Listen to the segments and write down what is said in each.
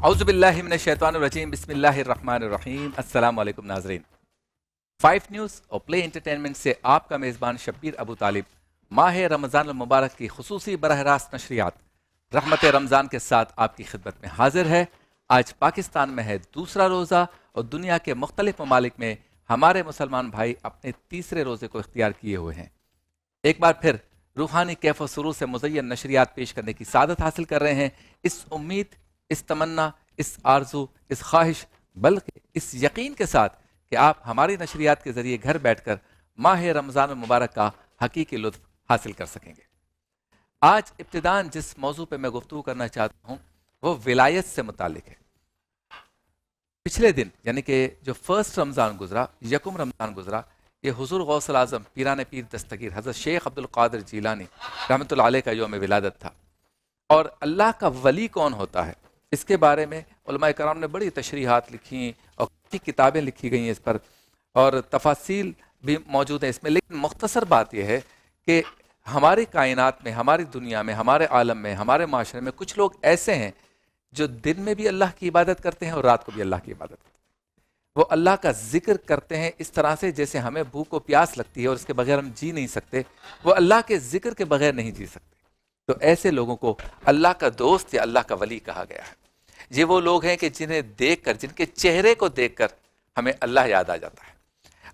اعوذ باللہ من الشیطان الرجیم بسم اللہ الرحمن الرحیم السلام علیکم ناظرین. 5 نیوز اور پلے انٹرٹینمنٹ سے آپ کا میزبان شبیر ابو طالب ماہ رمضان المبارک کی خصوصی براہ راست نشریات رحمت رمضان کے ساتھ آپ کی خدمت میں حاضر ہے. آج پاکستان میں ہے دوسرا روزہ اور دنیا کے مختلف ممالک میں ہمارے مسلمان بھائی اپنے تیسرے روزے کو اختیار کیے ہوئے ہیں. ایک بار پھر روحانی کیف و سرور سے مزین نشریات پیش کرنے کی سعادت حاصل کر رہے ہیں. اس امید، اس تمنا، اس آرزو، اس خواہش، بلکہ اس یقین کے ساتھ کہ آپ ہماری نشریات کے ذریعے گھر بیٹھ کر ماہ رمضان المبارک کا حقیقی لطف حاصل کر سکیں گے. آج ابتداً جس موضوع پہ میں گفتگو کرنا چاہتا ہوں وہ ولایت سے متعلق ہے. پچھلے دن یعنی کہ جو فرسٹ رمضان گزرا، یکم رمضان گزرا، یہ حضور غوث الاعظم پیران پیر دستگیر حضرت شیخ عبد القادر جیلانی رحمۃ اللہ علیہ کا یوم ولادت تھا. اور اللہ کا ولی کون ہوتا ہے اس کے بارے میں علماء کرام نے بڑی تشریحات لکھی اور کئی کتابیں لکھی گئی ہیں اس پر، اور تفاصیل بھی موجود ہیں اس میں. لیکن مختصر بات یہ ہے کہ ہماری کائنات میں، ہماری دنیا میں، ہمارے عالم میں، ہمارے معاشرے میں کچھ لوگ ایسے ہیں جو دن میں بھی اللہ کی عبادت کرتے ہیں اور رات کو بھی اللہ کی عبادت کرتے ہیں. وہ اللہ کا ذکر کرتے ہیں اس طرح سے جیسے ہمیں بھوک و پیاس لگتی ہے اور اس کے بغیر ہم جی نہیں سکتے، وہ اللہ کے ذکر کے بغیر نہیں جی سکتے. تو ایسے لوگوں کو اللہ کا دوست یا اللہ کا ولی کہا گیا ہے. یہ وہ لوگ ہیں کہ جنہیں دیکھ کر، جن کے چہرے کو دیکھ کر ہمیں اللہ یاد آ جاتا ہے.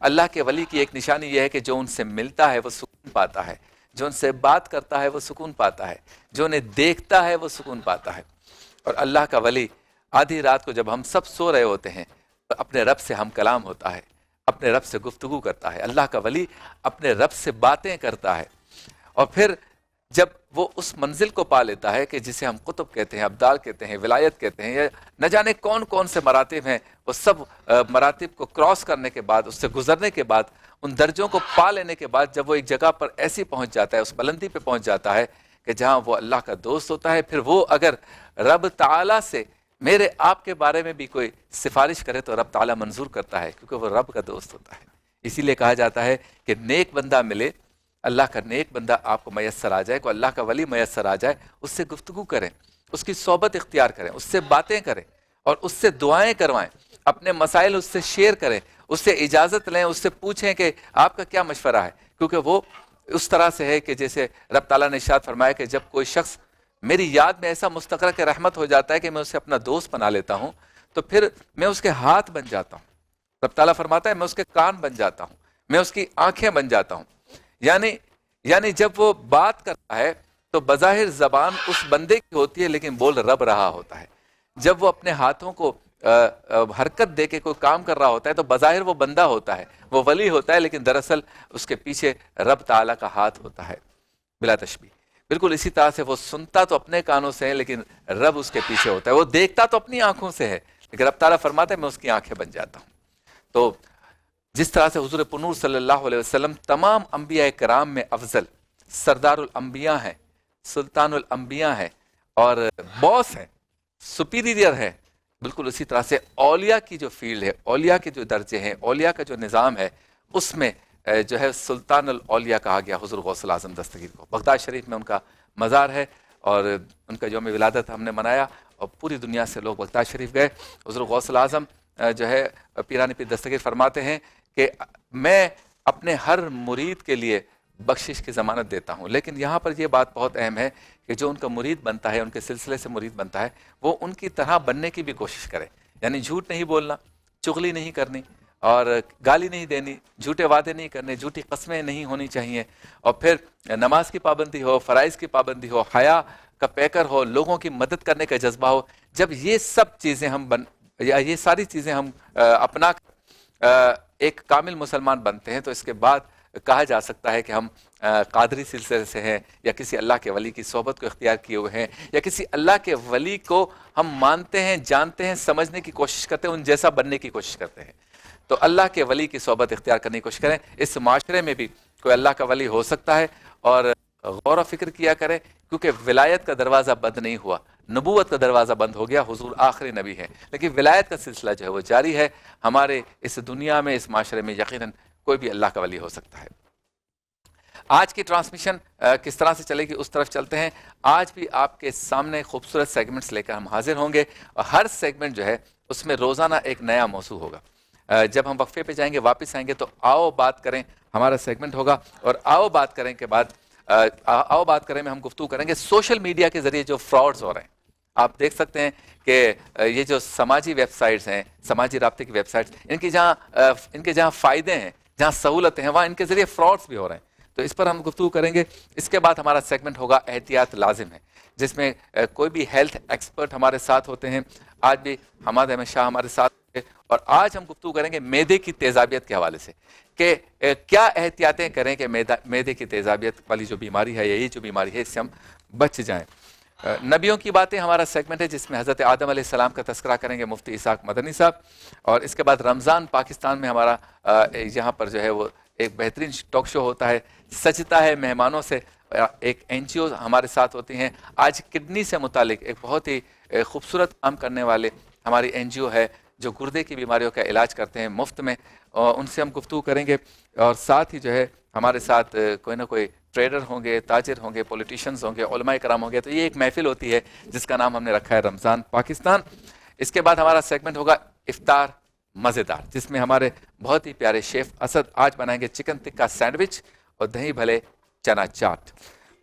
اللہ کے ولی کی ایک نشانی یہ ہے کہ جو ان سے ملتا ہے وہ سکون پاتا ہے، جو ان سے بات کرتا ہے وہ سکون پاتا ہے، جو انہیں دیکھتا ہے وہ سکون پاتا ہے. اور اللہ کا ولی آدھی رات کو جب ہم سب سو رہے ہوتے ہیں تو اپنے رب سے ہم کلام ہوتا ہے، اپنے رب سے گفتگو کرتا ہے. اللہ کا ولی اپنے رب سے باتیں کرتا ہے. اور پھر جب وہ اس منزل کو پا لیتا ہے کہ جسے ہم قطب کہتے ہیں، ابدال کہتے ہیں، ولایت کہتے ہیں، یا نہ جانے کون کون سے مراتب ہیں، وہ سب مراتب کو کراس کرنے کے بعد، اس سے گزرنے کے بعد، ان درجوں کو پا لینے کے بعد جب وہ ایک جگہ پر ایسی پہنچ جاتا ہے، اس بلندی پہ پہنچ جاتا ہے کہ جہاں وہ اللہ کا دوست ہوتا ہے، پھر وہ اگر رب تعالیٰ سے میرے آپ کے بارے میں بھی کوئی سفارش کرے تو رب تعالیٰ منظور کرتا ہے، کیونکہ وہ رب کا دوست ہوتا ہے. اسی لیے کہا جاتا ہے کہ نیک بندہ ملے، اللہ کا نیک بندہ آپ کو میسر آ جائے، کوئی اللہ کا ولی میسر آ جائے، اس سے گفتگو کریں، اس کی صحبت اختیار کریں، اس سے باتیں کریں اور اس سے دعائیں کروائیں، اپنے مسائل اس سے شیئر کریں، اس سے اجازت لیں، اس سے پوچھیں کہ آپ کا کیا مشورہ ہے. کیونکہ وہ اس طرح سے ہے کہ جیسے رب تعالیٰ نے ارشاد فرمایا کہ جب کوئی شخص میری یاد میں ایسا مستغرق رحمت ہو جاتا ہے کہ میں اسے اپنا دوست بنا لیتا ہوں تو پھر میں اس کے ہاتھ بن جاتا ہوں. رب تعالیٰ فرماتا ہے میں اس کے کان بن جاتا ہوں، میں اس کی آنکھیں بن جاتا ہوں. یعنی جب وہ بات کرتا ہے تو بظاہر زبان اس بندے کی ہوتی ہے لیکن بول رب رہا ہوتا ہے. جب وہ اپنے ہاتھوں کو حرکت دے کے کوئی کام کر رہا ہوتا ہے تو بظاہر وہ بندہ ہوتا ہے، وہ ولی ہوتا ہے، لیکن دراصل اس کے پیچھے رب تعالیٰ کا ہاتھ ہوتا ہے بلا تشبیہ. بالکل اسی طرح سے وہ سنتا تو اپنے کانوں سے ہے لیکن رب اس کے پیچھے ہوتا ہے. وہ دیکھتا تو اپنی آنکھوں سے ہے لیکن رب تعالیٰ فرماتا ہے میں اس کی آنکھیں بن جاتا ہوں. تو جس طرح سے حضور پنور صلی اللہ علیہ وسلم تمام انبیاء کرام میں افضل، سردار الانبیاء ہیں، سلطان الانبیاء ہیں اور باس ہیں، سپیریئر ہیں، بالکل اسی طرح سے اولیاء کی جو فیلڈ ہے، اولیاء کے جو درجے ہیں، اولیاء کا جو نظام ہے، اس میں جو ہے سلطان الاولیاء کہا گیا حضور غوث الاعظم دستگیر کو. بغداد شریف میں ان کا مزار ہے اور ان کا یوم ولادت ہم نے منایا اور پوری دنیا سے لوگ بغداد شریف گئے. حضور غوث الاعظم جو ہے پیران پیر دستگیر فرماتے ہیں کہ میں اپنے ہر مرید کے لیے بخشش کی ضمانت دیتا ہوں، لیکن یہاں پر یہ بات بہت اہم ہے کہ جو ان کا مرید بنتا ہے، ان کے سلسلے سے مرید بنتا ہے، وہ ان کی طرح بننے کی بھی کوشش کرے. یعنی جھوٹ نہیں بولنا، چغلی نہیں کرنی اور گالی نہیں دینی، جھوٹے وعدے نہیں کرنے، جھوٹی قسمیں نہیں ہونی چاہیے، اور پھر نماز کی پابندی ہو، فرائض کی پابندی ہو، حیا کا پیکر ہو، لوگوں کی مدد کرنے کا جذبہ ہو. جب یہ سب چیزیں یہ ساری چیزیں ہم اپنا ایک کامل مسلمان بنتے ہیں تو اس کے بعد کہا جا سکتا ہے کہ ہم قادری سلسلے سے ہیں یا کسی اللہ کے ولی کی صحبت کو اختیار کیے ہوئے ہیں یا کسی اللہ کے ولی کو ہم مانتے ہیں، جانتے ہیں، سمجھنے کی کوشش کرتے ہیں، ان جیسا بننے کی کوشش کرتے ہیں. تو اللہ کے ولی کی صحبت اختیار کرنے کی کوشش کریں. اس معاشرے میں بھی کوئی اللہ کا ولی ہو سکتا ہے اور غور و فکر کیا کریں، کیونکہ ولایت کا دروازہ بند نہیں ہوا، نبوت کا دروازہ بند ہو گیا، حضور آخری نبی ہے، لیکن ولایت کا سلسلہ جو ہے وہ جاری ہے. ہمارے اس دنیا میں، اس معاشرے میں یقیناً کوئی بھی اللہ کا ولی ہو سکتا ہے. آج کی ٹرانسمیشن کس طرح سے چلے گی اس طرف چلتے ہیں. آج بھی آپ کے سامنے خوبصورت سیگمنٹس لے کر ہم حاضر ہوں گے اور ہر سیگمنٹ جو ہے اس میں روزانہ ایک نیا موضوع ہوگا. جب ہم وقفے پہ جائیں گے واپس آئیں گے تو آؤ بات کریں ہمارا سیگمنٹ ہوگا, اور آؤ بات کریں کے بعد آؤ بات کریں میں ہم گفتگو کریں گے سوشل میڈیا کے ذریعے جو فراڈز ہو رہے ہیں. آپ دیکھ سکتے ہیں کہ یہ جو سماجی ویب سائٹس ہیں, سماجی رابطے کی ویب سائٹس, ان کے جہاں فائدے ہیں, جہاں سہولتیں ہیں, وہاں ان کے ذریعے فراڈز بھی ہو رہے ہیں. تو اس پر ہم گفتگو کریں گے. اس کے بعد ہمارا سیگمنٹ ہوگا احتیاط لازم ہے, جس میں کوئی بھی ہیلتھ ایکسپرٹ ہمارے ساتھ ہوتے ہیں. آج بھی حماد احمد شاہ ہمارے ساتھ ہیں, اور آج ہم گفتگو کریں گے معدے کی تیزابیت کے حوالے سے کہ کیا احتیاطیں کریں کہ معدے کی تیزابیت والی جو بیماری ہے یا یہ جو بیماری ہے اس سے ہم بچ جائیں. نبیوں کی باتیں ہمارا سیگمنٹ ہے جس میں حضرت آدم علیہ السلام کا تذکرہ کریں گے مفتی اسحاق مدنی صاحب. اور اس کے بعد رمضان پاکستان میں ہمارا یہاں پر جو ہے وہ ایک بہترین ٹاک شو ہوتا ہے, سجتا ہے مہمانوں سے. ایک این جی او ہمارے ساتھ ہوتی ہیں. آج کڈنی سے متعلق ایک بہت ہی خوبصورت کام کرنے والے ہماری این جی او ہے جو گردے کی بیماریوں کا علاج کرتے ہیں مفت میں, اور ان سے ہم گفتگو کریں گے. اور ساتھ ہی جو ہے ہمارے ساتھ کوئی نہ کوئی ٹریڈر ہوں گے, تاجر ہوں گے, پولیٹیشینز ہوں گے, علماء کرام ہوں گے. تو یہ ایک محفل ہوتی ہے جس کا نام ہم نے رکھا ہے رمضان پاکستان. اس کے بعد ہمارا سیگمنٹ ہوگا افطار مزیدار, جس میں ہمارے بہت ہی پیارے شیف اسد آج بنائیں گے چکن ٹکا سینڈوچ اور دہی بھلے چنا چاٹ.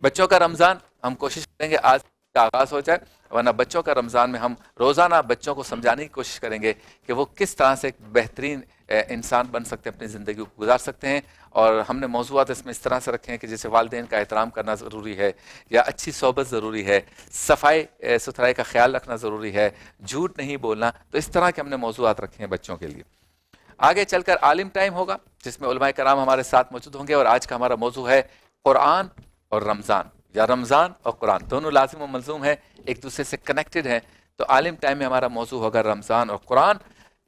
بچوں کا رمضان ہم کوشش کریں گے آج کا آغاز ہو جائے, ورنہ بچوں کا رمضان میں ہم روزانہ بچوں کو سمجھانے کی کوشش کریں گے کہ وہ کس طرح سے ایک بہترین انسان بن سکتے ہیں, اپنی زندگی کو گزار سکتے ہیں. اور ہم نے موضوعات اس میں اس طرح سے رکھے ہیں کہ جیسے والدین کا احترام کرنا ضروری ہے, یا اچھی صحبت ضروری ہے, صفائی ستھرائی کا خیال رکھنا ضروری ہے, جھوٹ نہیں بولنا. تو اس طرح کے ہم نے موضوعات رکھے ہیں بچوں کے لیے. آگے چل کر عالم ٹائم ہوگا جس میں علماء کرام ہمارے ساتھ موجود ہوں گے, اور آج کا ہمارا موضوع ہے قرآن اور رمضان, یا رمضان اور قرآن دونوں لازم و ملزوم ہیں, ایک دوسرے سے کنیکٹڈ ہیں. تو عالم ٹائم میں ہمارا موضوع ہوگا رمضان اور قرآن.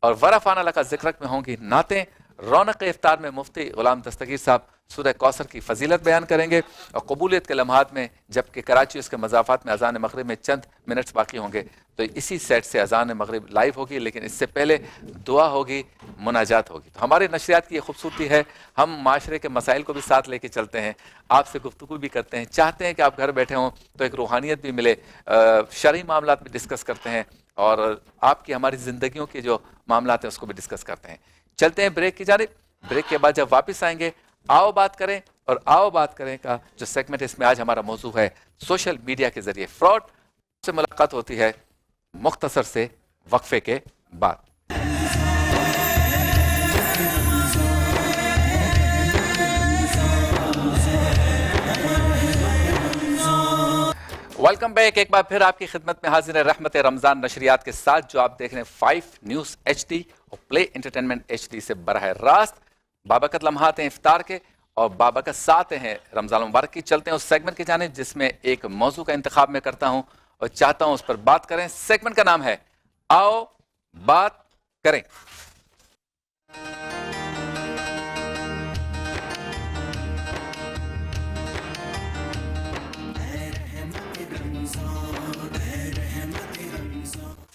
اور ورفانہ لکا ذکرک میں ہوں گی نعتیں. رونق افطار میں مفتی غلام دستگیر صاحب سورہ کوثر کی فضیلت بیان کریں گے, اور قبولیت کے لمحات میں جبکہ کراچی اس کے مضافات میں اذان مغرب میں چند منٹس باقی ہوں گے تو اسی سیٹ سے اذان مغرب لائیو ہوگی, لیکن اس سے پہلے دعا ہوگی, مناجات ہوگی. تو ہمارے نشریات کی یہ خوبصورتی ہے, ہم معاشرے کے مسائل کو بھی ساتھ لے کے چلتے ہیں, آپ سے گفتگو بھی کرتے ہیں, چاہتے ہیں کہ آپ گھر بیٹھے ہوں تو ایک روحانیت بھی ملے, شرعی معاملات بھی ڈسکس کرتے ہیں, اور آپ کی ہماری زندگیوں کے جو معاملات ہیں اس کو بھی ڈسکس کرتے ہیں. چلتے ہیں بریک کی جانب. بریک کے بعد جب واپس آئیں گے آؤ بات کریں, اور آؤ بات کریں کا جو سیگمنٹ اس میں آج ہمارا موضوع ہے سوشل میڈیا کے ذریعے فراڈ. سے ملاقات ہوتی ہے مختصر سے وقفے کے بعد. Welcome back. ایک بار پھر آپ کی خدمت میں حاضر ہے رحمت رمضان نشریات کے ساتھ, جو آپ دیکھ رہے ہیں 5 نیوز HD اور پلے انٹرٹینمنٹ HD سے براہ راست. بابرکت لمحات ہیں افطار کے اور بابرکت ساتھ ہیں رمضان مبارک کی. چلتے ہیں اس سیگمنٹ کی جانب جس میں ایک موضوع کا انتخاب میں کرتا ہوں اور چاہتا ہوں اس پر بات کریں. سیگمنٹ کا نام ہے آؤ بات کریں.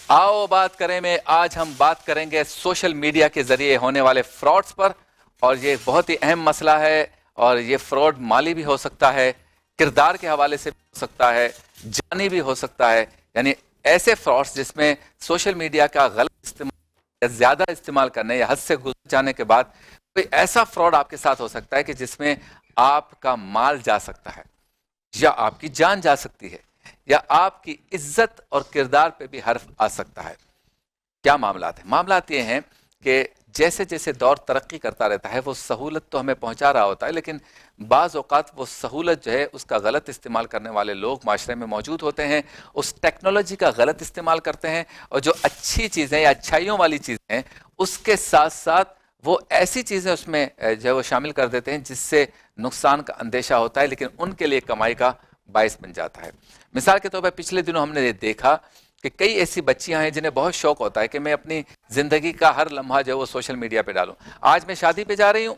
آؤ بات کریں میں آج ہم بات کریں گے سوشل میڈیا کے ذریعے ہونے والے فراڈز پر, اور یہ بہت ہی اہم مسئلہ ہے, اور یہ فراڈ مالی بھی ہو سکتا ہے, کردار کے حوالے سے بھی ہو سکتا ہے, جانی بھی ہو سکتا ہے. یعنی ایسے فراڈز جس میں سوشل میڈیا کا غلط استعمال یا زیادہ استعمال کرنے یا حد سے گزر جانے کے بعد کوئی ایسا فراڈ آپ کے ساتھ ہو سکتا ہے کہ جس میں آپ کا مال جا سکتا ہے, یا آپ کی جان جا سکتی ہے, یا آپ کی عزت اور کردار پہ بھی حرف آ سکتا ہے. کیا معاملات ہیں؟ معاملات یہ ہیں کہ جیسے جیسے دور ترقی کرتا رہتا ہے وہ سہولت تو ہمیں پہنچا رہا ہوتا ہے, لیکن بعض اوقات وہ سہولت جو ہے اس کا غلط استعمال کرنے والے لوگ معاشرے میں موجود ہوتے ہیں, اس ٹیکنالوجی کا غلط استعمال کرتے ہیں, اور جو اچھی چیزیں یا اچھائیوں والی چیزیں ہیں اس کے ساتھ ساتھ وہ ایسی چیزیں اس میں جو ہے وہ شامل کر دیتے ہیں جس سے نقصان کا اندیشہ ہوتا ہے, لیکن ان کے لیے کمائی کا باعث بن جاتا ہے. مثال کے طور پر پچھلے دنوں ہم نے یہ دیکھا کہ کئی ایسی بچیاں ہیں جنہیں بہت شوق ہوتا ہے کہ میں اپنی زندگی کا ہر لمحہ جو ہے وہ سوشل میڈیا پہ ڈالوں. آج میں شادی پہ جا رہی ہوں,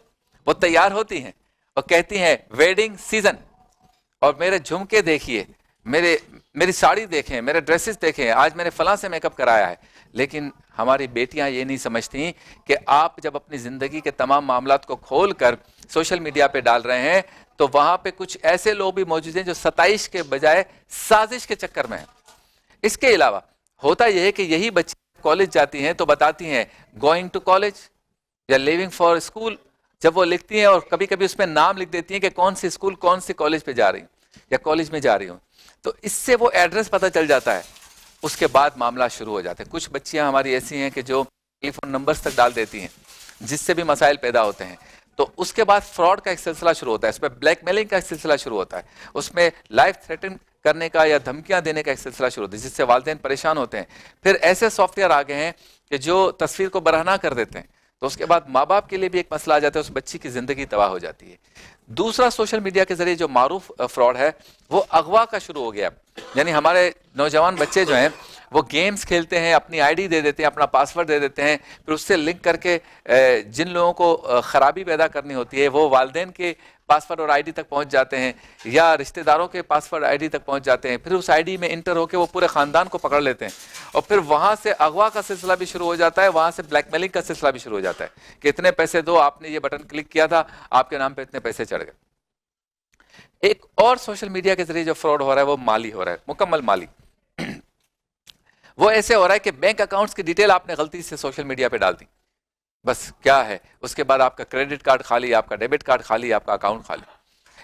وہ تیار ہوتی ہیں اور کہتی ہیں ویڈنگ سیزن, اور میرے جھمکے دیکھیے, میری ساڑی دیکھیں, میرے ڈریسز دیکھیں, آج میں نے فلاں سے میک اپ کرایا ہے. لیکن ہماری بیٹیاں یہ نہیں سمجھتی کہ آپ جب اپنی زندگی کے تمام معاملات کو کھول کر سوشل میڈیا پہ ڈال رہے ہیں تو وہاں پہ کچھ ایسے لوگ بھی موجود ہیں جو ستائش کے بجائے سازش کے چکر میں ہیں. اس کے علاوہ ہوتا یہ ہے کہ یہی بچے کالج جاتی ہیں تو بتاتی ہیں گوئنگ ٹو کالج یا لیونگ فار اسکول. جب وہ لکھتی ہیں اور کبھی کبھی اس میں نام لکھ دیتی ہیں کہ کون سی اسکول کون سی کالج پہ جا رہی ہوں یا کالج میں جا رہی ہوں, تو اس سے وہ ایڈریس پتہ چل جاتا ہے. اس کے بعد معاملہ شروع ہو جاتے ہیں. کچھ بچیاں ہماری ایسی ہیں کہ جو ٹیلی فون نمبرز تک ڈال دیتی ہیں جس سے بھی مسائل پیدا ہوتے ہیں. تو اس کے بعد فراڈ کا ایک سلسلہ شروع ہوتا ہے, اس میں بلیک میلنگ کا ایک سلسلہ شروع ہوتا ہے, اس میں لائف تھریٹن کرنے کا یا دھمکیاں دینے کا ایک سلسلہ شروع ہوتا ہے جس سے والدین پریشان ہوتے ہیں. پھر ایسے سافٹ ویئر آ گئے ہیں کہ جو تصویر کو برہنہ کر دیتے ہیں, تو اس کے بعد ماں باپ کے لیے بھی ایک مسئلہ آ جاتا ہے, اس بچی کی زندگی تباہ ہو جاتی ہے. دوسرا سوشل میڈیا کے ذریعے جو معروف فراڈ ہے وہ اغوا کا شروع ہو گیا. یعنی ہمارے نوجوان بچے جو ہیں وہ گیمز کھیلتے ہیں, اپنی آئی ڈی دے دیتے ہیں, اپنا پاسورڈ دے دیتے ہیں, پھر اس سے لنک کر کے جن لوگوں کو خرابی پیدا کرنی ہوتی ہے وہ والدین کے پاسورڈ اور آئی ڈی تک پہنچ جاتے ہیں یا رشتہ داروں کے پاسورڈ آئی ڈی تک پہنچ جاتے ہیں. پھر اس آئی ڈی میں انٹر ہو کے وہ پورے خاندان کو پکڑ لیتے ہیں اور پھر وہاں سے اغوا کا سلسلہ بھی شروع ہو جاتا ہے, وہاں سے بلیک میلنگ کا سلسلہ بھی شروع ہو جاتا ہے کہ اتنے پیسے دو, آپ نے یہ بٹن کلک کیا تھا, آپ کے نام پہ اتنے پیسے چڑھ گئے. ایک اور سوشل میڈیا کے ذریعے جو فراڈ ہو رہا ہے وہ مالی ہو رہا ہے, مکمل مالی. وہ ایسے ہو رہا ہے کہ بینک اکاؤنٹس کی ڈیٹیل آپ نے غلطی سے سوشل میڈیا پہ ڈال دی, بس کیا ہے, اس کے بعد آپ کا کریڈٹ کارڈ خالی, آپ کا ڈیبٹ کارڈ خالی, آپ کا اکاؤنٹ خالی.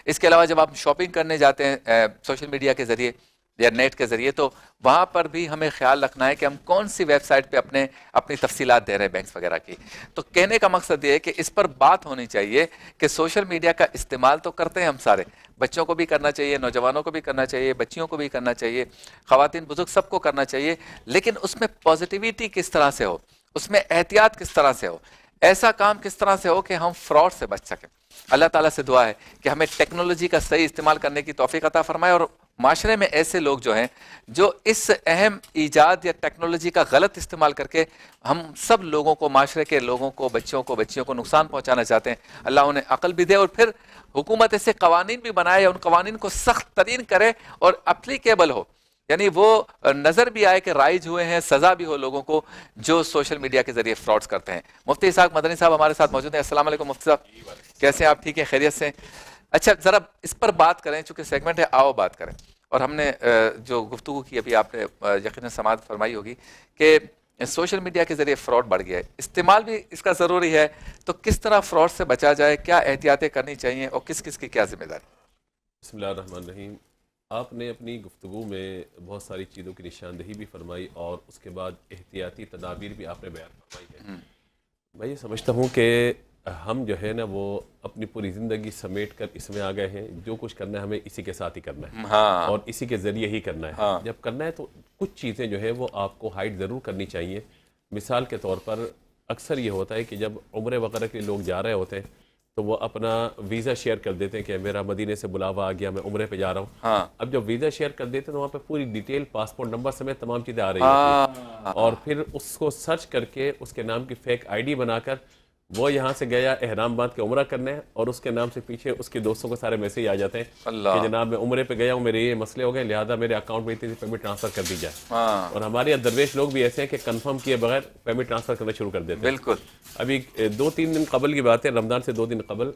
اس کے علاوہ جب آپ شاپنگ کرنے جاتے ہیں سوشل میڈیا کے ذریعے یا نیٹ کے ذریعے, تو وہاں پر بھی ہمیں خیال رکھنا ہے کہ ہم کون سی ویب سائٹ پہ اپنی تفصیلات دے رہے ہیں بینکس وغیرہ کی. تو کہنے کا مقصد یہ ہے کہ اس پر بات ہونی چاہیے کہ سوشل میڈیا کا استعمال تو کرتے ہیں ہم سارے, بچوں کو بھی کرنا چاہیے, نوجوانوں کو بھی کرنا چاہیے, بچیوں کو بھی کرنا چاہیے, خواتین بزرگ سب کو کرنا چاہیے, لیکن اس میں پازیٹیویٹی کس طرح سے ہو, اس میں احتیاط کس طرح سے ہو, ایسا کام کس طرح سے ہو کہ ہم فراڈ سے بچ سکیں. اللہ تعالیٰ سے دعا ہے کہ ہمیں ٹیکنالوجی کا صحیح استعمال کرنے کی توفیق عطا فرمائے, اور معاشرے میں ایسے لوگ جو ہیں جو اس اہم ایجاد یا ٹیکنالوجی کا غلط استعمال کر کے ہم سب لوگوں کو, معاشرے کے لوگوں کو, بچوں کو, بچیوں کو نقصان پہنچانا چاہتے ہیں, اللہ انہیں عقل بھی دے, اور پھر حکومت ایسے قوانین بھی بنائے یا ان قوانین کو سخت ترین کرے اور اپلیکیبل ہو, یعنی وہ نظر بھی آئے کہ رائج ہوئے ہیں, سزا بھی ہو لوگوں کو جو سوشل میڈیا کے ذریعے فراڈز کرتے ہیں. مفتی اسحاق مدنی صاحب ہمارے ساتھ موجود ہیں. السلام علیکم مفتی صاحب, کیسے ہیں آپ؟ ٹھیک ہے, خیریت سے؟ اچھا ذرا اس پر بات کریں, چونکہ سیگمنٹ ہے, آؤ بات کریں. اور ہم نے جو گفتگو کی ابھی آپ نے یقیناً سماعت فرمائی ہوگی کہ سوشل میڈیا کے ذریعے فراڈ بڑھ گیا ہے, استعمال بھی اس کا ضروری ہے, تو کس طرح فراڈ سے بچا جائے, کیا احتیاطیں کرنی چاہیے اور کس کس کی کیا ذمہ داری؟ بسم اللہ الرحمن الرحیم. آپ نے اپنی گفتگو میں بہت ساری چیزوں کی نشاندہی بھی فرمائی اور اس کے بعد احتیاطی تدابیر بھی آپ نے بیان فرمائی ہے. میں یہ سمجھتا ہوں کہ ہم جو ہے نا وہ اپنی پوری زندگی سمیٹ کر اس میں آ گئے ہیں, جو کچھ کرنا ہے ہمیں اسی کے ساتھ ہی کرنا ہے اور اسی کے ذریعے ہی کرنا ہے. جب کرنا ہے تو کچھ چیزیں جو ہے وہ آپ کو ہائڈ ضرور کرنی چاہیے. مثال کے طور پر اکثر یہ ہوتا ہے کہ جب عمرے وغیرہ کے لوگ جا رہے ہوتے ہیں تو وہ اپنا ویزا شیئر کر دیتے ہیں کہ میرا مدینے سے بلاوا آ گیا, میں عمرے پہ جا رہا ہوں. اب جب ویزا شیئر کر دیتے ہیں تو وہاں پہ پوری ڈیٹیل, پاسپورٹ نمبر سمیت تمام چیزیں آ رہی ہوتی ہیں, اور پھر اس کو سرچ کر کے اس کے نام کی فیک آئی ڈی بنا کر وہ یہاں سے گیا احرام باندھ کے عمرہ کرنے, اور اس کے نام سے پیچھے اس کے دوستوں کو سارے میسیج آ جاتے ہیں کہ جناب میں عمرے پہ گیا ہوں, میرے یہ مسئلے ہو گئے, لہٰذا میرے اکاؤنٹ میں اتنی پیمنٹ ٹرانسفر کر دی جائے. اور ہمارے یہاں درویش لوگ بھی ایسے ہیں کہ کنفرم کیے بغیر پیمنٹ ٹرانسفر کرنا شروع کر دیتے ہیں. بالکل. ابھی 2-3 دن قبل کی بات ہے, رمضان سے 2 دن قبل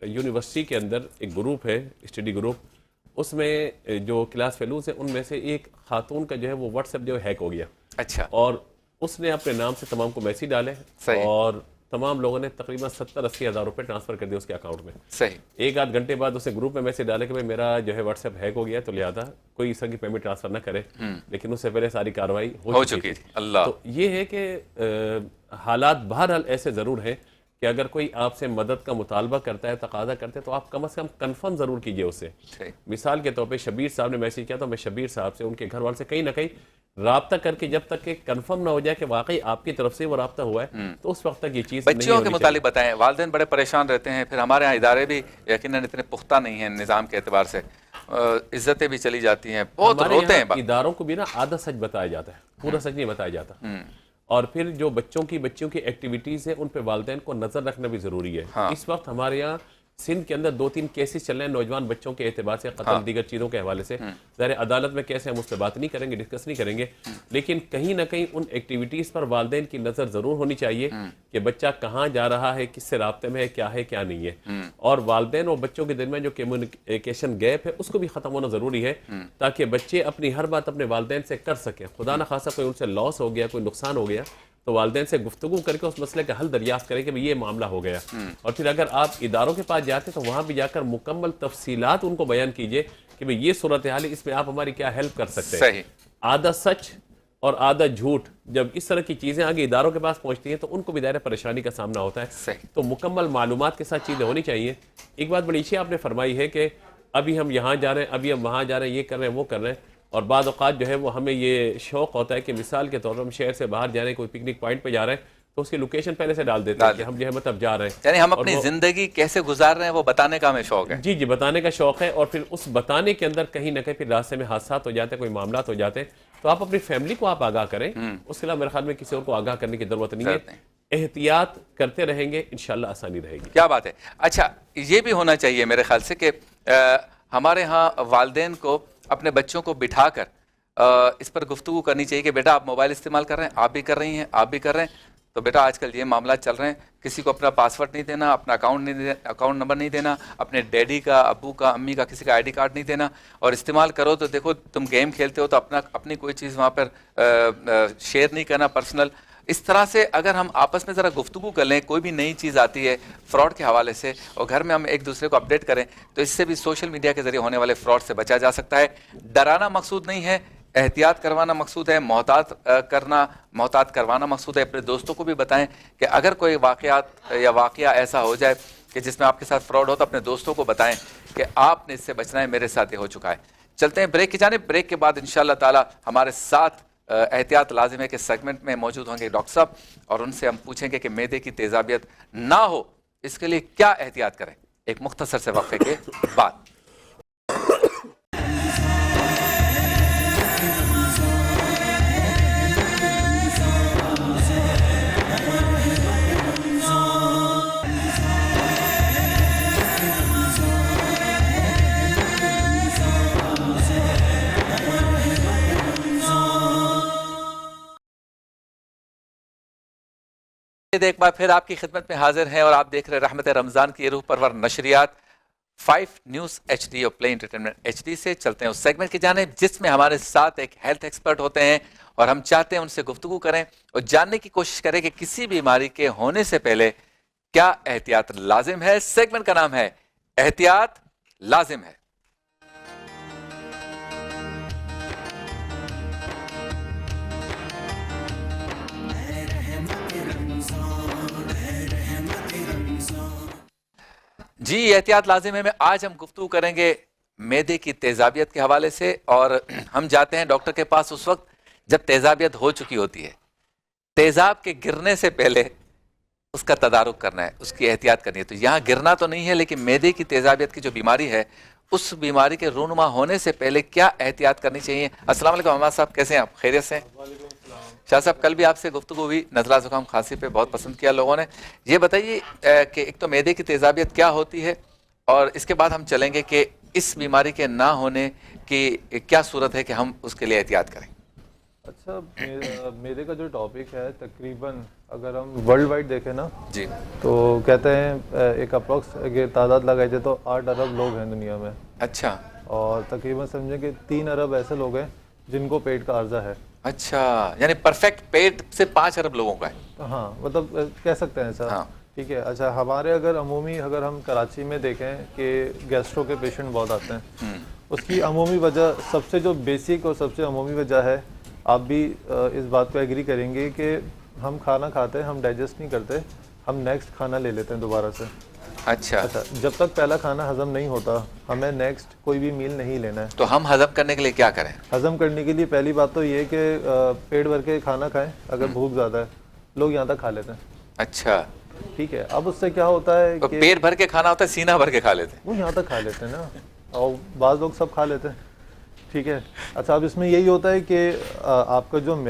یونیورسٹی کے اندر ایک گروپ ہے, اسٹڈی گروپ, اس میں جو کلاس فیلوز ہیں ان میں سے ایک خاتون کا جو ہے وہ واٹس ایپ جو ہے ہیک ہو گیا. اچھا. اور اس نے اپنے نام سے تمام کو میسیج ڈالے اور تمام لوگوں نے تقریباً 70-80 ہزار روپے ٹرانسفر کر دیا اس کے اکاؤنٹ میں. صحیح. 1-8 گھنٹے بعد اسے گروپ میں میسیج ڈالے کہ بھائی میرا جو ہے واٹس ایپ ہیک ہو گیا, تو لہٰذا کوئی اس طرح کی پیمنٹ ٹرانسفر نہ کرے, لیکن اس سے پہلے ساری کارروائی ہو چکی تھی. اللہ. تو یہ ہے کہ حالات بہرحال ایسے ضرور ہیں کہ اگر کوئی آپ سے مدد کا مطالبہ کرتا ہے, تقاضا کرتے ہیں, تو آپ کم از کم کنفرم ضرور کیجئے اس سے. مثال کے طور پہ شبیر صاحب نے میسیج کیا, تو میں شبیر صاحب سے, ان کے گھر والے سے کہیں نہ کہیں رابطہ کر کے جب تک کہ کنفرم نہ ہو جائے کہ واقعی آپ کی طرف سے وہ رابطہ ہوا ہے, تو اس وقت تک یہ چیز بچیوں کے متعلق بتائیں. والدین بڑے پریشان رہتے ہیں, پھر ہمارے ہاں ادارے بھی یقیناً اتنے پختہ نہیں ہیں نظام کے اعتبار سے, عزتیں بھی چلی جاتی ہیں, بہت روتے ہیں. اداروں کو بھی نا آدھا سچ بتایا جاتا ہے, پورا سچ نہیں بتایا جاتا. اور پھر جو بچوں کی ایکٹیویٹیز ہیں ان پہ والدین کو نظر رکھنا بھی ضروری ہے. اس وقت ہمارے یہاں سندھ کے اندر 2-3 کیسز چل رہے ہیں نوجوان بچوں کے اعتبار سے، قتل دیگر چیزوں کے حوالے سے. ظاہر عدالت میں کیسے ہم اس پہ بات نہیں کریں گے، ڈسکس نہیں کریں گے، لیکن کہیں نہ کہیں ان ایکٹیویٹیز پر والدین کی نظر ضرور ہونی چاہیے کہ بچہ کہاں جا رہا ہے، کس سے رابطے میں ہے، کیا نہیں ہے. اور والدین اور بچوں کے درمیان جو کمیونیکیشن گیپ ہے اس کو بھی ختم ہونا ضروری ہے، تاکہ بچے اپنی ہر بات اپنے والدین سے کر سکیں. خدا نخواستہ کوئی ان سے لاس ہو گیا، کوئی نقصان ہو گیا، تو والدین سے گفتگو کر کے اس مسئلے کا حل دریافت کریں کہ یہ معاملہ ہو گیا. اور پھر اگر آپ اداروں کے پاس جاتے تو وہاں بھی جا کر مکمل تفصیلات ان کو بیان کیجئے کہ یہ صورتحال ہے، اس میں آپ ہماری کیا ہیلپ کر سکتے ہیں. آدھا سچ اور آدھا جھوٹ جب اس طرح کی چیزیں آگے اداروں کے پاس پہنچتی ہیں تو ان کو بھی دائرہ پریشانی کا سامنا ہوتا ہے. تو مکمل معلومات کے ساتھ چیزیں ہونی چاہیے. ایک بات بڑی اچھی آپ نے فرمائی ہے کہ ابھی ہم یہاں جا رہے ہیں، ابھی ہم وہاں جا رہے ہیں، یہ کر رہے ہیں، وہ کر رہے ہیں. اور بعض اوقات جو ہے وہ ہمیں یہ شوق ہوتا ہے کہ مثال کے طور پر ہم شہر سے باہر جا رہے ہیں، کوئی پکنک پوائنٹ پہ جا رہے ہیں تو اس کی لوکیشن پہلے سے ڈال دیتے ہیں کہ ہم جو ہے مطلب جا رہے ہیں، یعنی ہم اپنی زندگی کیسے گزار رہے ہیں وہ بتانے کا ہمیں شوق ہے. جی بتانے کا شوق ہے. اور پھر اس بتانے کے اندر کہیں نہ کہیں پھر راستے میں حادثات ہو جاتے ہیں، کوئی معاملات ہو جاتے ہیں. تو آپ اپنی فیملی کو آپ آگاہ کریں، اس کے علاوہ میرے خیال میں کسی اور کو آگاہ کرنے کی ضرورت نہیں ہے. احتیاط کرتے رہیں گے، انشاءاللہ آسانی رہے گی. کیا بات ہے. اچھا یہ بھی ہونا چاہیے میرے خیال سے کہ ہمارے ہاں والدین کو اپنے بچوں کو بٹھا کر اس پر گفتگو کرنی چاہیے کہ بیٹا آپ موبائل استعمال کر رہے ہیں، آپ بھی کر رہی ہیں، آپ بھی کر رہے ہیں، تو بیٹا آج کل یہ معاملات چل رہے ہیں، کسی کو اپنا پاسورڈ نہیں دینا، اپنا اکاؤنٹ نمبر نہیں دینا، اپنے ڈیڈی کا، ابو کا، امی کا کسی کا آئی ڈی کارڈ نہیں دینا. اور استعمال کرو تو دیکھو تم گیم کھیلتے ہو تو اپنی کوئی چیز وہاں پر شیئر نہیں کرنا پرسنل. اس طرح سے اگر ہم آپس میں ذرا گفتگو کر لیں، کوئی بھی نئی چیز آتی ہے فراڈ کے حوالے سے اور گھر میں ہم ایک دوسرے کو اپڈیٹ کریں تو اس سے بھی سوشل میڈیا کے ذریعے ہونے والے فراڈ سے بچا جا سکتا ہے. ڈرانا مقصود نہیں ہے، احتیاط کروانا مقصود ہے، محتاط کروانا مقصود ہے. اپنے دوستوں کو بھی بتائیں کہ اگر کوئی واقعہ ایسا ہو جائے کہ جس میں آپ کے ساتھ فراڈ ہو تو اپنے دوستوں کو بتائیں کہ آپ نے اس سے بچنا ہے، میرے ساتھ یہ ہو چکا ہے. چلتے ہیں بریک کی جانب. بریک کے بعد انشاءاللہ تعالی ہمارے ساتھ احتیاط لازم ہے کہ سیگمنٹ میں موجود ہوں گے ڈاکٹر صاحب، اور ان سے ہم پوچھیں گے کہ معدے کی تیزابیت نہ ہو اس کے لیے کیا احتیاط کریں. ایک مختصر سے وقفے کے بعد. ایک بار پھر آپ کی خدمت میں حاضر ہیں اور آپ دیکھ رہے رحمت رمضان کی روح پرور نشریات 5 نیوز ایچ ڈی اور پلے انٹرٹینمنٹ ایچ ڈی سے. چلتے ہیں اس سیگمنٹ کی جانب جس میں ہمارے ساتھ ایک ہیلتھ ایکسپرٹ ہوتے ہیں اور ہم چاہتے ہیں ان سے گفتگو کریں اور جاننے کی کوشش کریں کہ کسی بیماری کے ہونے سے پہلے کیا احتیاط لازم ہے. سیگمنٹ کا نام ہے احتیاط لازم ہے. جی احتیاط لازم ہے میں آج ہم گفتگو کریں گے معدے کی تیزابیت کے حوالے سے، اور ہم جاتے ہیں ڈاکٹر کے پاس اس وقت جب تیزابیت ہو چکی ہوتی ہے. تیزاب کے گرنے سے پہلے اس کا تدارک کرنا ہے، اس کی احتیاط کرنی ہے. تو یہاں گرنا تو نہیں ہے لیکن معدے کی تیزابیت کی جو بیماری ہے اس بیماری کے رونما ہونے سے پہلے کیا احتیاط کرنی چاہیے. السلام علیکم عماد صاحب، کیسے ہیں آپ؟ خیریت سے؟ شاہ صاحب کل بھی آپ سے گفتگو ہوئی، نزلہ زکام کھانسی پہ بہت پسند کیا لوگوں نے. یہ بتائیے کہ ایک تو معدے کی تیزابیت کیا ہوتی ہے اور اس کے بعد ہم چلیں گے کہ اس بیماری کے نہ ہونے کی کیا صورت ہے کہ ہم اس کے لیے احتیاط کریں. اچھا معدے کا جو ٹاپک ہے تقریباً اگر ہم ورلڈ وائڈ دیکھیں نا جی تو کہتے ہیں ایک اپروکس تعداد لگائی جائے تو 8 ارب لوگ ہیں دنیا میں. اچھا. اور تقریباً سمجھیں کہ 3 ارب ایسے لوگ ہیں جن کو پیٹ کا عرضہ ہے. اچھا یعنی پرفیکٹ پیٹ سے 5 ارب لوگوں کا ہے. ہاں مطلب کہہ سکتے ہیں ایسا. ٹھیک ہے. اچھا ہمارے اگر ہم کراچی میں دیکھیں کہ گیسٹرو کے پیشنٹ بہت آتے ہیں، اس کی عمومی وجہ سب سے جو بیسک اور سب سے عمومی وجہ ہے، آپ بھی اس بات کو ایگری کریں گے کہ ہم کھانا کھاتے ہیں، ہم ڈائجسٹ نہیں کرتے، ہم نیکسٹ کھانا لے لیتے ہیں دوبارہ سے. اچھا جب تک پہلا کھانا ہضم نہیں ہوتا ہمیں نیکسٹ کوئی بھی میل نہیں لینا ہے. تو ہم ہضم کرنے کے لیے کیا کریں؟ ہضم کرنے کے لیے پہلی بات تو یہ کہ پیٹ بھر کے کھانا کھائیں. اگر بھوک زیادہ ہے لوگ یہاں تک کھا لیتے ہیں. اچھا ٹھیک ہے. اب اس سے کیا ہوتا ہے کہ پیٹ بھر کے کھانا ہوتا ہے، سینہ بھر کے کھا لیتے ہیں. وہ یہاں تک کھا لیتے ہیں نا، اور بعض لوگ سب کھا لیتے ہیں. ٹھیک ہے. اچھا اب اس میں یہی ہوتا ہے کہ آپ کا جو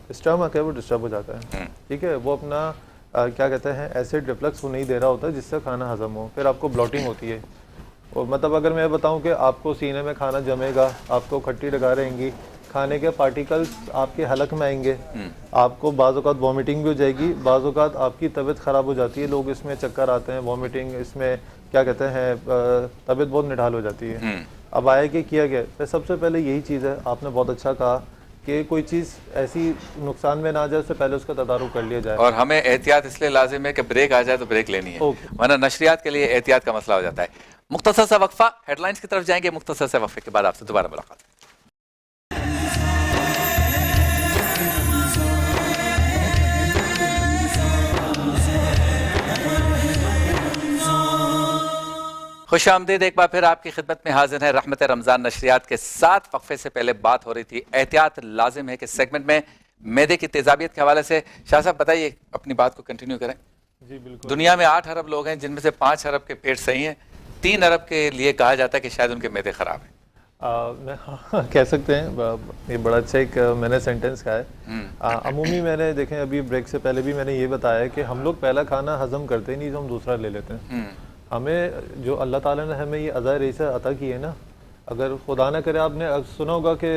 اسٹمک ہے وہ ڈسٹرب ہو جاتا ہے. ٹھیک ہے. وہ اپنا کیا کہتے ہیں ایسڈ ریفلکس وہ نہیں دے رہا ہوتا جس سے کھانا ہضم ہو، پھر آپ کو بلاٹنگ ہوتی ہے. اور مطلب اگر میں بتاؤں کہ آپ کو سینے میں کھانا جمے گا، آپ کو کھٹی ڈگا رہیں گی، کھانے کے پارٹیکلز آپ کے حلق میں آئیں گے، آپ کو بعض اوقات وامٹنگ بھی ہو جائے گی، بعض اوقات آپ کی طبیعت خراب ہو جاتی ہے، لوگ اس میں چکر آتے ہیں، وامٹنگ، اس میں کیا کہتے ہیں طبیعت بہت نڈھال ہو جاتی ہے. اب آیا کہ کیا گیا، سب سے پہلے یہی چیز ہے، آپ نے بہت اچھا کہا کہ کوئی چیز ایسی نقصان میں نہ آ جائے اس سے پہلے اس کا تدارک کر لیا جائے. اور ہمیں احتیاط اس لیے لازم ہے کہ بریک آ جائے تو بریک لینی ہے، ورنہ نشریات کے لیے احتیاط کا مسئلہ ہو جاتا ہے. مختصر سا وقفہ، ہیڈ لائنز کی طرف جائیں گے، مختصر سے وقفے کے بعد آپ سے دوبارہ ملاقات. خوش آمدید، ایک بار پھر آپ کی خدمت میں حاضر ہے رحمت رمضان نشریات کے ساتھ. وقفے سے پہلے بات ہو رہی تھی احتیاط لازم ہے کہ سیگمنٹ میں معدے کی تیزابیت کے حوالے سے. شاہ صاحب بتائیے، اپنی بات کو کنٹینیو کریں. جی بالکل. دنیا میں 8 ارب لوگ ہیں جن میں سے 5 ارب کے پیٹ صحیح ہیں، 3 ارب کے لیے کہا جاتا ہے کہ شاید ان کے معدے خراب ہیں. کہہ سکتے ہیں، یہ بڑا اچھا ایک میں نے سینٹنس کہا ہے. عمومی میں نے دیکھیں ابھی بریک سے پہلے بھی میں نے یہ بتایا کہ ہم لوگ پہلا کھانا ہضم کرتے نہیں تو ہم دوسرا لے لیتے ہیں. ہمیں جو اللہ تعالیٰ نے ہمیں یہ عطا ریسہ عطا کی ہے نا، اگر خدا نہ کرے، آپ نے سنا ہوگا کہ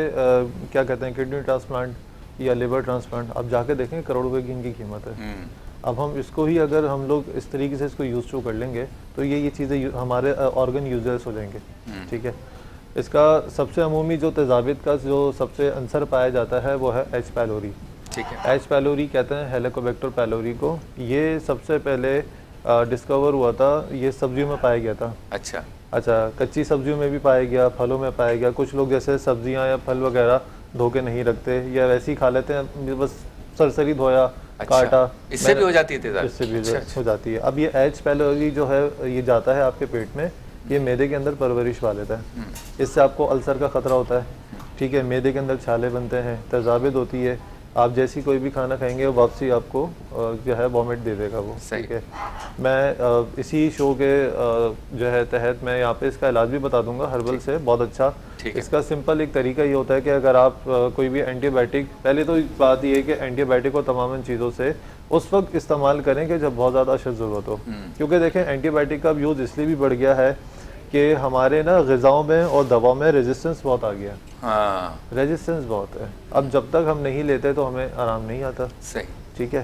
کیا کہتے ہیں کڈنی ٹرانسپلانٹ یا لیور ٹرانسپلانٹ، آپ جا کے دیکھیں کروڑ روپے کی ان کی قیمت ہے. اب ہم اس کو ہی اگر ہم لوگ اس طریقے سے اس کو یوز ٹو کر لیں گے تو یہ چیزیں ہمارے آرگن یوزرس ہو جائیں گے. ٹھیک ہے. اس کا سب سے عمومی جو تیزابیت کا جو سب سے عنصر پایا جاتا ہے وہ ہے ایچ پیلوری. ٹھیک ہے. ایچ پیلوری کہتے ہیں ہیلیکوبیکٹر پیلوری کو. یہ سب سے پہلے ڈسکور ہوا تھا، یہ سبزیوں میں پایا گیا تھا. اچھا کچی سبزیوں میں بھی پایا گیا، پھلوں میں پایا گیا. کچھ لوگ جیسے سبزیاں یا پھل وغیرہ دھو کے نہیں رکھتے یا ویسے ہی کھا لیتے ہیں، بس سرسری دھویا کاٹا، اس سے بھی ہو جاتی ہے تیزابیت. اس سے بھی ہو جاتی ہے. اب یہ ایچ پیلوری جو ہے یہ جاتا ہے آپ کے پیٹ میں، یہ معدے کے اندر پرورش پا لیتا ہے. اس سے آپ کو السر کا خطرہ ہوتا ہے. ٹھیک ہے. معدے کے اندر چھالے بنتے ہیں، تیزابیت ہوتی ہے. آپ جیسی کوئی بھی کھانا کھائیں گے واپسی آپ کو جو ہے وامٹ دے دے گا وہ. ٹھیک ہے. میں اسی شو کے جو ہے تحت میں یہاں پہ اس کا علاج بھی بتا دوں گا ہربل سے، بہت اچھا. اس کا سمپل ایک طریقہ یہ ہوتا ہے کہ اگر آپ کوئی بھی اینٹی بائیوٹک، پہلے تو بات یہ ہے کہ اینٹی بائیوٹک کو تمام چیزوں سے اس وقت استعمال کریں کہ جب بہت زیادہ اشد ضرورت ہو. کیونکہ دیکھیں اینٹی بائیوٹک کا یوز اس لیے بھی بڑھ گیا ہے کہ ہمارے نا غذاؤں میں اور دواؤں میں ریزسٹنس بہت آ گیا. ریزسٹنس بہت ہے. اب جب تک ہم نہیں لیتے تو ہمیں آرام نہیں آتا. صحیح. ٹھیک ہے.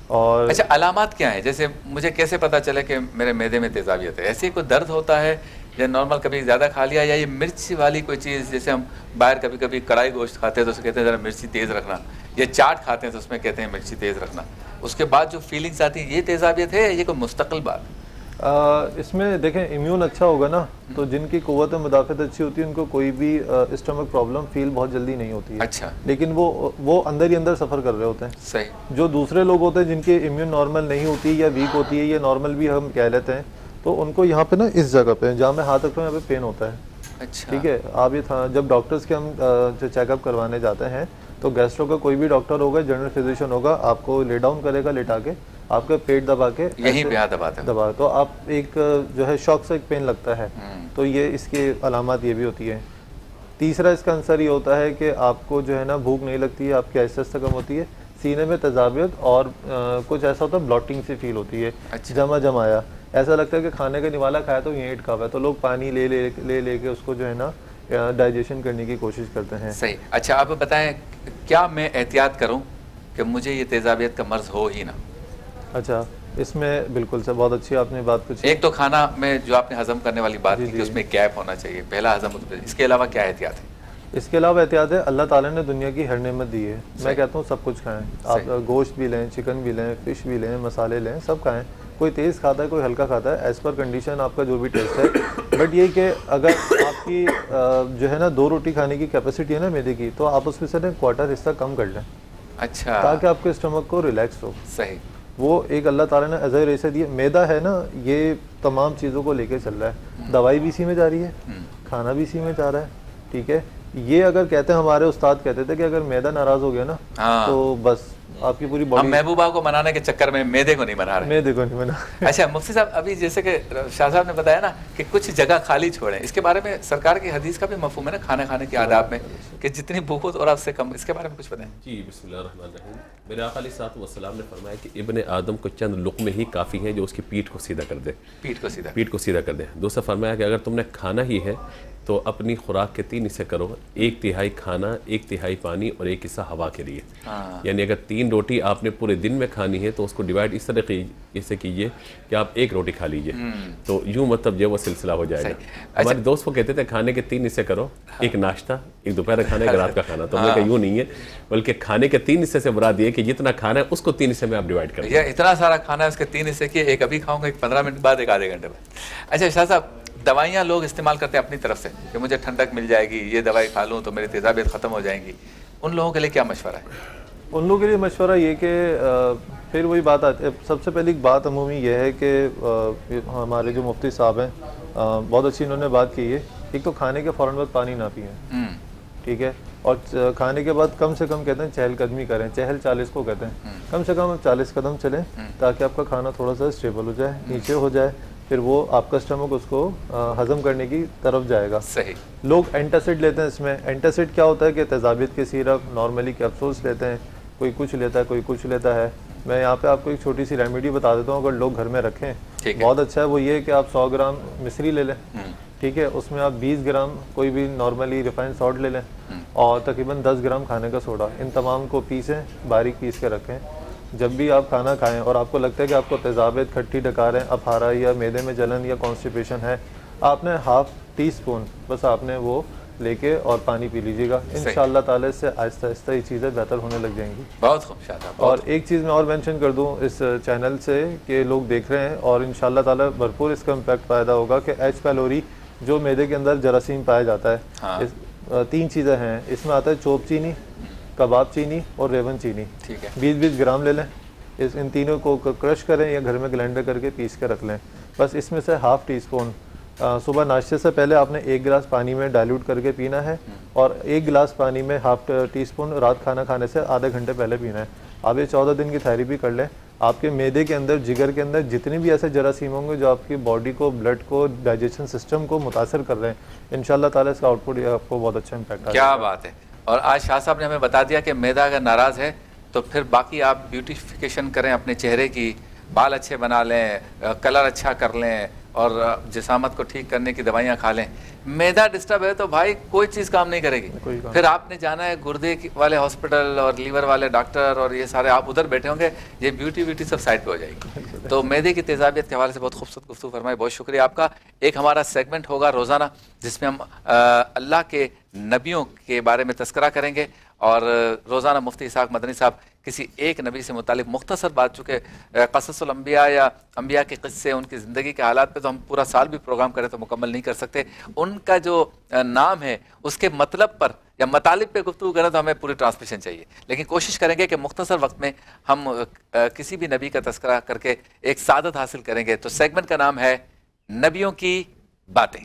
اور اچھا علامات کیا ہیں؟ جیسے مجھے کیسے پتا چلے کہ میرے معدے میں تیزابیت ہے؟ ایسے کوئی درد ہوتا ہے یا نارمل کبھی زیادہ کھا لیا، یا یہ مرچ والی کوئی چیز، جیسے ہم باہر کبھی کبھی کڑھائی گوشت کھاتے ہیں تو اسے کہتے ہیں ذرا مرچی تیز رکھنا، یا چاٹ کھاتے ہیں تو اس میں کہتے ہیں مرچی تیز رکھنا، اس کے بعد جو فیلنگس آتی ہیں، یہ تیزابیت ہے یا یہ کوئی مستقل بات؟ اس میں دیکھیں امیون اچھا ہوگا نا تو جن کی قوت مدافعت اچھی ہوتی ہے ان کو کوئی بھی اسٹمک پرابلم فیل بہت جلدی نہیں ہوتی ہے. اچھا. لیکن وہ اندر ہی اندر سفر کر رہے ہوتے ہیں. صحیح. جو دوسرے لوگ ہوتے ہیں جن کی امیون نارمل نہیں ہوتی یا ویک ہوتی ہے یا نارمل بھی ہم کہہ لیتے ہیں، تو ان کو یہاں پہ نا اس جگہ پہ جہاں میں ہاتھ رکھتا ہوں یہاں پہ پین ہوتا ہے. اچھا. ٹھیک ہے. آپ یہ تھا جب ڈاکٹرز کے ہم چیک اپ کروانے جاتے ہیں تو گیسٹرو کا کوئی بھی ڈاکٹر ہوگا، جنرل فزیشین ہوگا، آپ کو لے ڈاؤن کرے گا، لٹا کے آپ کا پیٹ دبا کے یہیں پہ دبا تو آپ ایک جو ہے شوق سے ایک پین لگتا ہے. تو یہ اس کی علامات یہ بھی ہوتی ہے. تیسرا اس کا عنصر یہ ہوتا ہے کہ آپ کو جو ہے نا بھوک نہیں لگتی ہے، آپ کی آہستہ آہستہ کم ہوتی ہے، سینے میں تیزابیت اور کچھ ایسا ہوتا ہے بلاٹنگ سی فیل ہوتی ہے. جمایا ایسا لگتا ہے کہ کھانے کا نوالا کھایا تو یہیں اٹکا ہوا ہے، تو لوگ پانی لے کے اس کو جو ہے نا ڈائجیشن کرنے کی کوشش کرتے ہیں. صحیح. اچھا آپ بتائیں کیا میں احتیاط کروں کہ مجھے یہ تیزابیت کا مرض ہو ہی نہ؟ اچھا اس میں بالکل سے بہت اچھی آپ نے بات پوچھی. ایک تو کھانا میں جو آپ نے ہضم کرنے والی بات کی کہ اس میں گیپ ہونا چاہیے، پہلا ہضم. اس کے علاوہ کیا احتیاط ہے؟ اس کے علاوہ احتیاط ہے، اللہ تعالیٰ نے دنیا کی ہر نعمت دی ہے. میں کہتا ہوں سب کچھ کھائیں. آپ گوشت بھی لیں، چکن بھی لیں، فش بھی لیں، مسالے لیں، سب کھائیں. کوئی تیز کھاتا ہے، کوئی ہلکا کھاتا ہے، ایز پر کنڈیشن آپ کا جو بھی ٹیسٹ ہے. بٹ یہ کہ اگر آپ کی جو ہے نا 2 روٹی کھانے کی کیپیسٹی ہے نا میدے کی، تو آپ اس میں سے کوارٹر حصہ کم کر لیں. اچھا. تاکہ آپ کے اسٹمک کو ریلیکس ہو. صحیح. وہ ایک اللہ تعالیٰ نے عزیز ریسے دی ہے. میدا ہے نا یہ تمام چیزوں کو لے کے چل رہا ہے. دوائی بھی اسی میں جا رہی ہے، کھانا بھی اسی میں جا رہا ہے. ٹھیک ہے. یہ اگر کہتے ہیں ہمارے استاد کہتے تھے کہ اگر میدا ناراض ہو گیا نا تو بس آپ کی پوری ہم باڈی محبوبہ کو منانے کے چکر میں معدے کو نہیں منا رہے. میں دیکھو نہیں بنا. اچھا مفتی صاحب, ابھی جیسے کہ شاہ صاحب نے بتایا نا کہ کچھ جگہ خالی چھوڑیں, اس کے بارے میں سرکار کی حدیث کا بھی مفہوم ہے نا کھانا کھانے کے آداب میں کہ جتنی بھوک ہو اور آپ سے کم, اس کے بارے میں کچھ بتائیں. جی بسم اللہ الرحمن الرحیم. میرے آقا علیہ الصلوۃ والسلام نے فرمایا کہ ابن آدم کو چند لقمے ہی کافی ہیں جو اس کی پیٹھ کو سیدھا کر دے, پیٹھ کو سیدھا کر دے. دوسرا فرمایا کہ اگر تم نے کھانا ہی ہے تو اپنی خوراک کے 3 حصے کرو, 1/3 کھانا, 1/3 پانی اور 1 حصہ ہوا کے لیے. یعنی اگر 3 روٹی آپ نے پورے دن میں کھانی ہے تو اس کو ڈیوائڈ اس طرح سے کیجیے کہ آپ 1 روٹی کھا لیجیے, تو یوں مطلب جو وہ سلسلہ ہو جائے گا. ہمارے دوست وہ کہتے تھے کھانے کے 3 حصے کرو, 1 ناشتہ, 1 دوپہر کا کھانا, 1 رات کا کھانا. تو ہم نے کہا یوں نہیں ہے, بلکہ کھانے کے 3 حصے سے مراد یہ کہ جتنا کھانا ہے اس کو 3 حصے میں آپ ڈیوائڈ کریں. یہ اتنا سارا کھانا ہے اس کے 3 حصے کیے, 1 ابھی کھاؤں گا, 1 15 منٹ بعد, 1 آدھے گھنٹے بعد. اچھا شاہ صاحب, دوائیاں لوگ استعمال کرتے ہیں اپنی طرف سے کہ مجھے ٹھنڈک مل جائے گی, یہ دوائی کھا لوں تو میری تیزابیت ختم ہو جائیں گی, ان لوگوں کے لیے کیا مشورہ ہے؟ ان لوگوں کے لیے مشورہ یہ کہ پھر وہی بات آتی ہے. سب سے پہلی بات عمومی یہ ہے کہ ہمارے جو مفتی صاحب ہیں بہت اچھی انہوں نے بات کی ہے. ایک تو کھانے کے فوراً بعد پانی نہ پئیں, ٹھیک ہے, اور کھانے کے بعد کم سے کم کہتے ہیں چہل قدمی کریں. چہل 40 کو کہتے ہیں, کم سے کم 40 قدم چلیں تاکہ آپ کا کھانا تھوڑا سا اسٹیبل ہو جائے, نیچے ہو جائے, پھر وہ آپ کا اسٹمک اس کو ہضم کرنے کی طرف جائے گا. صحیح. لوگ اینٹاسڈ لیتے ہیں. اس میں اینٹاسڈ کیا ہوتا ہے کہ تیزابیت کے سیرپ, نارملی کیپسولس لیتے ہیں, کوئی کچھ لیتا ہے, کوئی کچھ لیتا ہے. میں یہاں پہ آپ کو ایک چھوٹی سی ریمیڈی بتا دیتا ہوں, اگر لوگ گھر میں رکھیں بہت اچھا ہے. وہ یہ کہ آپ 100 گرام مصری لے لیں, ٹھیک ہے, اس میں آپ 20 گرام کوئی بھی نارملی ریفائنڈ سالٹ لے لیں, اور تقریباً 10 گرام کھانے کا سوڈا. ان تمام کو پیسیں, باریک پیس کے رکھیں. جب بھی آپ کھانا کھائیں اور آپ کو لگتا ہے کہ آپ کو تیزابیت, کھٹی ڈکاریں, افارہ یا معدے میں جلن یا کانسٹیپیشن ہے, آپ نے ½ ٹی اسپون بس آپ نے وہ لے کے اور پانی پی لیجیے گا. انشاءاللہ تعالی سے آہستہ آہستہ یہ چیزیں بہتر ہونے لگ جائیں گی. بہت خوب شاہ صاحب. اور ایک چیز میں اور مینشن کر دوں اس چینل سے کہ لوگ دیکھ رہے ہیں, اور انشاءاللہ تعالی بھرپور اس کا امپیکٹ پیدا ہوگا کہ ایچ پیلوری جو معدے کے اندر جراثیم پایا جاتا ہے, 3 چیزیں ہیں اس میں. آتا ہے چوپ چینی, کباب چینی اور ریون چینی. 20-20 گرام لے لیں, ان تینوں کو کرش کریں یا گھر میں گلینڈر کر کے پیس کے رکھ لیں. بس اس میں سے ½ ٹی اسپون صبح ناشتے سے پہلے آپ نے 1 گلاس پانی میں ڈائلیوٹ کر کے پینا ہے, اور 1 گلاس پانی میں ½ ٹی اسپون رات کھانا کھانے سے آدھے گھنٹے پہلے پینا ہے. آپ یہ 14 دن کی تھیریپی کر لیں. آپ کے معدے کے اندر, جگر کے اندر جتنے بھی ایسے جراثیم ہوں گے جو آپ کی باڈی کو, بلڈ کو, ڈائجیشن سسٹم کو متاثر کر رہے ہیں, انشاءاللہ تعالی اس کا آؤٹ پٹ آپ کو بہت اچھا امپیکٹ. کیا بات ہے. اور آج شاہ صاحب نے ہمیں بتا دیا کہ معدہ اگر ناراض ہے تو پھر باقی آپ بیوٹیفیکیشن کریں اپنے چہرے کی, بال اچھے بنا لیں, کلر اچھا کر لیں, اور جسامت کو ٹھیک کرنے کی دوائیاں کھا لیں. معدہ ڈسٹرب ہے تو بھائی کوئی چیز کام نہیں کرے گی. پھر آپ نے جانا ہے گردے والے ہاسپٹل اور لیور والے ڈاکٹر, اور یہ سارے آپ ادھر بیٹھے ہوں گے, یہ بیوٹی سب سائڈ پہ ہو جائے گی. تو معدے کی تیزابیت کے حوالے سے بہت خوبصورت گفتگو فرمائی, بہت شکریہ آپ کا. ایک ہمارا سیگمنٹ ہوگا روزانہ جس میں ہم اللہ کے نبیوں کے بارے میں تذکرہ کریں گے, اور روزانہ مفتی اسحاق مدنی صاحب کسی ایک نبی سے متعلق مختصر بات, چونکہ قصص الانبیاء یا انبیاء کے قصے, ان کی زندگی کے حالات پہ تو ہم پورا سال بھی پروگرام کریں تو مکمل نہیں کر سکتے. ان کا جو نام ہے اس کے مطلب پر یا مطالب پہ گفتگو کریں تو ہمیں پوری ٹرانسمیشن چاہیے, لیکن کوشش کریں گے کہ مختصر وقت میں ہم کسی بھی نبی کا تذکرہ کر کے ایک سعادت حاصل کریں گے. تو سیگمنٹ کا نام ہے نبیوں کی باتیں.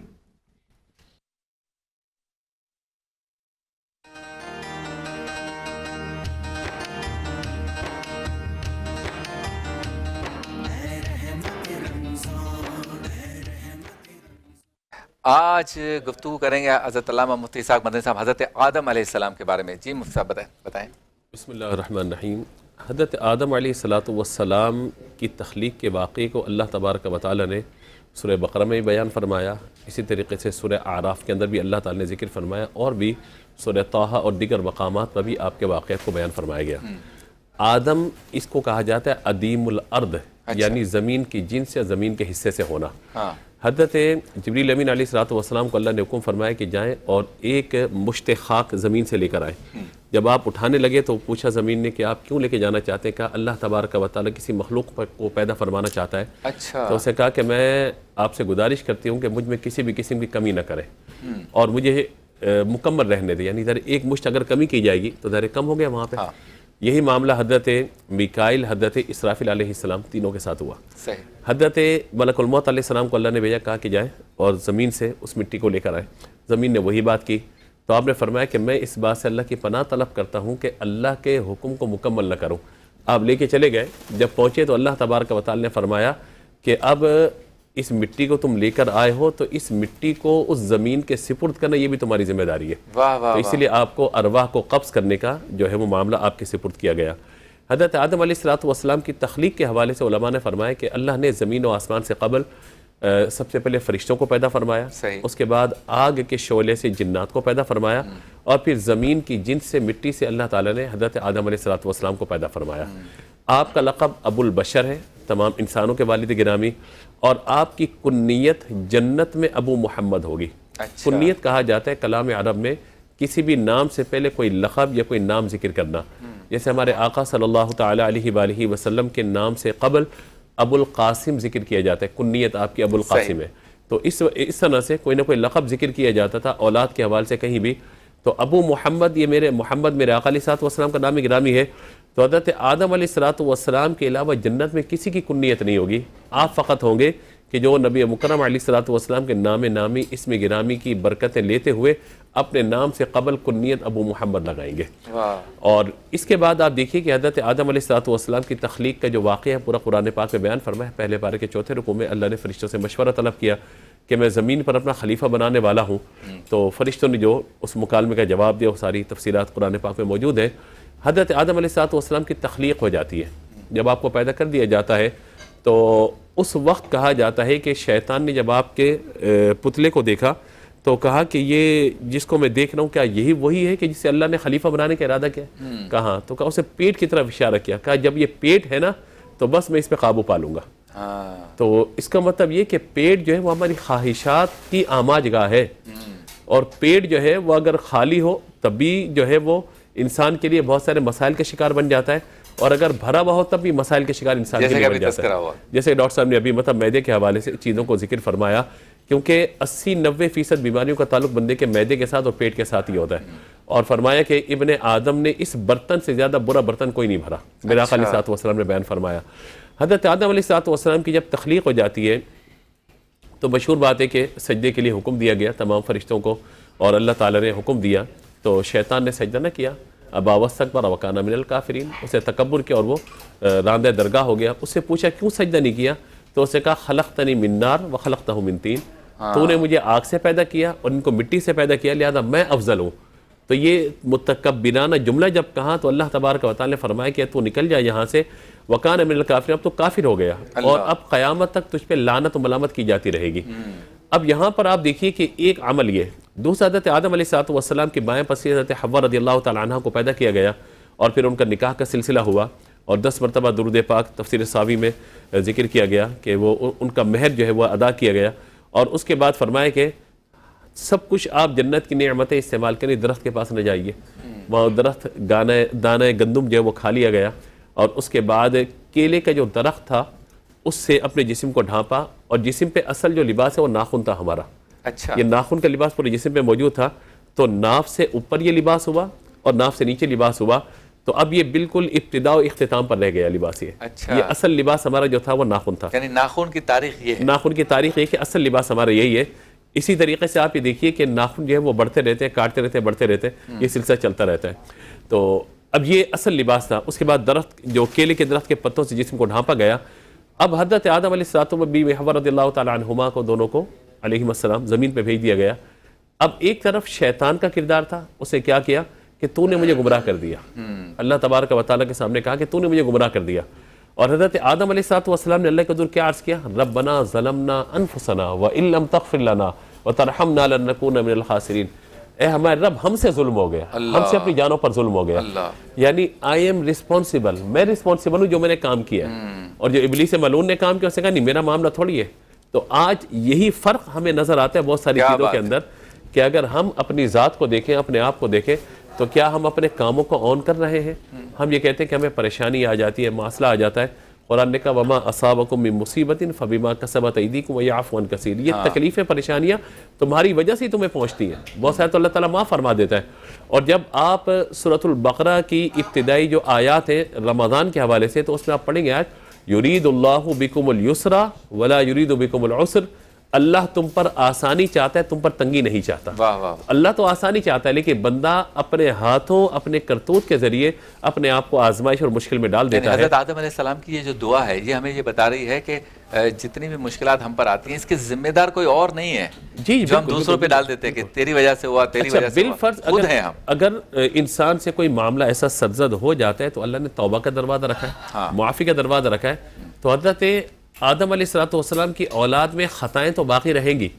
آج گفتگو کریں گے حضرت علامہ مفتی اسحاق مدنی صاحب حضرت آدم علیہ السلام کے بارے میں. جی مفتی صاحب بتائیں. بسم اللہ الرحمن الرحیم. حضرت آدم علیہ السلام کی تخلیق کے واقعے کو اللہ تبارک و تعالی نے سورہ بقرہ میں بیان فرمایا, اسی طریقے سے سورہ اعراف کے اندر بھی اللہ تعالی نے ذکر فرمایا, اور بھی سورہ طٰہٰ اور دیگر مقامات پر بھی آپ کے واقعات کو بیان فرمایا گیا. آدم اس کو کہا جاتا ہے عدیم الارض, یعنی زمین کی جنس یا زمین کے حصے سے ہونا. حضرت جبریل امین علیہ السلام کو اللہ نے حکم فرمایا کہ جائیں اور ایک مشت خاک زمین سے لے کر آئیں. جب آپ اٹھانے لگے تو پوچھا زمین نے کہ آپ کیوں لے کے جانا چاہتے ہیں؟ کہا اللہ تبارک و تعالیٰ کسی مخلوق کو پیدا فرمانا چاہتا ہے. اچھا. تو اسے کہا کہ میں آپ سے گزارش کرتی ہوں کہ مجھ میں کسی بھی قسم کی کمی نہ کریں اور مجھے مکمل رہنے دیں. یعنی ذرا ایک مشت اگر کمی کی جائے گی تو ذرا کم ہو گیا وہاں پہ. یہی معاملہ حضرت میکائیل, حضرت اسرافیل علیہ السلام تینوں کے ساتھ ہوا. صحیح. حضرت ملک الموت علیہ السلام کو اللہ نے بھیجا, کہا کہ جائیں اور زمین سے اس مٹی کو لے کر آئیں. زمین نے وہی بات کی. تو آپ نے فرمایا کہ میں اس بات سے اللہ کی پناہ طلب کرتا ہوں کہ اللہ کے حکم کو مکمل نہ کروں. آپ لے کے چلے گئے, جب پہنچے تو اللہ تبارک و تعالی نے فرمایا کہ اب اس مٹی کو تم لے کر آئے ہو تو اس مٹی کو اس زمین کے سپرد کرنا یہ بھی تمہاری ذمہ داری ہے. تو اسی لیے آپ کو ارواح کو قبض کرنے کا جو ہے وہ معاملہ آپ کے سپرد کیا گیا. حضرت آدم علیہ السلام کی تخلیق کے حوالے سے علماء نے فرمایا کہ اللہ نے زمین و آسمان سے قبل سب سے پہلے فرشتوں کو پیدا فرمایا, اس کے بعد آگ کے شعلے سے جنات کو پیدا فرمایا, اور پھر زمین کی جنس سے مٹی سے اللہ تعالیٰ نے حضرت آدم علیہ السلام کو پیدا فرمایا. آپ کا لقب ابو البشر ہے, تمام انسانوں کے والد گرامی, اور آپ کی کنیت جنت میں ابو محمد ہوگی. کنیت کہا جاتا ہے کلام عرب میں کسی بھی نام سے پہلے کوئی لقب یا کوئی نام ذکر کرنا. جیسے ہمارے آقا صلی اللہ تعالیٰ علیہ وآلہ وسلم کے نام سے قبل ابو القاسم ذکر کیا جاتا ہے, کنیت آپ کی ابو القاسم ہے. تو اس طرح سے کوئی نہ کوئی لقب ذکر کیا جاتا تھا اولاد کے حوالے سے کہیں بھی. تو ابو محمد, یہ محمد میرے آقا علیہ السلام کا نام گرامی ہے. تو حضرت آدم علیہ السلام کے علاوہ جنت میں کسی کی کنیت نہیں ہوگی, آپ فقط ہوں گے کہ جو نبی مکرم علیہ السلام کے نام نامی اسم گرامی کی برکتیں لیتے ہوئے اپنے نام سے قبل کنیت ابو محمد لگائیں گے. اور اس کے بعد آپ دیکھیے کہ حضرت آدم علیہ السلام کی تخلیق کا جو واقعہ ہے پورا قرآن پاک میں بیان فرمایا. پہلے پارے کے 4 رکوع میں اللہ نے فرشتوں سے مشورہ طلب کیا کہ میں زمین پر اپنا خلیفہ بنانے والا ہوں. تو فرشتوں نے جو اس مکالمے کا جواب دیا وہ ساری تفصیلات قرآن پاک میں موجود ہے. حضرت آدم علیہ السلام کی تخلیق ہو جاتی ہے. جب آپ کو پیدا کر دیا جاتا ہے تو اس وقت کہا جاتا ہے کہ شیطان نے جب آپ کے پتلے کو دیکھا تو کہا کہ یہ جس کو میں دیکھ رہا ہوں کیا یہی وہی ہے کہ جسے اللہ نے خلیفہ بنانے کا ارادہ کیا؟ کہا تو کہا اسے پیٹ کی طرف اشارہ کیا, کہا جب یہ پیٹ ہے نا تو بس میں اس پہ قابو پا لوں گا. تو اس کا مطلب یہ کہ پیٹ جو ہے وہ ہماری خواہشات کی آماج گاہ ہے, اور پیٹ جو ہے وہ اگر خالی ہو تب بھی جو ہے وہ انسان کے لیے بہت سارے مسائل کا شکار بن جاتا ہے, اور اگر بھرا ہوا ہو تب بھی مسائل کے شکار انسان کے لیے بن جاتا ہے. جیسے ڈاکٹر صاحب نے ابھی معدے کے حوالے سے چیزوں کو ذکر فرمایا, کیونکہ 80-90% بیماریوں کا تعلق بندے کے معدے کے ساتھ اور پیٹ کے ساتھ ہی ہوتا ہے. اور فرمایا کہ ابن آدم نے اس برتن سے زیادہ برا برتن کوئی نہیں بھرا, میرے آقا علیہ السلام نے بیان فرمایا. حضرت آدم علیہ السلام کی جب تخلیق ہو جاتی ہے تو مشہور بات ہے کہ سجدے کے لیے حکم دیا گیا تمام فرشتوں کو, اور اللہ تعالیٰ نے حکم دیا تو شیطان نے سجدہ نہ کیا. ابا واستکبر وکان من الکافرین, اسے تکبر کیا اور وہ راندہ درگاہ ہو گیا. اس سے پوچھا کیوں سجدہ نہیں کیا, تو اسے کہا خلقتنی من نار وخلقتہ من طین, تو نے مجھے آگ سے پیدا کیا اور ان کو مٹی سے پیدا کیا, لہذا میں افضل ہوں. تو یہ متکبرانہ جملہ جب کہا تو اللہ تبارک و تعالی نے فرمایا کہ تو نکل جا یہاں سے, وکان من الکافرین, اب تو کافر ہو گیا اور اب قیامت تک تجھ پہ لعنت و ملامت کی جاتی رہے گی. اب یہاں پر آپ دیکھیے کہ ایک عمل یہ, دوسرا حضرت آدم علیہ السلام کی بائیں پسلی حضرت حوا رضی اللہ تعالیٰ عنہ کو پیدا کیا گیا, اور پھر ان کا نکاح کا سلسلہ ہوا, اور 10 مرتبہ درود پاک تفسیر ساوی میں ذکر کیا گیا کہ وہ ان کا مہر جو ہے وہ ادا کیا گیا. اور اس کے بعد فرمایا کہ سب کچھ آپ جنت کی نعمتیں استعمال کریں, درخت کے پاس نہ جائیے. وہاں درخت دانہ گندم جو ہے وہ کھا لیا گیا, اور اس کے بعد کیلے کا جو درخت تھا اس سے اپنے جسم کو ڈھانپا, اور جسم پہ اصل جو لباس ہے وہ ناخن تھا ہمارا. اچھا, یہ ناخن کا لباس پورے جسم پہ موجود تھا, تو ناف سے اوپر یہ لباس ہوا اور ناف سے نیچے لباس ہوا. تو اب یہ بالکل ابتدا و اختتام پر رہ گیا لباس. یہ اصل لباس ہمارا جو تھا وہ ناخن تھا. یعنی ناخن کی تاریخ یہ ہے, ناخن کی تاریخ یہ کہ اصل لباس ہمارا یہی ہے. اسی طریقے سے آپ یہ دیکھیے کہ ناخن جو ہے وہ بڑھتے رہتے ہیں, کاٹتے رہتے ہیں, بڑھتے رہتے ہیں, یہ سلسلہ چلتا رہتا ہے. تو اب یہ اصل لباس تھا. اس کے بعد درخت جو کیلے کے درخت کے پتوں سے جسم کو ڈھانپا گیا. اب حضرت آدم علیہ السلام بیوی حوا رضی اللہ تعالیٰ عنہما کو, دونوں کو علیہم السلام, زمین پہ بھیج دیا گیا. اب ایک طرف شیطان کا کردار تھا, اسے کیا کیا کہ تو نے مجھے گمراہ کر دیا. اللہ تبارک و تعالیٰ کے سامنے کہا کہ تو نے مجھے گمراہ کر دیا. اور حضرت آدم علیہ السلام نے اللہ کے حضور کیا عرض کیا, ربنا ظلمنا انفسنا وان لم تغفر لنا وترحمنا لنکون من الخاسرین, اے ہمارے رب ہم سے ظلم ہو گیا, ہم سے اپنی جانوں پر ظلم ہو گیا. یعنی آئی ایم رسپانسیبل, میں رسپانسیبل ہوں جو میں نے کام کیا. اور جو ابلیس ملعون نے کام کیا اسے کہا نہیں میرا معاملہ تھوڑی ہے. تو آج یہی فرق ہمیں نظر آتا ہے بہت ساری چیزوں کے اندر, کہ اگر ہم اپنی ذات کو دیکھیں, اپنے آپ کو دیکھیں, تو کیا ہم اپنے کاموں کو آن کر رہے ہیں؟ ہم یہ کہتے ہیں کہ ہمیں پریشانی آ جاتی ہے, مسئلہ آ جاتا ہے. قرآن نے کہا وما اصابکم من مصیبت فبما کسبت ایدیکم ویعفو عن کثیر, یہ تکلیفیں پریشانیاں تمہاری وجہ سے ہی تمہیں پہنچتی ہیں. بہت سارے تو اللہ تعالیٰ معاف فرما دیتا ہے. اور جب آپ سورۃ البقرہ کی ابتدائی جو آیات ہیں رمضان کے حوالے سے, تو اس میں آپ پڑھیں گے آیت یرید اللہ بکم اليسر ولا یرید بکم العسر, اللہ تم پر آسانی چاہتا ہے, تم پر تنگی نہیں چاہتا. واہ واہ. اللہ تو آسانی چاہتا ہے, لیکن بندہ اپنے ہاتھوں اپنے کرتوت کے ذریعے اپنے آپ کو آزمائش اور مشکل میں ڈال دیتا ہے. حضرت آدم علیہ السلام کی یہ جو دعا ہے یہ ہمیں یہ بتا رہی ہے کہ جتنی بھی مشکلات ہم پر آتی ہیں اس کے ذمہ دار کوئی اور نہیں ہے جی, جو ہم دوسروں پہ ڈال دیتے ہیں کہ تیری وجہ سے ہوا, تیری وجہ سے ہوا. خود ہیں ہم. اگر انسان سے کوئی معاملہ ایسا سرزد ہو جاتا ہے تو اللہ نے توبہ کا دروازہ رکھا ہے, معافی کا دروازہ رکھا ہے. تو حضرت آدم علیہ السلام کی اولاد میں خطائیں تو باقی رہیں گی,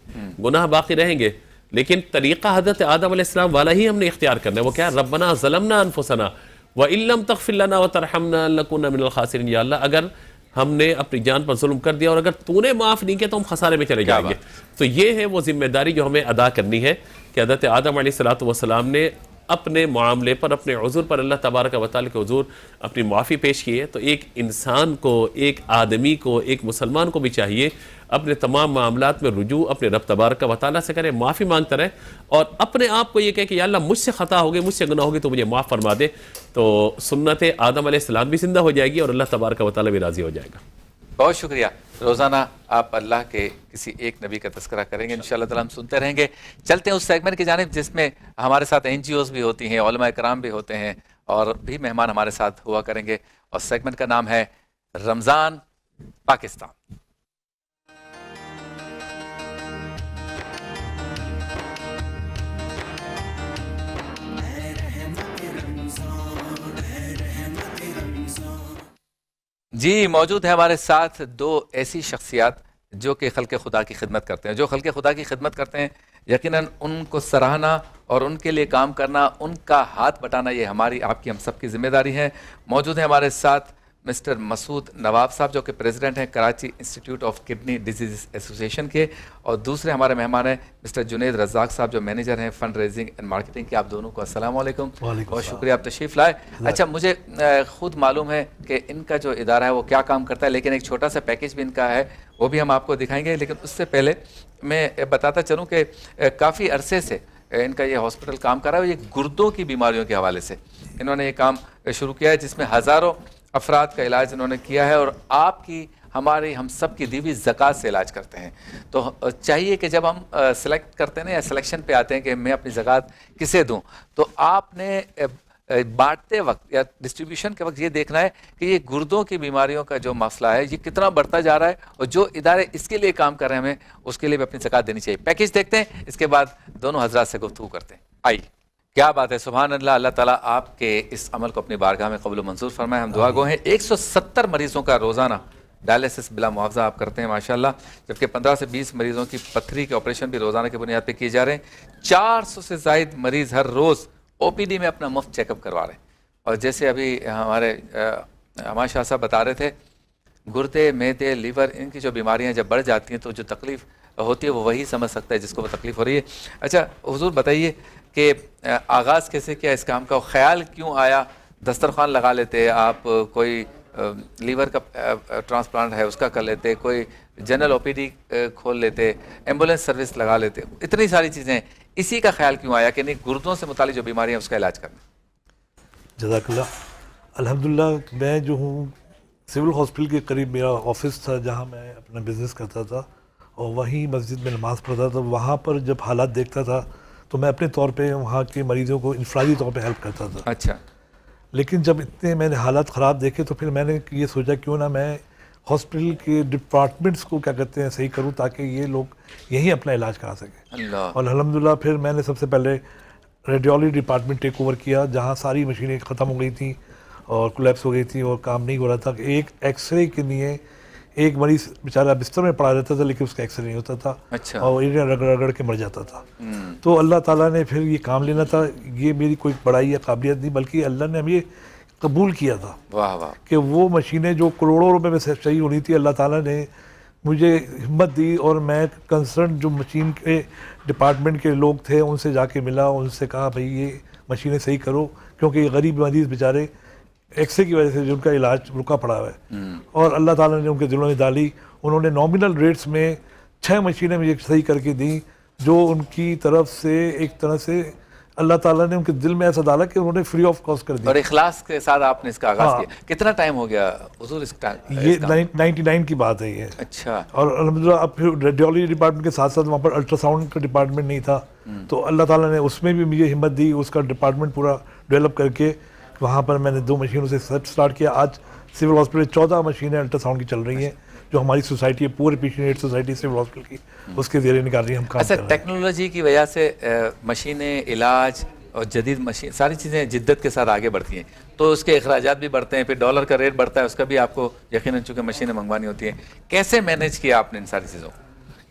گناہ باقی رہیں گے, لیکن طریقہ حضرت آدم علیہ السلام والا ہی ہم نے اختیار کرنا ہے. وہ کیا ہے؟ ربنا ظلمنا انفسنا وَإِن لَمْ تَغْفِرْ لَنَا وَتَرْحَمْنَا لَنَكُونَ مِنَ الْخَاسِرِينَ. یا اللہ اگر ہم نے اپنی جان پر ظلم کر دیا اور اگر تو نے معاف نہیں کیا تو ہم خسارے میں چلے جائیں گے. تو یہ ہے وہ ذمہ داری جو ہمیں ادا کرنی ہے کہ حضرت آدم علیہ السلام نے اپنے معاملے پر, اپنے عذر پر اللہ تبارک و تعالی کے حضور اپنی معافی پیش کی ہے. تو ایک انسان کو, ایک آدمی کو, ایک مسلمان کو بھی چاہیے اپنے تمام معاملات میں رجوع اپنے رب تبارک و تعالی سے کرے, معافی مانگتا رہے اور اپنے آپ کو یہ کہے کہ یا اللہ مجھ سے خطا ہو گئی, مجھ سے گناہ ہو گئی تو مجھے معاف فرما دے. تو سنت آدم علیہ السلام بھی زندہ ہو جائے گی اور اللہ تبارک و تعالی بھی راضی ہو جائے گا. بہت شکریہ. روزانہ آپ اللہ کے کسی ایک نبی کا تذکرہ کریں گے, انشاءاللہ تعالی ہم سنتے رہیں گے. چلتے ہیں اس سیگمنٹ کی جانب جس میں ہمارے ساتھ NGOs بھی ہوتی ہیں, علماء کرام بھی ہوتے ہیں اور بھی مہمان ہمارے ساتھ ہوا کریں گے. اور سیگمنٹ کا نام ہے رمضان پاکستان. جی, موجود ہے ہمارے ساتھ دو ایسی شخصیات جو کہ خلق خدا کی خدمت کرتے ہیں. جو خلق خدا کی خدمت کرتے ہیں یقیناً ان کو سراہنا اور ان کے لیے کام کرنا, ان کا ہاتھ بٹانا یہ ہماری, آپ کی, ہم سب کی ذمہ داری ہے. موجود ہیں ہمارے ساتھ مسٹر مسعود نواب صاحب جو کہ پریزیڈنٹ ہیں Karachi institute of kidney diseases association کے, اور دوسرے ہمارے مہمان ہیں مسٹر جنید رزاق صاحب جو مینیجر ہیں فنڈ ریزنگ اینڈ مارکیٹنگ کے. آپ دونوں کو السلام علیکم. بہت شکریہ آپ تشریف لائے. اچھا, مجھے خود معلوم ہے کہ ان کا جو ادارہ ہے وہ کیا کام کرتا ہے, لیکن ایک چھوٹا سا پیکیج بھی ان کا ہے, وہ بھی ہم آپ کو دکھائیں گے. لیکن اس سے پہلے میں بتاتا چلوں کہ کافی عرصے سے ان کا یہ ہاسپٹل کام کر رہا ہے. یہ گردوں کی بیماریوں کے حوالے سے انہوں نے یہ کام شروع کیا ہے جس میں ہزاروں افراد کا علاج انہوں نے کیا ہے, اور آپ کی, ہماری, ہم سب کی دی ہوئی زکوٰۃ سے علاج کرتے ہیں. تو چاہیے کہ جب ہم سلیکٹ کرتے ہیں نا یا سلیکشن پہ آتے ہیں کہ میں اپنی زکوٰۃ کسے دوں, تو آپ نے بانٹتے وقت یا ڈسٹریبیوشن کے وقت یہ دیکھنا ہے کہ یہ گردوں کی بیماریوں کا جو مسئلہ ہے یہ کتنا بڑھتا جا رہا ہے, اور جو ادارے اس کے لیے کام کر رہے ہیں ہمیں اس کے لیے بھی اپنی زکوٰۃ دینی چاہیے. پیکیج دیکھتے ہیں, اس کے بعد دونوں حضرات سے گفتگو کرتے ہیں. آئیے. کیا بات ہے, سبحان اللہ. اللہ تعالیٰ آپ کے اس عمل کو اپنی بارگاہ میں قبول و منظور فرمائے. ہم دعا گو ہیں. 170 مریضوں کا روزانہ ڈائلیسس بلا معاوضہ آپ کرتے ہیں ماشاءاللہ, جبکہ 15 سے 20 مریضوں کی پتھری کے آپریشن بھی روزانہ کی بنیاد پہ کیے جا رہے ہیں. 400 سے زائد مریض ہر روز OPD میں اپنا مفت چیک اپ کروا رہے ہیں. اور جیسے ابھی ہمارے ہمارے شاہ صاحب بتا رہے تھے, گردے, معدے, لیور, ان کی جو بیماریاں جب بڑھ جاتی ہیں تو جو تکلیف ہوتی ہے وہ وہی سمجھ سکتا ہے جس کو وہ تکلیف ہو رہی ہے. اچھا حضور بتائیے کہ آغاز کیسے کیا اس کام کا, خیال کیوں آیا؟ دسترخوان لگا لیتے آپ, کوئی لیور کا ٹرانسپلانٹ ہے اس کا کر لیتے, کوئی جنرل OPD کھول لیتے, ایمبولینس سروس لگا لیتے, اتنی ساری چیزیں. اسی کا خیال کیوں آیا کہ نہیں گردوں سے متعلق جو بیماریاں ہیں اس کا علاج کرنا؟ جزاک اللہ. الحمدللہ میں جو ہوں سول ہاسپٹل کے قریب میرا آفس تھا جہاں میں اپنا بزنس کرتا تھا, اور وہیں مسجد میں نماز پڑھتا تھا. وہاں پر جب حالات دیکھتا تھا تو میں اپنے طور پہ وہاں کے مریضوں کو انفرادی طور پہ ہیلپ کرتا تھا. اچھا. لیکن جب اتنے میں نے حالات خراب دیکھے تو پھر میں نے یہ سوچا کیوں نہ میں ہاسپٹل کے ڈپارٹمنٹس کو کیا کہتے ہیں صحیح کروں تاکہ یہ لوگ یہیں اپنا علاج کرا سکیں. اللہ. اور الحمدللہ پھر میں نے سب سے پہلے ریڈیولوجی ڈپارٹمنٹ ٹیک اوور کیا جہاں ساری مشینیں ختم ہو گئی تھیں اور کولیپس ہو گئی تھیں اور کام نہیں ہو رہا تھا. ایک ایکس رے کے لیے ایک مریض بیچارہ بستر میں پڑا رہتا تھا لیکن اس کا ایکس رے نہیں ہوتا تھا. اچھا. اور رگڑ رگڑ کے مر جاتا تھا. تو اللہ تعالیٰ نے پھر یہ کام لینا تھا. یہ میری کوئی بڑائی یا قابلیت نہیں بلکہ اللہ نے ہمیں یہ قبول کیا تھا. واہ واہ. کہ وہ مشینیں جو کروڑوں روپے میں صحیح ہونی تھی اللہ تعالیٰ نے مجھے ہمت دی, اور میں کنسرن جو مشین کے ڈپارٹمنٹ کے لوگ تھے ان سے جا کے ملا, ان سے کہا بھئی یہ مشینیں صحیح کرو کیونکہ یہ غریب مریض بیچارے ایکس رے کی وجہ سے جن کا علاج رکا پڑا ہوا ہے. اور اللہ تعالیٰ نے ان کے دلوں میں ڈالی. انہوں نے نامنل ریٹس میں 6 مشینیں مجھے صحیح کر کے دیں جو ان کی طرف سے ایک طرح سے اللہ تعالیٰ نے ان کے دل میں ایسا ڈالا کہ انہوں نے فری آف کاسٹ کر دیا. اور اخلاص کے ساتھ آپ نے اس کا آغاز کیا. کتنا ٹائم ہو گیا حضور اس کا؟ یہ 99 کی بات ہے یہ. اچھا. اور الحمدللہ اب پھر ریڈیولوجی ڈپارٹمنٹ کے ساتھ ساتھ وہاں پر الٹرا ساؤنڈ کا ڈپارٹمنٹ نہیں تھا, تو اللہ تعالیٰ نے اس میں بھی مجھے ہمت دی, اس کا ڈپارٹمنٹ پورا ڈیولپ کر کے وہاں پر میں نے 2 مشینوں سے اسٹارٹ کیا. آج سول ہاسپٹل 14 مشینیں الٹرا ساؤنڈ کی چل رہی ہیں جو ہماری سوسائٹی ہے, پورے پیشنٹ سوسائٹی سول ہاسپٹل کی, اس کے ذریعے نکال رہی ہیں ہم کام. اچھا, ٹیکنالوجی کی وجہ سے مشینیں, علاج اور جدید مشین, ساری چیزیں جدت کے ساتھ آگے بڑھتی ہیں, تو اس کے اخراجات بھی بڑھتے ہیں, پھر ڈالر کا ریٹ بڑھتا ہے, اس کا بھی آپ کو یقیناً چونکہ مشینیں منگوانی ہوتی ہیں. کیسے مینیج کیا آپ نے ان ساری چیزوں کو؟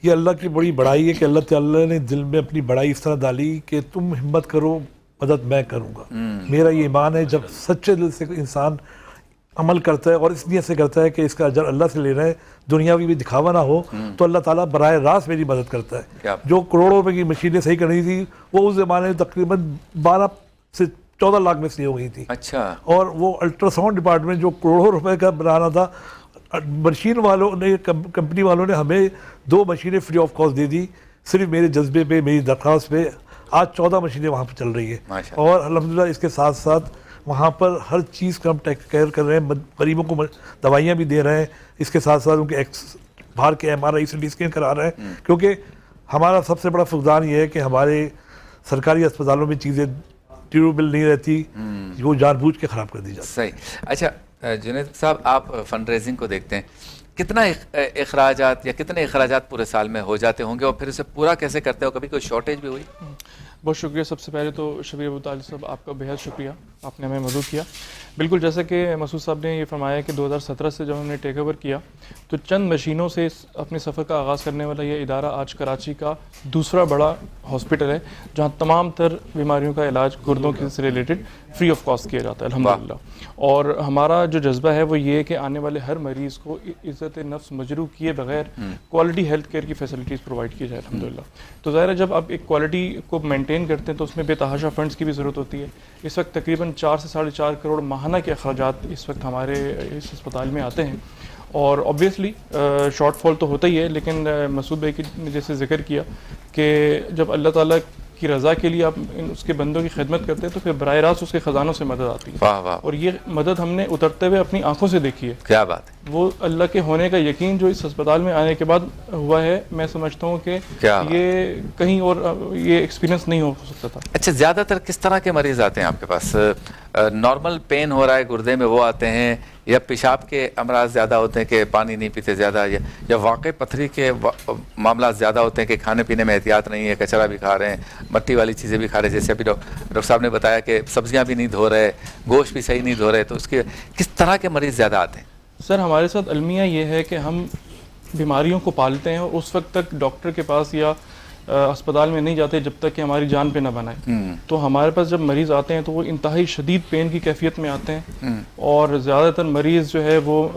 یہ اللہ کی بڑی بڑائی ہے کہ اللہ تعالیٰ نے دل میں اپنی بڑائی اس طرح ڈالی کہ تم ہمت کرو, مدد میں کروں گا. میرا یہ ایمان ہے, جب سچے دل سے انسان عمل کرتا ہے اور اس نیت سے کرتا ہے کہ اس کا اجر اللہ سے لے رہا ہے, دنیاوی بھی دکھاوا نہ ہو, تو اللہ تعالیٰ براہ راست میری مدد کرتا ہے. جو کروڑوں روپے کی مشینیں صحیح کرنی تھی وہ اس زمانے میں تقریباً 12 سے 14 لاکھ میں صحیح ہو گئی تھی. اچھا. اور وہ الٹرا ساؤنڈ ڈپارٹمنٹ جو کروڑوں روپے کا بنانا تھا, مشین والوں نے, کمپنی والوں نے ہمیں 2 مشینیں فری آف کاسٹ دے دی, صرف میرے جذبے پہ, میری درخواست پہ. آج 14 مشینیں وہاں پہ چل رہی ہے, اور الحمدللہ اس کے ساتھ ساتھ وہاں پر ہر چیز کا ہم ٹیک کیئر کر رہے ہیں, غریبوں کو دوائیاں بھی دے رہے ہیں, اس کے ساتھ ساتھ ان کے باہر کے MRI CT اسکین کرا رہے ہیں, کیونکہ ہمارا سب سے بڑا فقدان یہ ہے کہ ہمارے سرکاری اسپتالوں میں چیزیں ڈیوریبل نہیں رہتی, وہ جان بوجھ کے خراب کر دی جاتی. صحیح. اچھا جنید صاحب, آپ فنڈ ریزنگ کو دیکھتے ہیں, کتنا اخراجات یا کتنے اخراجات پورے سال میں ہو جاتے ہوں گے, اور پھر اسے پورا کیسے کرتے ہو؟ کبھی کوئی شارٹیج بھی ہوئی؟ بہت شکریہ. سب سے پہلے تو شبیر ابو طالب صاحب آپ کا بہت شکریہ, آپ نے ہمیں مدعو کیا. بالکل جیسا کہ مسعود صاحب نے یہ فرمایا کہ 2017 سے جب ہم نے ٹیک اوور کیا تو چند مشینوں سے اپنے سفر کا آغاز کرنے والا یہ ادارہ آج کراچی کا دوسرا بڑا ہاسپٹل ہے جہاں تمام تر بیماریوں کا علاج گردوں سے ریلیٹڈ فری آف کاسٹ کیا جاتا ہے الحمدللہ. اور ہمارا جو جذبہ ہے وہ یہ ہے کہ آنے والے ہر مریض کو عزت نفس مجروح کیے بغیر کوالٹی ہیلتھ کیئر کی فیسلٹیز پرووائڈ کی جائے الحمدللہ. تو ظاہر ہے جب آپ ایک کوالٹی کو مینٹین کرتے ہیں تو اس میں بے تحاشا فنڈس کی بھی ضرورت ہوتی ہے. اس وقت تقریباً 4 سے 4.5 کروڑ ماہانہ کے اخراجات اس وقت ہمارے اس اسپتال میں آتے ہیں, اور آبویسلی شارٹ فال تو ہوتا ہی ہے, لیکن مسعود بھائی نے جیسے ذکر کیا کہ جب اللہ تعالیٰ کی رضا کے لیے آپ اس کے بندوں کی خدمت کرتے ہیں تو پھر براہ راست اس کے خزانوں سے مدد آتی ہے. واہ واہ. اور یہ مدد ہم نے اترتے ہوئے اپنی آنکھوں سے دیکھی ہے. کیا بات ہے. وہ اللہ کے ہونے کا یقین جو اس اسپتال میں آنے کے بعد ہوا ہے, میں سمجھتا ہوں کہ یہ کہیں اور یہ ایکسپیرینس نہیں ہو سکتا تھا. اچھا, زیادہ تر کس طرح کے مریض آتے ہیں آپ کے پاس؟ نارمل پین ہو رہا ہے گردے میں وہ آتے ہیں, یا پیشاب کے امراض زیادہ ہوتے ہیں کہ پانی نہیں پیتے زیادہ, یا واقعی پتھری کے معاملات زیادہ ہوتے ہیں کہ کھانے پینے میں احتیاط نہیں ہے, کچرا بھی کھا رہے ہیں, مٹی والی چیزیں بھی کھا رہے ہیں, جیسے ابھی ڈاکٹر صاحب نے بتایا کہ سبزیاں بھی نہیں دھو رہے, گوشت بھی صحیح نہیں دھو رہے, تو اس کے کس طرح کے مریض زیادہ آتے ہیں؟ سر ہمارے ساتھ المیہ یہ ہے کہ ہم بیماریوں کو پالتے ہیں اور اس وقت تک ڈاکٹر کے پاس یا اسپتال میں نہیں جاتے جب تک کہ ہماری جان پہ نہ بنائے. تو ہمارے پاس جب مریض آتے ہیں تو وہ انتہائی شدید پین کی کیفیت میں آتے ہیں, اور زیادہ تر مریض جو ہے وہ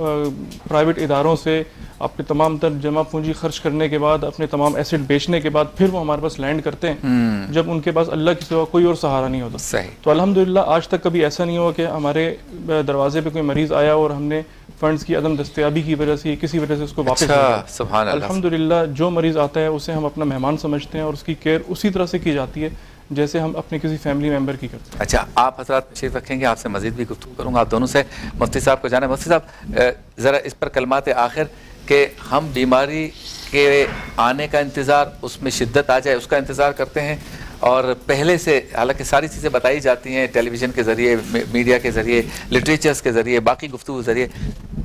پرائیویٹ اداروں سے اپنے تمام تر جمع پونجی خرچ کرنے کے بعد, اپنے تمام ایسٹ بیچنے کے بعد پھر وہ ہمارے پاس لینڈ کرتے ہیں جب ان کے پاس اللہ کے سوا کوئی اور سہارا نہیں ہوتا. صحیح. تو الحمدللہ آج تک کبھی ایسا نہیں ہوا کہ ہمارے دروازے پہ کوئی مریض آیا اور ہم نے فنڈز کی عدم دستیابی کی وجہ سے کسی وجہ سے اس کو واپس سبحان اللہ. الحمدللہ جو مریض آتا ہے اسے ہم اپنا مہمان سمجھتے ہیں اور اس کی کیئر اسی طرح سے کی جاتی ہے جیسے ہم اپنے کسی فیملی ممبر کی کرتے ہیں. اچھا, آپ حضرات تشریف رکھیں گے, آپ سے مزید بھی گفتگو کروں گا آپ دونوں سے. مفتی صاحب کو جانا ہے. مفتی صاحب ذرا اس پر کلمات آخر کہ ہم بیماری کے آنے کا انتظار, اس میں شدت آ جائے اس کا انتظار کرتے ہیں, اور پہلے سے حالانکہ ساری چیزیں بتائی جاتی ہیں ٹیلی ویژن کے ذریعے, میڈیا کے ذریعے, لٹریچرز کے ذریعے, باقی گفتگو کے ذریعے,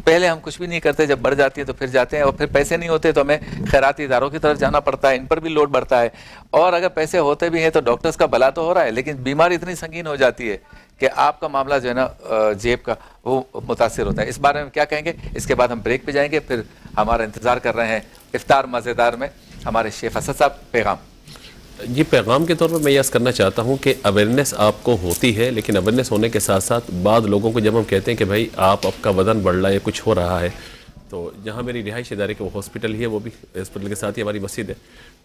پہلے ہم کچھ بھی نہیں کرتے, جب بڑھ جاتی ہے تو پھر جاتے ہیں, اور پھر پیسے نہیں ہوتے تو ہمیں خیراتی اداروں کی طرف جانا پڑتا ہے, ان پر بھی لوڈ بڑھتا ہے, اور اگر پیسے ہوتے بھی ہیں تو ڈاکٹرز کا بھلا تو ہو رہا ہے, لیکن بیماری اتنی سنگین ہو جاتی ہے کہ آپ کا معاملہ جو ہے نا جیب کا وہ متاثر ہوتا ہے. اس بارے میں کیا کہیں گے؟ اس کے بعد ہم بریک پہ جائیں گے, پھر ہمارا انتظار کر رہے ہیں افطار مزیدار میں ہمارے شیخ اسد صاحب. پیغام جی, پیغام کے طور پر میں یہ عرض کرنا چاہتا ہوں کہ اویئرنیس آپ کو ہوتی ہے, لیکن اویئرنیس ہونے کے ساتھ ساتھ بعض لوگوں کو جب ہم کہتے ہیں کہ بھائی آپ کا وزن بڑھ رہا ہے, کچھ ہو رہا ہے, تو جہاں میری رہائش ادارے کے وہ ہاسپٹل ہی ہے, وہ بھی ہاسپٹل کے ساتھ ہی ہماری مسجد ہے,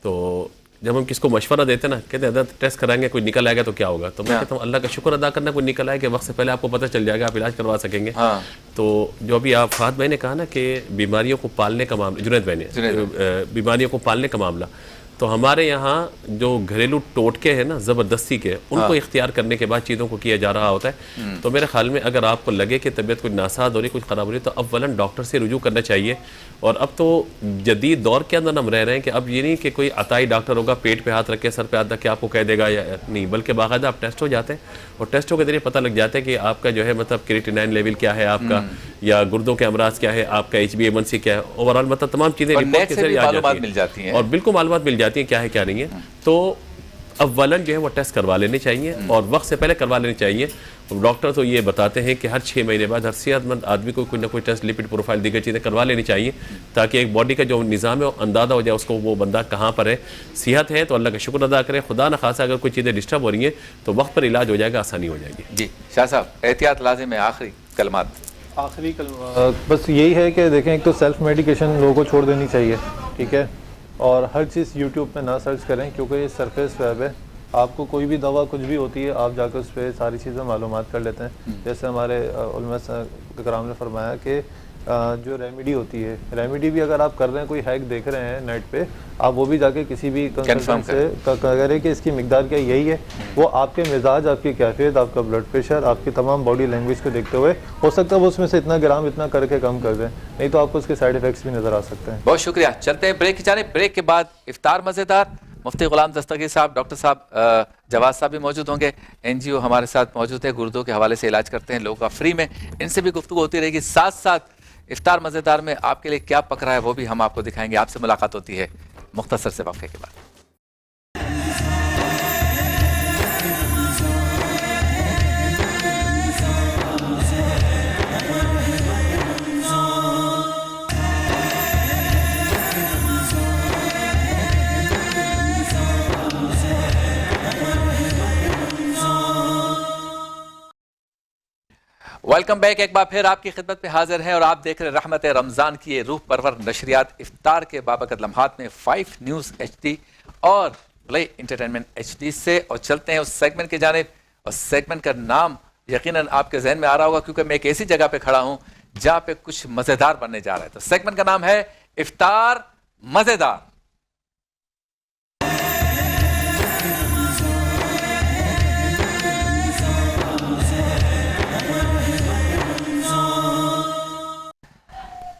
تو جب ہم کس کو مشورہ دیتے ہیں نا, کہتے ہیں حضرت ٹیسٹ کرائیں گے, کوئی نکل آئے گا تو کیا ہوگا, تو میں کہتا ہوں اللہ کا شکر ادا کرنا کوئی نکل آئے کہ وقت سے پہلے آپ کو پتہ چل جائے گا, آپ علاج کروا سکیں گے. تو جو ابھی آپ فہد بھائی نے کہا نا کہ بیماریوں کو پالنے کا معاملہ, جنید بھائی نے بیماریوں کو پالنے کا معاملہ, تو تو ہمارے یہاں جو گھریلو ٹوٹکے ہیں نا زبردستی کے, ان کو اختیار کرنے کے بعد چیزوں کو کیا جا رہا ہوتا ہے. تو میرے خیال میں اگر آپ کو لگے کہ طبیعت کچھ ناساز ہو رہی, کچھ خراب ہو رہی, تو اولاً ڈاکٹر سے رجوع کرنا چاہیے. اور اب تو جدید دور کے اندر ہم رہ رہے ہیں کہ اب یہ نہیں کہ کوئی عطائی ڈاکٹر ہوگا پیٹ پہ ہاتھ رکھ کے سر پہ ہاتھ رکھ کے آپ کو کہہ دے گا یا نہیں, بلکہ باقاعدہ آپ ٹیسٹ ہو جاتے ہیں, اور ٹیسٹوں کے ذریعے پتہ لگ جاتا ہے کہ آپ کا جو ہے مطلب کریٹینائن لیول کیا ہے آپ کا, یا گردوں کے امراض کیا ہے آپ کا, HbA1c کیا ہے, اوور آل مطلب تمام چیزیں رپورٹ کے ذریعے آ جاتی ہیں, اور بالکل معلومات مل جاتی ہیں کیا ہے کیا نہیں ہے. تو اولاً جو ہے وہ ٹیسٹ کروا لینے چاہیے, اور وقت سے پہلے کروا لینے چاہیے. ڈاکٹر تو یہ بتاتے ہیں کہ ہر 6 مہینے بعد ہر صحت مند آدمی کو کوئی نہ کوئی ٹیسٹ, لپڈ پروفائل, دیگر چیزیں کروا لینی چاہیے, تاکہ ایک باڈی کا جو نظام ہے وہ اندازہ ہو جائے اس کو وہ بندہ کہاں پر ہے. صحت ہے تو اللہ کا شکر ادا کرے, خدا نہ خاصا اگر کوئی چیزیں ڈسٹرب ہو رہی ہیں تو وقت پر علاج ہو جائے گا, آسانی ہو جائے گی. جی شاہ صاحب, احتیاط لازم ہے, آخری کلمات. آخری بس یہی ہے کہ دیکھیں ایک تو سیلف میڈیکیشن لوگوں کو چھوڑ دینی چاہیے, ٹھیک ہے, اور ہر چیز یوٹیوب پہ نہ سرچ کریں, کیونکہ یہ سرفیس ویب ہے. آپ کو کوئی بھی دوا کچھ بھی ہوتی ہے آپ جا کے اس پہ ساری چیزیں معلومات کر لیتے ہیں. جیسے ہمارے علماء کرام نے فرمایا کہ جو ریمیڈی ہوتی ہے, ریمیڈی بھی اگر آپ کر رہے ہیں, کوئی ہیک دیکھ رہے ہیں نیٹ پہ, آپ وہ بھی جا کے کسی بھی کنسلٹنٹ سے کریں کہ اس کی مقدار کیا یہی ہے. وہ آپ کے مزاج, آپ کی کیفیت, آپ کا بلڈ پریشر, آپ کی تمام باڈی لینگویج کو دیکھتے ہوئے ہو سکتا ہے وہ اس میں سے اتنا گرام اتنا کر کے کم کر دیں, نہیں تو آپ کو اس کے سائیڈ افیکٹس بھی نظر آ سکتے ہیں. بہت شکریہ. چلتے ہیں بریک کی جانب. بریک کے بعد افطار مزیدار. مفتی غلام دستگیر صاحب, ڈاکٹر صاحب جواز صاحب بھی موجود ہوں گے, NGO ہمارے ساتھ موجود ہے, گردوں کے حوالے سے علاج کرتے ہیں لوگوں کا فری میں, ان سے بھی گفتگو ہوتی رہے گی. ساتھ ساتھ افطار مزیدار میں آپ کے لیے کیا پک رہا ہے وہ بھی ہم آپ کو دکھائیں گے. آپ سے ملاقات ہوتی ہے مختصر سے وقفے کے بعد. Welcome back. ایک بار پھر آپ کی خدمت میں حاضر ہیں اور آپ دیکھ رہے رحمت رمضان کی یہ روح پرور نشریات افطار کے بابرکت لمحات میں 5 نیوز HD اور پلے انٹرٹینمنٹ HD سے. اور چلتے ہیں اس سیگمنٹ کی جانب, اور سیگمنٹ کا نام یقیناً آپ کے ذہن میں آ رہا ہوگا کیونکہ میں ایک ایسی جگہ پہ کھڑا ہوں جہاں پہ کچھ مزیدار بننے جا رہا ہے. تو سیگمنٹ کا نام ہے افطار مزیدار.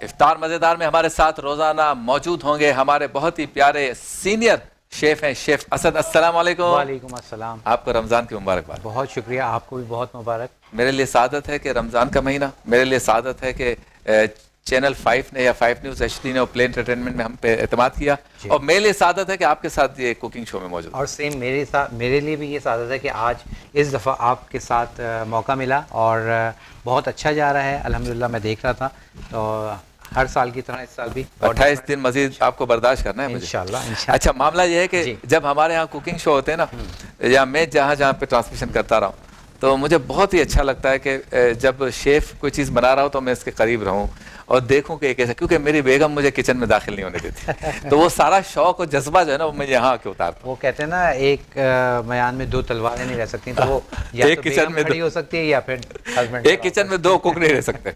افطار مزیدار میں ہمارے ساتھ روزانہ موجود ہوں گے ہمارے بہت ہی پیارے سینئر شیف ہیں, شیف اسد. السلام علیکم. وعلیکم السلام. آپ کو رمضان کی مبارکباد. بہت شکریہ, آپ کو بھی بہت مبارک. میرے لیے سعادت ہے کہ رمضان کا مہینہ, میرے لیے سعادت ہے کہ چینل 5 نے یا 5 نیوز HD نے اور پلے انٹرٹینمنٹ میں ہم پہ اعتماد کیا, اور میرے لیے سعادت ہے کہ آپ کے ساتھ یہ کوکنگ شو میں موجود. اور سیم میرے لیے بھی یہ سعادت ہے کہ آج اس دفعہ آپ کے ساتھ موقع ملا, اور بہت اچھا جا رہا ہے الحمدللہ. میں دیکھ رہا تھا تو ہر سال کی طرح اس سال بھی 28 دن مزید آپ کو برداشت کرنا ہے مجھے انشاءاللہ. اچھا, معاملہ یہ ہے کہ جب ہمارے ہاں کوکنگ شو ہوتے ہیں نا, یا میں جہاں پہ ٹرانسمیشن کرتا رہا ہوں, تو مجھے بہت ہی اچھا لگتا ہے کہ جب شیف کوئی چیز بنا رہا ہو تو میں اس کے قریب رہوں اور دیکھوں کہ کیسا, کیونکہ میری بیگم مجھے کچن میں داخل نہیں ہونے دیتی. تو وہ سارا شوق اور جذبہ جو ہے نا وہ میں یہاں آ کے اتارتا ہوں. وہ کہتے ہیں نا ایک میان میں 2 تلواریں نہیں رہ سکتی, تو وہ یا ایک تو کچن میں کھڑی ہو سکتی ہے یا پھر ہسبینڈ. ایک کچن میں 2 کوک نہیں رہ سکتے.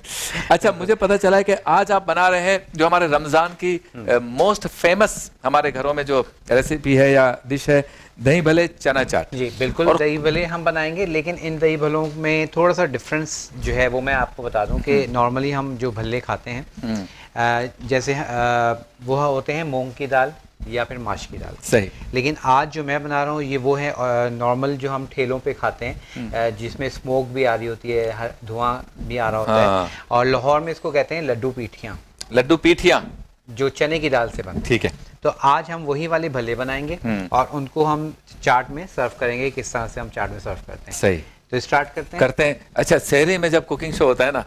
اچھا, مجھے پتا چلا ہے کہ آج آپ بنا رہے ہیں جو ہمارے رمضان کی موسٹ فیمس ہمارے گھروں میں جو ریسیپی ہے یا ڈش ہے, دہی بھلے چنا چاٹ. جی بالکل, دہی بھلے ہم بنائیں گے, لیکن ان دہی بھلوں میں تھوڑا سا ڈفرینس جو ہے وہ میں آپ کو بتا دوں کہ نارملی ہم جو بھلے کھاتے ہیں جیسے وہ ہوتے ہیں مونگ کی دال یا پھر ماش کی دال. صحیح. لیکن آج جو میں بنا رہا ہوں یہ وہ ہے نارمل جو ہم ٹھیلوں پہ کھاتے ہیں, جس میں اسموک بھی آ رہی ہوتی ہے, دھواں بھی آ رہا ہوتا ہے, اور لاہور میں اس کو کہتے ہیں لڈو پیٹھیاں. لڈو پیٹھیاں جو چنے کی دال سے بنتے ہیں. ٹھیک ہے. تو آج ہم وہی والے بھلے بنائیں گے اور ان کو ہم چاٹ میں سرو کریں گے. کس طرح سے ہم چاٹ میں سرو کرتے ہیں. صحیح. تو اسٹارٹ کرتے ہیں. اچھا, سحری میں جب کوکنگ شو ہوتا ہے نا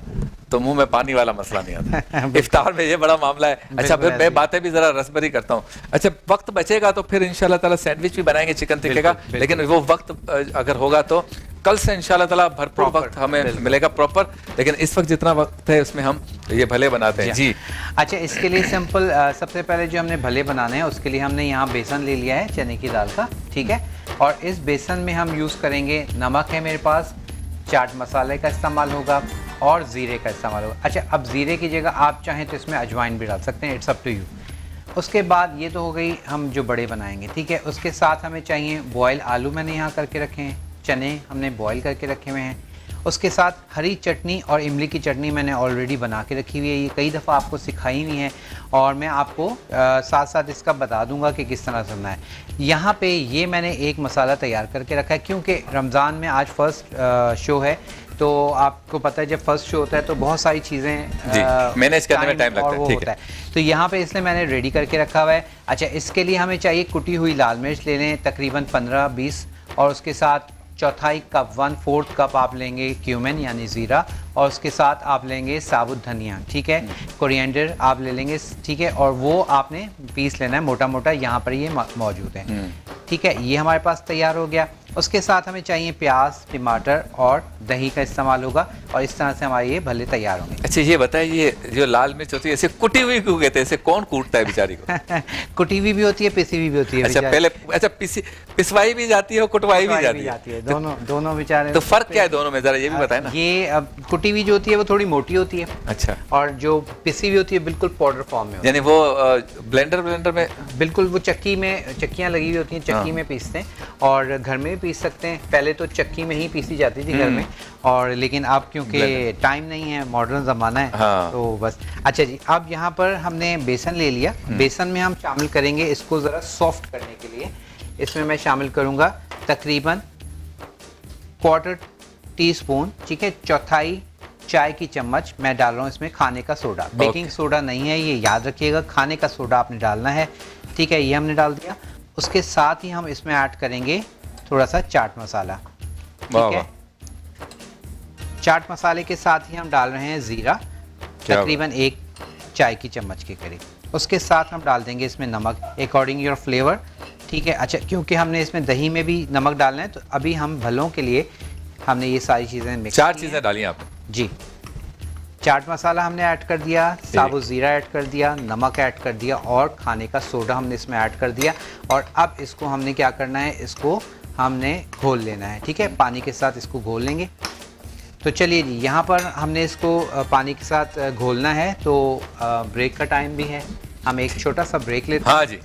تو منہ میں پانی والا مسئلہ نہیں آتا. افطار میں یہ بڑا معاملہ ہے. اچھا, پھر میں باتیں بھی ذرا رسبری کرتا ہوں. اچھا, وقت بچے گا تو پھر انشاءاللہ تعالیٰ سینڈوچ بھی بنائیں گے چکن ٹکے کا, لیکن وہ وقت اگر ہوگا تو کل سے انشاءاللہ تعالیٰ بھرپور وقت ہمیں ملے گا پراپر, لیکن اس وقت جتنا وقت ہے اس میں ہم یہ بھلے بناتے ہیں. جی اچھا, اس کے لیے سمپل سب سے پہلے جو ہم نے بھلے بنانے ہیں اس کے لیے ہم نے یہاں بیسن لے لیا ہے چنے کی دال کا. ٹھیک ہے, اور اس بیسن میں ہم یوز کریں گے, نمک ہے میرے پاس, چاٹ مسالے کا استعمال ہوگا اور زیرے کا استعمال ہوگا. اچھا, اب زیرے کی جگہ آپ چاہیں تو اس میں اجوائن بھی ڈال سکتے ہیں, اٹس اپ ٹو یو. اس کے بعد یہ تو ہو گئی ہم جو بڑے بنائیں گے، ٹھیک ہے. اس کے ساتھ ہمیں چاہیے بوائل آلو میں نے یہاں کر کے رکھے ہیں، چنے ہم نے بوائل کر کے رکھے ہوئے ہیں. اس کے ساتھ ہری چٹنی اور املی کی چٹنی میں نے آلریڈی بنا کے رکھی ہوئی ہے، یہ کئی دفعہ آپ کو سکھائی ہوئی ہیں اور میں آپ کو ساتھ ساتھ اس کا بتا دوں گا کہ کس طرح سے بننا ہے. یہاں پہ یہ میں نے ایک مسالہ تیار کر کے رکھا ہے کیونکہ رمضان میں آج فرسٹ شو ہے، تو آپ کو پتہ ہے جب فرسٹ شو ہوتا ہے تو بہت ساری چیزیں مینیج کرنے میں ٹائم لگتا ہے. ٹھیک ہے، تو یہاں پہ اس لیے میں نے ریڈی کر کے رکھا ہوا ہے. اچھا، اس کے لیے ہمیں چاہیے کٹی ہوئی لال مرچ لے لیں تقریباً 15-20، اور اس کے ساتھ 1/4 کپ 1/4 کپ آپ لیں گے کیومن یعنی زیرہ، اور اس کے ساتھ آپ لیں گے ثابت دھنیا، ٹھیک ہے. کوریانڈر آپ لے لیں گے، ٹھیک ہے، اور وہ آپ نے پیس لینا ہے موٹا موٹا، یہاں پر یہ موجود ہے. ٹھیک ہے، یہ ہمارے پاس تیار ہو گیا. اس کے ساتھ ہمیں چاہیے پیاز، ٹماٹر اور دہی کا استعمال ہوگا، اور اس طرح سے ہمارے یہ بھلے تیار ہوں گے. اچھا یہ بتائیں، یہ جو لال مرچ ہوتی ہے اسے کٹی ہوئی کیوں کہتے ہیں؟ اسے کون کوٹتا ہے بیچاری کو؟ کٹی ہوئی بھی ہوتی ہے، پسی ہوئی بھی ہوتی ہے. اچھا پہلے پسوائی بھی جاتی ہے اور کٹوائی بھی جاتی ہے، دونوں بیچارے. تو فرق کیا ہے دونوں میں، ذرا یہ بھی بتائیں نا. یہ کٹی ہوئی جو ہوتی ہے وہ تھوڑی موٹی ہوتی ہے، اچھا، اور جو پسی ہوئی ہوتی ہے بالکل پاؤڈر فارم میں ہوتی ہے. یعنی وہ بلینڈر میں بالکل وہ چکیاں لگی ہوئی ہوتی ہیں، چکی میں پیستے ہیں، اور گھر میں بھی پیس سکتے ہیں. پہلے تو چکی میں ہی پیسی جاتی تھی گھر میں، اور لیکن اب کیونکہ ٹائم نہیں ہے، ماڈرن زمانہ ہے، تو بس. اچھا جی، اب یہاں پر ہم نے بیسن لے لیا. بیسن میں ہم شامل کریں گے اس کو ذرا سافٹ کرنے کے لیے. اس میں شامل کروں گا تقریباً 1/4 ٹی اسپون، ٹھیک ہے، 1/4 چائے کی چمچ میں ڈال رہا ہوں اس میں کھانے کا سوڈا. بیکنگ سوڈا نہیں ہے، یہ یاد رکھیے گا، کھانے کا سوڈا آپ نے ڈالنا ہے. ٹھیک ہے، یہ ہم نے ڈال دیا. اس کے ساتھ ہی ہم اس میں ایڈ کریں گے تھوڑا سا چاٹ مسالہ. ٹھیک ہے، چاٹ مسالے کے ساتھ ہی ہم ڈال رہے ہیں زیرہ، تقریباً 1 چائے کی چمچ کے قریب. اس کے ساتھ ہم ڈال دیں گے اس میں نمک اکارڈنگ یور فلیور. ٹھیک ہے. اچھا، کیونکہ ہم نے اس میں دہی میں بھی نمک ڈالنا ہے، تو ابھی ہم بھلوں کے لیے ہم نے یہ ساری چیزیں مکس 4 چیزیں ڈالی آپ نے. جی، چاٹ مسالہ ہم نے ایڈ کر دیا، ثابت زیرہ ایڈ کر دیا، نمک ایڈ کر دیا، اور کھانے کا سوڈا ہم نے اس میں ایڈ کر دیا. اور اب اس کو ہم نے کیا کرنا ہے، اس کو ہم نے گھول لینا ہے. ٹھیک ہے، پانی کے ساتھ اس کو گھول لیں گے. تو چلیے جی، یہاں پر ہم نے اس کو پانی کے ساتھ گھولنا ہے، تو بریک کا ٹائم بھی ہے، ہم ایک چھوٹا سا بریک لیتے ہیں. ہاں جی،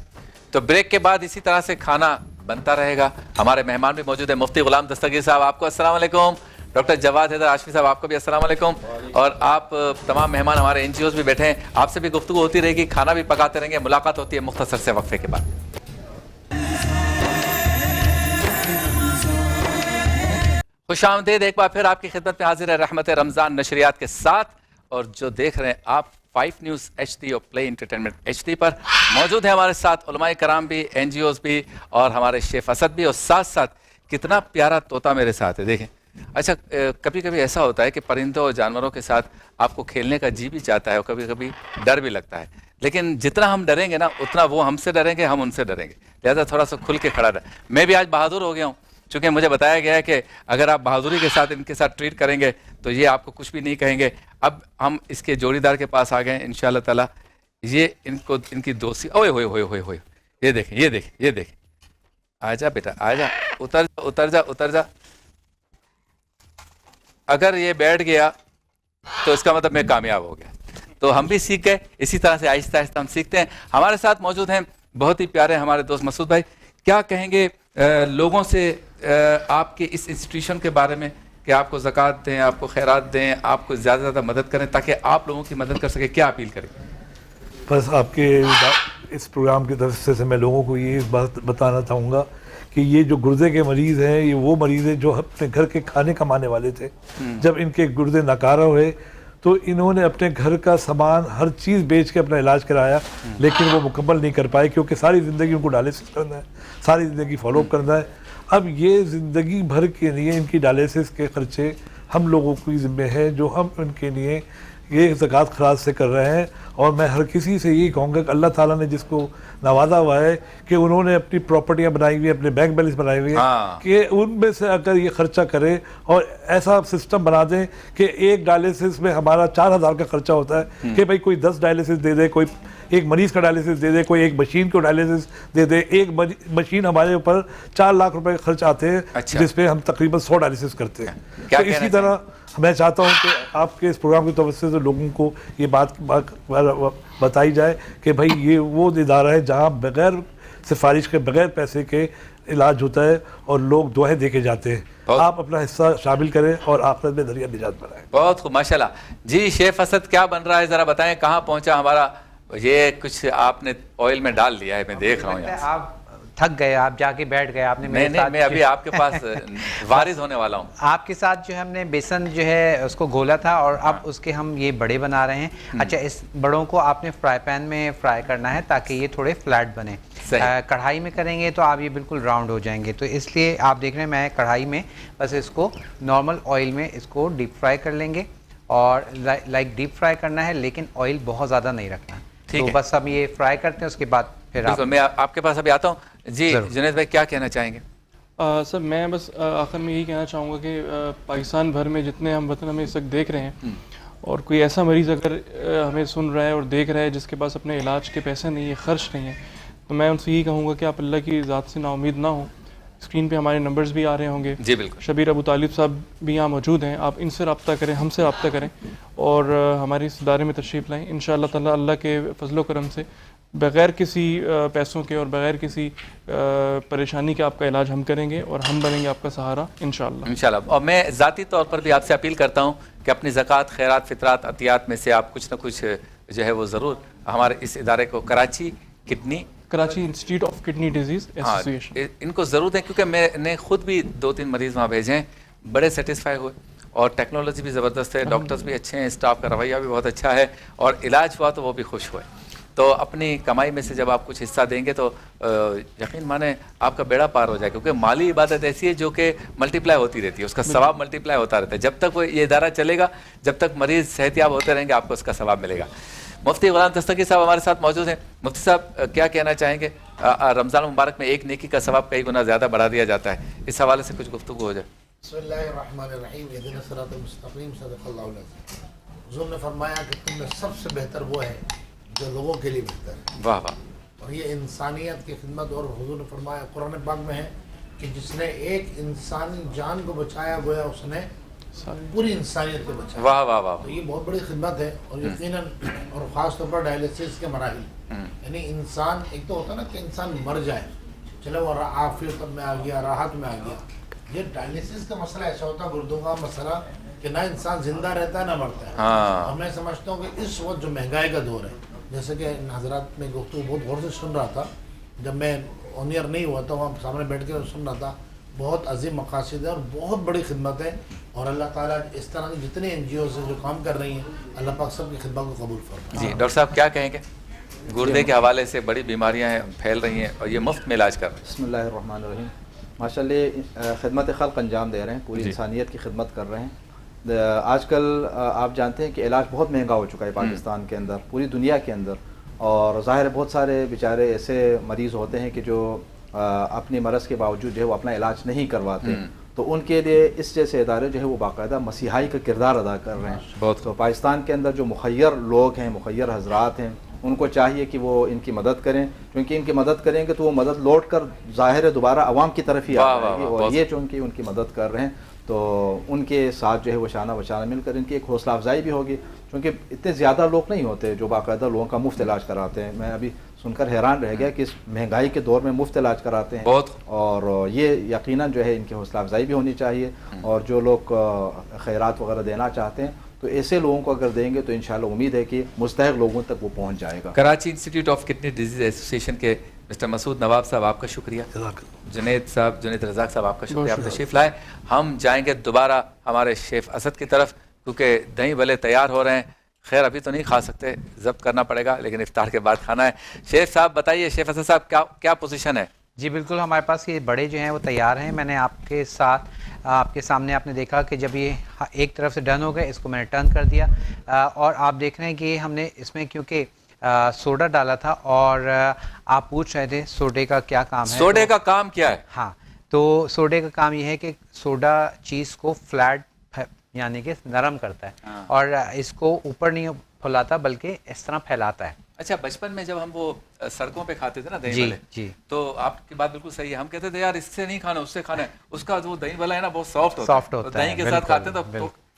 تو بریک کے بعد اسی طرح سے کھانا بنتا رہے گا. ہمارے مہمان بھی موجود ہیں، مفتی غلام دستگیر صاحب، آپ کو السلام علیکم. ڈاکٹر جواد حیدر آشفی صاحب، آپ کو بھی السلام علیکم. اور آپ تمام مہمان ہمارے این جی اوز بھی بیٹھے ہیں، آپ سے بھی گفتگو ہوتی رہے گی، کھانا بھی پکاتے رہیں گے. ملاقات ہوتی ہے مختصر سے وقفے کے بعد. خوش آمدید ایک بار پھر آپ کی خدمت میں حاضر ہے رحمت رمضان نشریات کے ساتھ، اور جو دیکھ رہے ہیں آپ 5 نیوز HD اور پلے انٹرٹینمنٹ HD پر. موجود ہیں ہمارے ساتھ علماء کرام بھی، این جی اوز بھی، اور ہمارے شیف اسد بھی، اور ساتھ ساتھ کتنا پیارا طوطا میرے ساتھ ہے، دیکھیں. اچھا، کبھی کبھی ایسا ہوتا ہے کہ پرندوں اور جانوروں کے ساتھ آپ کو کھیلنے کا جی بھی چاہتا ہے، اور کبھی کبھی ڈر بھی لگتا ہے، لیکن جتنا ہم ڈریں گے نا اتنا وہ ہم سے ڈریں گے، ہم ان سے ڈریں گے. لہٰذا تھوڑا سا کھل کے کھڑا رہے. میں بھی آج بہادر ہو گیا ہوں، چونکہ مجھے بتایا گیا ہے کہ اگر آپ بہادری کے ساتھ ان کے ساتھ ٹریٹ کریں گے تو یہ آپ کو کچھ بھی نہیں کہیں گے. اب ہم اس کے جوڑی دار کے پاس آ گئے ہیں انشاءاللہ تعالیٰ. یہ ان کی دوستی، اوئے ہوئے ہوئے ہوئے ہوئے، یہ دیکھیں یہ دیکھیں یہ دیکھیں. آ جا بیٹا، آ جا، اتر جا اتر جا. اگر یہ بیٹھ گیا تو اس کا مطلب میں کامیاب ہو گیا. تو ہم بھی سیکھ گئے، اسی طرح سے آہستہ آہستہ ہم سیکھتے ہیں. ہمارے ساتھ موجود ہیں بہت ہی پیارے ہمارے دوست مسعود بھائی. کیا کہیں گے لوگوں سے آپ کے اس انسٹیٹیوشن کے بارے میں کہ آپ کو زکوٰۃ دیں، آپ کو خیرات دیں، آپ کو زیادہ سے زیادہ مدد کریں تاکہ آپ لوگوں کی مدد کر سکیں؟ کیا اپیل کریں؟ بس آپ کے اس پروگرام کی طرف سے میں لوگوں کو یہ بات بتانا چاہوں گا کہ یہ جو گردے کے مریض ہیں، یہ وہ مریض ہیں جو اپنے گھر کے کھانے کمانے والے تھے. جب ان کے گردے ناکارہ ہوئے تو انہوں نے اپنے گھر کا سامان ہر چیز بیچ کے اپنا علاج کرایا، لیکن وہ مکمل نہیں کر پائے کیونکہ ساری زندگی ان کو ڈائلیسس کرنا ہے، ساری زندگی فالو اپ کرنا ہے. اب یہ زندگی بھر کے لیے ان کی ڈائلیسس کے خرچے ہم لوگوں کی ذمہ ہے، جو ہم ان کے لیے یہ زکوٰۃ خراج سے کر رہے ہیں. اور میں ہر کسی سے یہی کہوں گا کہ اللہ تعالیٰ نے جس کو نوازا ہوا ہے کہ انہوں نے اپنی پراپرٹیاں بنائی ہوئی ہیں، اپنے بینک بیلنس بنائے ہوئے ہیں، کہ ان میں سے اگر یہ خرچہ کرے اور ایسا سسٹم بنا دیں کہ ایک ڈائلیسس میں ہمارا 4000 کا خرچہ ہوتا ہے، کہ بھائی کوئی 10 ڈائلیسس دے دے، کوئی ایک مریض کا ڈائلیسس دے دے، کوئی ایک مشین کو ڈائلیسس دے دے. ایک مشین ہمارے اوپر 4 لاکھ روپے خرچ آتے ہیں، جس پہ ہم تقریباً 100 ڈائلیسس کرتے ہیں. تو اسی طرح میں چاہتا ہوں کہ آپ کے اس پروگرام کی توسط سے لوگوں کو یہ بات بتائی جائے کہ بھائی یہ وہ ادارہ ہے جہاں بغیر سفارش کے بغیر پیسے کے علاج ہوتا ہے اور لوگ دعائیں دے کے جاتے ہیں. آپ اپنا حصہ شامل کریں اور آخرت میں ذریعہ نجات بنائیں. بہت خوب ماشاءاللہ. جی شیف اسد کیا بن رہا ہے ذرا بتائیں, کہاں پہنچا ہمارا یہ کچھ آپ نے آئل میں ڈال لیا ہے, میں دیکھ رہا ہوں یہاں. آپ تھک گئے, آپ جا کے بیٹھ گئے, آپ نے میرے نہیں میں ابھی آپ کے پاس وارد ہونے والا ہوں. آپ کے ساتھ جو ہے ہم نے بیسن جو ہے اس کو گھولا تھا اور اب اس کے ہم یہ بڑے بنا رہے ہیں. اچھا اس بڑوں کو آپ نے فرائی پین میں فرائی کرنا ہے تاکہ یہ تھوڑے فلیٹ بنے. کڑھائی میں کریں گے تو آپ یہ بالکل راؤنڈ ہو جائیں گے, تو اس لیے آپ دیکھ رہے ہیں میں کڑھائی میں بس اس کو نارمل آئل میں اس کو ڈیپ فرائی کر لیں گے, اور لائک ڈیپ فرائی کرنا ہے لیکن آئل بہت زیادہ نہیں رکھنا. تو بس ہم یہ فرائی کرتے ہیں, اس کے بعد پھر میں آپ کے پاس ابھی آتا ہوں. جی جنید بھائی کیا کہنا چاہیں گے؟ سر میں بس آخر میں یہی کہنا چاہوں گا کہ پاکستان بھر میں جتنے ہم وطن ہمیں اس وقت دیکھ رہے ہیں, اور کوئی ایسا مریض اگر ہمیں سن رہا ہے اور دیکھ رہا ہے جس کے پاس اپنے علاج کے پیسے نہیں ہیں, خرچ نہیں ہیں, تو میں ان سے یہی کہوں گا کہ آپ اللہ کی ذات سے نا امید نہ ہوں. اسکرین پہ ہمارے نمبرز بھی آ رہے ہوں گے. جی بالکل. شبیر ابو طالب صاحب بھی یہاں موجود ہیں, آپ ان سے رابطہ کریں, ہم سے رابطہ کریں اور ہمارے اس ادارے میں تشریف لائیں. انشاءاللہ تعالی اللہ کے فضل و کرم سے بغیر کسی پیسوں کے اور بغیر کسی پریشانی کے آپ کا علاج ہم کریں گے اور ہم بنیں گے آپ کا سہارا انشاءاللہ. انشاءاللہ. اور میں ذاتی طور پر بھی آپ سے اپیل کرتا ہوں کہ اپنی زکوٰۃ, خیرات, فطرات, عطیات میں سے آپ کچھ نہ کچھ جو ہے وہ ضرور ہمارے اس ادارے کو Karachi institute of kidney diseases association ان کو ضرور ہے, کیونکہ میں نے خود بھی 2-3 مریض وہاں بھیجے ہیں, بڑے سیٹسفائی ہوئے, اور ٹیکنالوجی بھی زبردست ہے, ڈاکٹرز بھی اچھے ہیں, اسٹاف کا رویہ بھی بہت اچھا ہے, اور علاج ہوا تو وہ بھی خوش ہوئے. تو اپنی کمائی میں سے جب آپ کچھ حصہ دیں گے تو یقین مانیں آپ کا بیڑا پار ہو جائے, کیونکہ مالی عبادت ایسی ہے جو کہ ملٹیپلائی ہوتی رہتی ہے, اس کا ثواب ملٹیپلائی ہوتا رہتا ہے. جب تک وہ یہ ادارہ چلے گا, جب تک مریض صحت یاب ہوتے رہیں گے, آپ کو اس کا ثواب ملے گا. مفتی غلام دستگیر صاحب ہمارے ساتھ موجود ہیں. مفتی صاحب کیا کہنا چاہیں گے؟ رمضان المبارک میں ایک نیکی کا ثواب کئی گنا زیادہ بڑھا دیا جاتا ہے, اس حوالے سے کچھ گفتگو ہو جائے. بسم اللہ الرحمن الرحیم. اہدنا الصراط المستقیم. صدق اللہ العظیم. حضور نے فرمایا کہ تم میں سب سے بہتر وہ ہے جو لوگوں کے لیے بہتر ہے. واہ واہ. اور یہ انسانیت کی خدمت, اور حضور نے فرمایا قرآن پاک میں ہے کہ جس نے ایک انسانی جان کو بچایا گویا اس نے پوری انسانیت کو بچایا. واہ واہ واہ. تو یہ بہت بڑی خدمت ہے, اور یقیناً اور خاص طور پر ڈائلیسس کے مراحل, یعنی انسان ایک تو ہوتا ہے نا کہ انسان مر جائے, چلے وہ عافیت میں آ گیا, راحت میں آ گیا. یہ ڈائلیسس کا مسئلہ ایسا ہوتا ہے, گردوں کا مسئلہ, کہ نہ انسان زندہ رہتا ہے نہ مرتا ہے. اور میں سمجھتا ہوں کہ اس وقت جو مہنگائی کا دور ہے, جیسے کہ حضرات میں گفتگو بہت غور سے سن رہا تھا, جب میں آن ایئر نہیں ہوا تھا وہاں سامنے بیٹھ کے سن رہا تھا, بہت عظیم مقاصد ہے اور بہت بڑی خدمت ہے, اور اللہ تعالیٰ اس طرح کی جتنے این جی اوز جو کام کر رہی ہیں, اللہ پاک سب کی خدمت کو قبول فرمائے. جی ڈاکٹر صاحب کیا کہیں گے؟ گردے کے حوالے سے بڑی بیماریاں ہیں, پھیل رہی ہیں, اور یہ مفت میں علاج کر رہے ہیں. بسم اللہ الرحمن الرحیم. ماشاء اللہ خدمت خلق انجام دے رہے ہیں, پوری انسانیت کی خدمت کر رہے ہیں. آج کل آپ جانتے ہیں کہ علاج بہت مہنگا ہو چکا ہے پاکستان کے اندر, پوری دنیا کے اندر, اور ظاہر ہے بہت سارے بیچارے ایسے مریض ہوتے ہیں کہ جو اپنی مرض کے باوجود جو ہے وہ اپنا علاج نہیں کرواتے, تو ان کے لیے اس جیسے ادارے جو ہے وہ باقاعدہ مسیحائی کا کردار ادا کر رہے ہیں. تو پاکستان کے اندر جو مخیر لوگ ہیں, مخیر حضرات ہیں, ان کو چاہیے کہ وہ ان کی مدد کریں, کیونکہ ان کی مدد کریں گے تو وہ مدد لوٹ کر ظاہر ہے دوبارہ عوام کی طرف ہی آ جائے گی, اور یہ چونکہ ان کی مدد کر رہے ہیں تو ان کے ساتھ جو ہے وہ شانہ بشانہ مل کر ان کی ایک حوصلہ افزائی بھی ہوگی, کیونکہ اتنے زیادہ لوگ نہیں ہوتے جو باقاعدہ لوگوں کا مفت علاج کراتے ہیں. میں ابھی سن کر حیران رہ گیا کہ اس مہنگائی کے دور میں مفت علاج کراتے ہیں, اور یہ یقیناً جو ہے ان کی حوصلہ افزائی بھی ہونی چاہیے. اور جو لوگ خیرات وغیرہ دینا چاہتے ہیں تو ایسے لوگوں کو اگر دیں گے تو انشاءاللہ امید ہے کہ مستحق لوگوں تک وہ پہنچ جائے گا. Karachi institute of kidney diseases association کے مسٹر مسعود نواب صاحب آپ کا شکریہ. جنید رزاق صاحب آپ کا شکریہ, آپ تشریف لائے. ہم جائیں گے دوبارہ ہمارے شیف اسد کی طرف, کیونکہ دہی بھلے تیار ہو رہے ہیں. خیر ابھی تو نہیں کھا سکتے, ضبط کرنا پڑے گا, لیکن افطار کے بعد کھانا ہے. شیف صاحب بتائیے, شیف اسد صاحب کیا پوزیشن ہے؟ جی بالکل, ہمارے پاس یہ بڑے جو ہیں وہ تیار ہیں. میں نے آپ کے سامنے آپ نے دیکھا کہ جب یہ ایک طرف سے ڈن ہو گئے, اس کو میں نے ٹرن کر دیا, اور آپ دیکھ رہے ہیں کہ ہم نے اس میں کیونکہ سوڈا ڈالا تھا, اور آپ پوچھ رہے تھے سوڈے کا کیا کام ہے. سوڈے کا کام کیا ہے؟ ہاں, تو سوڈے کا کام یہ ہے کہ سوڈا چیز کو فلیٹ یعنی کہ نرم کرتا ہے, اور اس کو اوپر نہیں پھلاتا بلکہ اس طرح پھیلاتا ہے. اچھا, بچپن میں جب ہم وہ سڑکوں پہ کھاتے تھے نا دہی بھلے, جی تو آپ کی بات بالکل صحیح ہے, ہم کہتے تھے یار اس سے نہیں کھانا, اس سے کھانا ہے. اس کا جو دہی بھلا ہے نا بہت سافٹ ہوتا ہے, دہی کے ساتھ کھاتے ہیں تو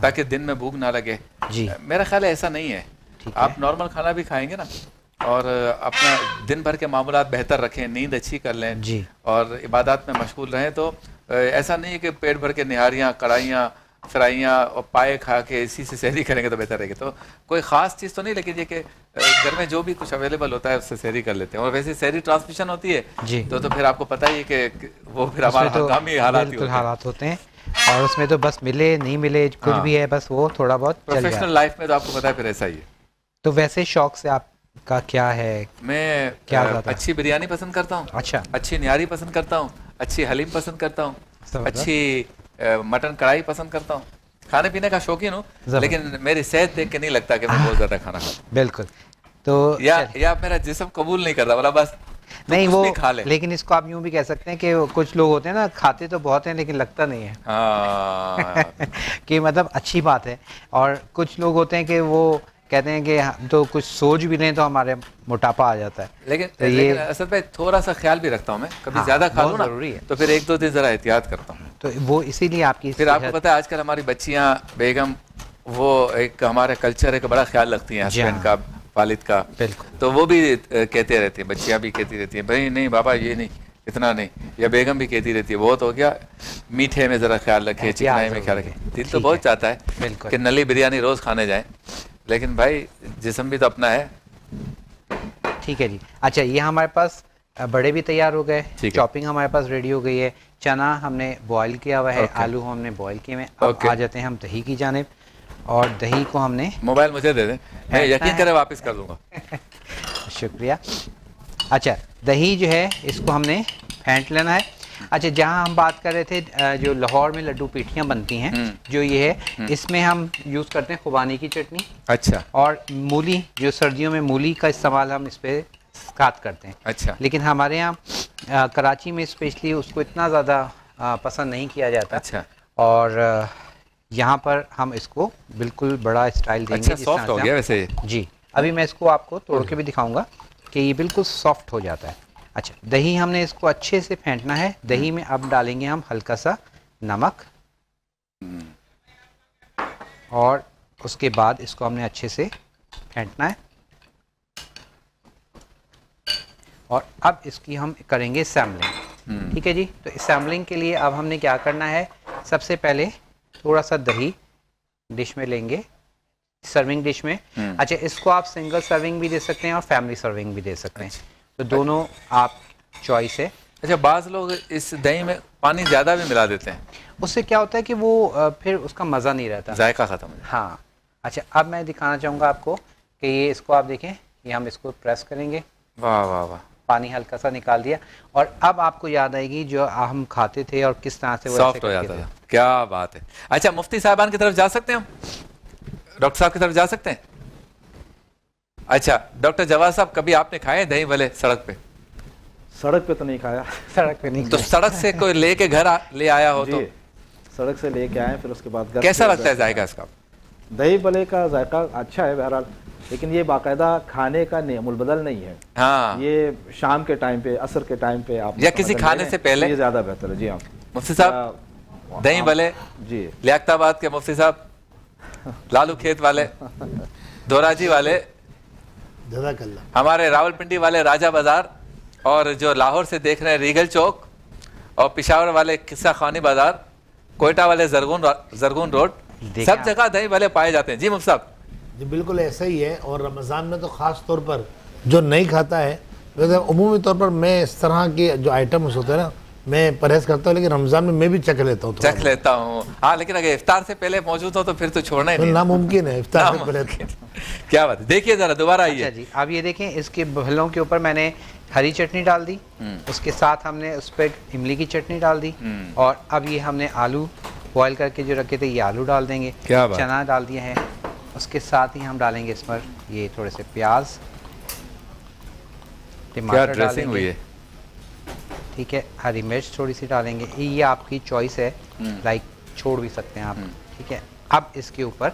تاکہ دن میں بھوک نہ لگے. جی میرا خیال ہے ایسا نہیں ہے. آپ نارمل کھانا بھی کھائیں گے نا اور اپنا دن بھر کے معاملات بہتر رکھیں, نیند اچھی کر لیں جی اور عبادات میں مشغول رہیں, تو ایسا نہیں ہے کہ پیٹ بھر کے نہاریاں, کڑھائیاں, فرائیاں اور پائے کھا کے اسی سے سحری کریں گے تو بہتر رہے گی. تو کوئی خاص چیز تو نہیں, لیکن یہ کہ گھر میں جو بھی کچھ اویلیبل ہوتا ہے اس سے سحری کر لیتے ہیں. اور ویسے سحری ٹرانسمیشن ہوتی ہے جی تو پھر آپ کو پتہ ہی ہے کہ وہ پھر ہمارا ہنگامی حالات ہوتے ہیں اور اس میں تو بس ملے نہیں ملے کچھ بھی ہے, بس وہ تھوڑا بہت چل جائے. پروفیشنل لائف میں تو آپ کو پتہ ہے پھر ایسا ہی ہے. تو ویسے شوق سے آپ کا کیا ہے؟ میں اچھی بریانی پسند کرتا ہوں, اچھا, اچھی نہاری پسند کرتا ہوں, اچھی حلیم پسند کرتا ہوں, اچھی مٹن کڑھائی پسند کرتا ہوں. کھانے پینے کا شوقین ہوں, لیکن میری صحت دیکھ کے نہیں لگتا کہ میں بہت زیادہ کھانا کھاتا ہوں. بالکل. تو یا میرا جسم قبول نہیں کرتا, بولا بس نہیں وہ لیکن اس کو آپ یوں بھی کہہ سکتے ہیں کہ کچھ لوگ ہوتے ہیں نا کھاتے تو بہت ہیں لیکن لگتا نہیں ہے, کہ مطلب اچھی بات ہے. اور کچھ لوگ ہوتے ہیں کہ وہ کہتے ہیں کہ ہم تو کچھ سوچ بھی لیں تو ہمارے موٹاپا آ جاتا ہے. لیکن اصل میں تھوڑا سا خیال بھی رکھتا ہوں میں, کبھی زیادہ کھا لوں نا تو پھر 1-2 دن ذرا احتیاط کرتا ہوں. تو وہ اسی لیے آپ کی پھر آپ کو پتہ ہے آج کل ہماری بچیاں, بیگم, وہ ایک ہمارے کلچر ہے کہ بڑا خیال رکھتی ہیں ہسبینڈ کا, والد کا. تو وہ بھی کہتے رہتے ہیں, بچیاں بھی کہتی رہتی ہیں بھائی نہیں بابا یہ نہیں, اتنا نہیں. یا بیگم بھی کہتی رہتی ہے بہت ہو گیا, میٹھے میں ذرا خیال رکھے, چکنائی میں خیال رکھے. دل تو بہت چاہتا ہے کہ نلی بریانی روز کھانے جائیں, لیکن بھائی جسم بھی تو اپنا ہے. ٹھیک ہے جی. اچھا یہ ہمارے پاس بڑے بھی تیار ہو گئے, چاپنگ ہمارے پاس ریڈی ہو گئی ہے, چنا ہم نے بوائل کیا ہوا ہے, آلو ہم نے بوائل کیے ہوئے. اب آ جاتے ہیں ہم دہی کی جانب, اور دہی کو ہم نے موبائل مجھے دے دیں, میں یقین کرے واپس کر دوں گا. شکریہ. اچھا دہی جو ہے اس کو ہم نے پھینٹ لینا ہے. اچھا جہاں ہم بات کر رہے تھے جو لاہور میں لڈو پیٹھیاں بنتی ہیں جو یہ ہے, اس میں ہم یوز کرتے ہیں خوبانی کی چٹنی. اچھا. اور مولی, جو سردیوں میں مولی کا استعمال ہم اس پہ ساتھ کرتے ہیں. اچھا. لیکن ہمارے یہاں کراچی میں اسپیشلی اس کو اتنا زیادہ پسند نہیں کیا جاتا. اچھا. اور یہاں پر ہم اس کو بالکل بڑا اسٹائل دیں گے. سافٹ ہو گیا ویسے. جی ابھی میں اس کو آپ کو توڑ کے بھی دکھاؤں گا کہ یہ بالکل سافٹ ہو جاتا ہے. اچھا دہی ہم نے اس کو اچھے سے پھینٹنا ہے. دہی میں اب ڈالیں گے ہم ہلکا سا نمک, اور اس کے بعد اس کو ہم نے اچھے سے پھینٹنا ہے. اور اب اس کی ہم کریں گے سیمبلنگ. ٹھیک ہے جی. تو سیمبلنگ کے لیے اب ہم نے کیا کرنا ہے, سب سے پہلے تھوڑا سا دہی ڈش میں لیں گے, سرونگ ڈش میں. اچھا اس کو آپ سنگل سرونگ بھی دے سکتے ہیں اور فیملی سرونگ بھی دے سکتے ہیں, تو دونوں آپ چوائس ہے. اچھا بعض لوگ اس دہی میں پانی زیادہ بھی ملا دیتے ہیں, اس سے کیا ہوتا ہے کہ وہ پھر اس کا مزہ نہیں رہتا, ذائقہ ختم ہو جاتا. ہاں. اچھا اب میں دکھانا چاہوں گا آپ کو کہ یہ اس کو آپ دیکھیں, یہ ہم اس کو پریس کریں گے. واہ واہ واہ, پانی ہلکا سا نکال دیا, اور اب آپ کو یاد آئے گی جو ہم کھاتے تھے اور کس طرح سے وہ سافٹ ہو جاتا تھا. کیا بات ہے. اچھا مفتی صاحبان کی طرف جا سکتے ہیں ہم, ڈاکٹر صاحب کی طرف جا سکتے ہیں. اچھا ڈاکٹر جواد صاحب کبھی آپ نے کھائے دہی بھلے سڑک پہ؟ سڑک پہ تو نہیں کھایا. سڑک پہ نہیں. تو سڑک سے کوئی لے کے گھر لے آیا ہو تو سڑک سے لے کے آئے, پھر اس کے بعد کیسا لگتا ہے ذائقہ اس کا؟ دہی بھلے کا ذائقہ اچھا ہے بہرحال, لیکن یہ باقاعدہ کھانے کا نعم البدل نہیں ہے. ہاں یہ شام کے ٹائم پہ, عصر کے ٹائم پہ آپ یا کسی کھانے سے پہلے یہ زیادہ بہتر ہے. جی ہاں مفتی صاحب, دہی بھلے جی لیاقت آباد کے مفتی صاحب, لالو کھیت والے, دھوراجی والے, جزاک اللہ, ہمارے راول پنڈی والے راجہ بازار, اور جو لاہور سے دیکھ رہے ہیں ریگل چوک, اور پشاور والے قصہ خانی بازار, کوئٹہ والے زرگون روڈ, سب جگہ دہی بھلے پائے جاتے ہیں. جی مفتی صاحب. جی بالکل ایسا ہی ہے, اور رمضان میں تو خاص طور پر جو نہیں کھاتا ہے, ویسے عمومی طور پر میں اس طرح کے جو آئٹمس ہوتے ہیں نا میں پرہیز کرتا ہوں, لیکن رمضان میں بھی چکھ لیتا ہوں. چکھ لیتا ہوں ہاں, لیکن اگر افطار سے پہلے موجود ہو تو پھر تو چھوڑنا ہی نہیں. ناممکن ہے افطار سے پہلے. کیا بات ہے. دیکھیے ذرا دوبارہ آئیے. جی اب یہ دیکھیں اس کے بھلوں کے اوپر میں نے ہری چٹنی ڈال دی, اس کے ساتھ ہم نے اس پہ املی کی چٹنی ڈال دی, اور اب یہ ہم نے آلو بوائل کر کے جو رکھے تھے یہ آلو ڈال دیں گے. چنا ڈال دیا ہے, اس کے ساتھ ہی ہم ڈالیں گے اس پر یہ تھوڑے سے پیاز, ٹماٹر ڈالیں گے. ٹھیک ہے, ہری مرچ تھوڑی سی ڈالیں گے, یہ آپ کی چوائس ہے, لائک چھوڑ بھی سکتے ہیں آپ. ٹھیک ہے, اب اس کے اوپر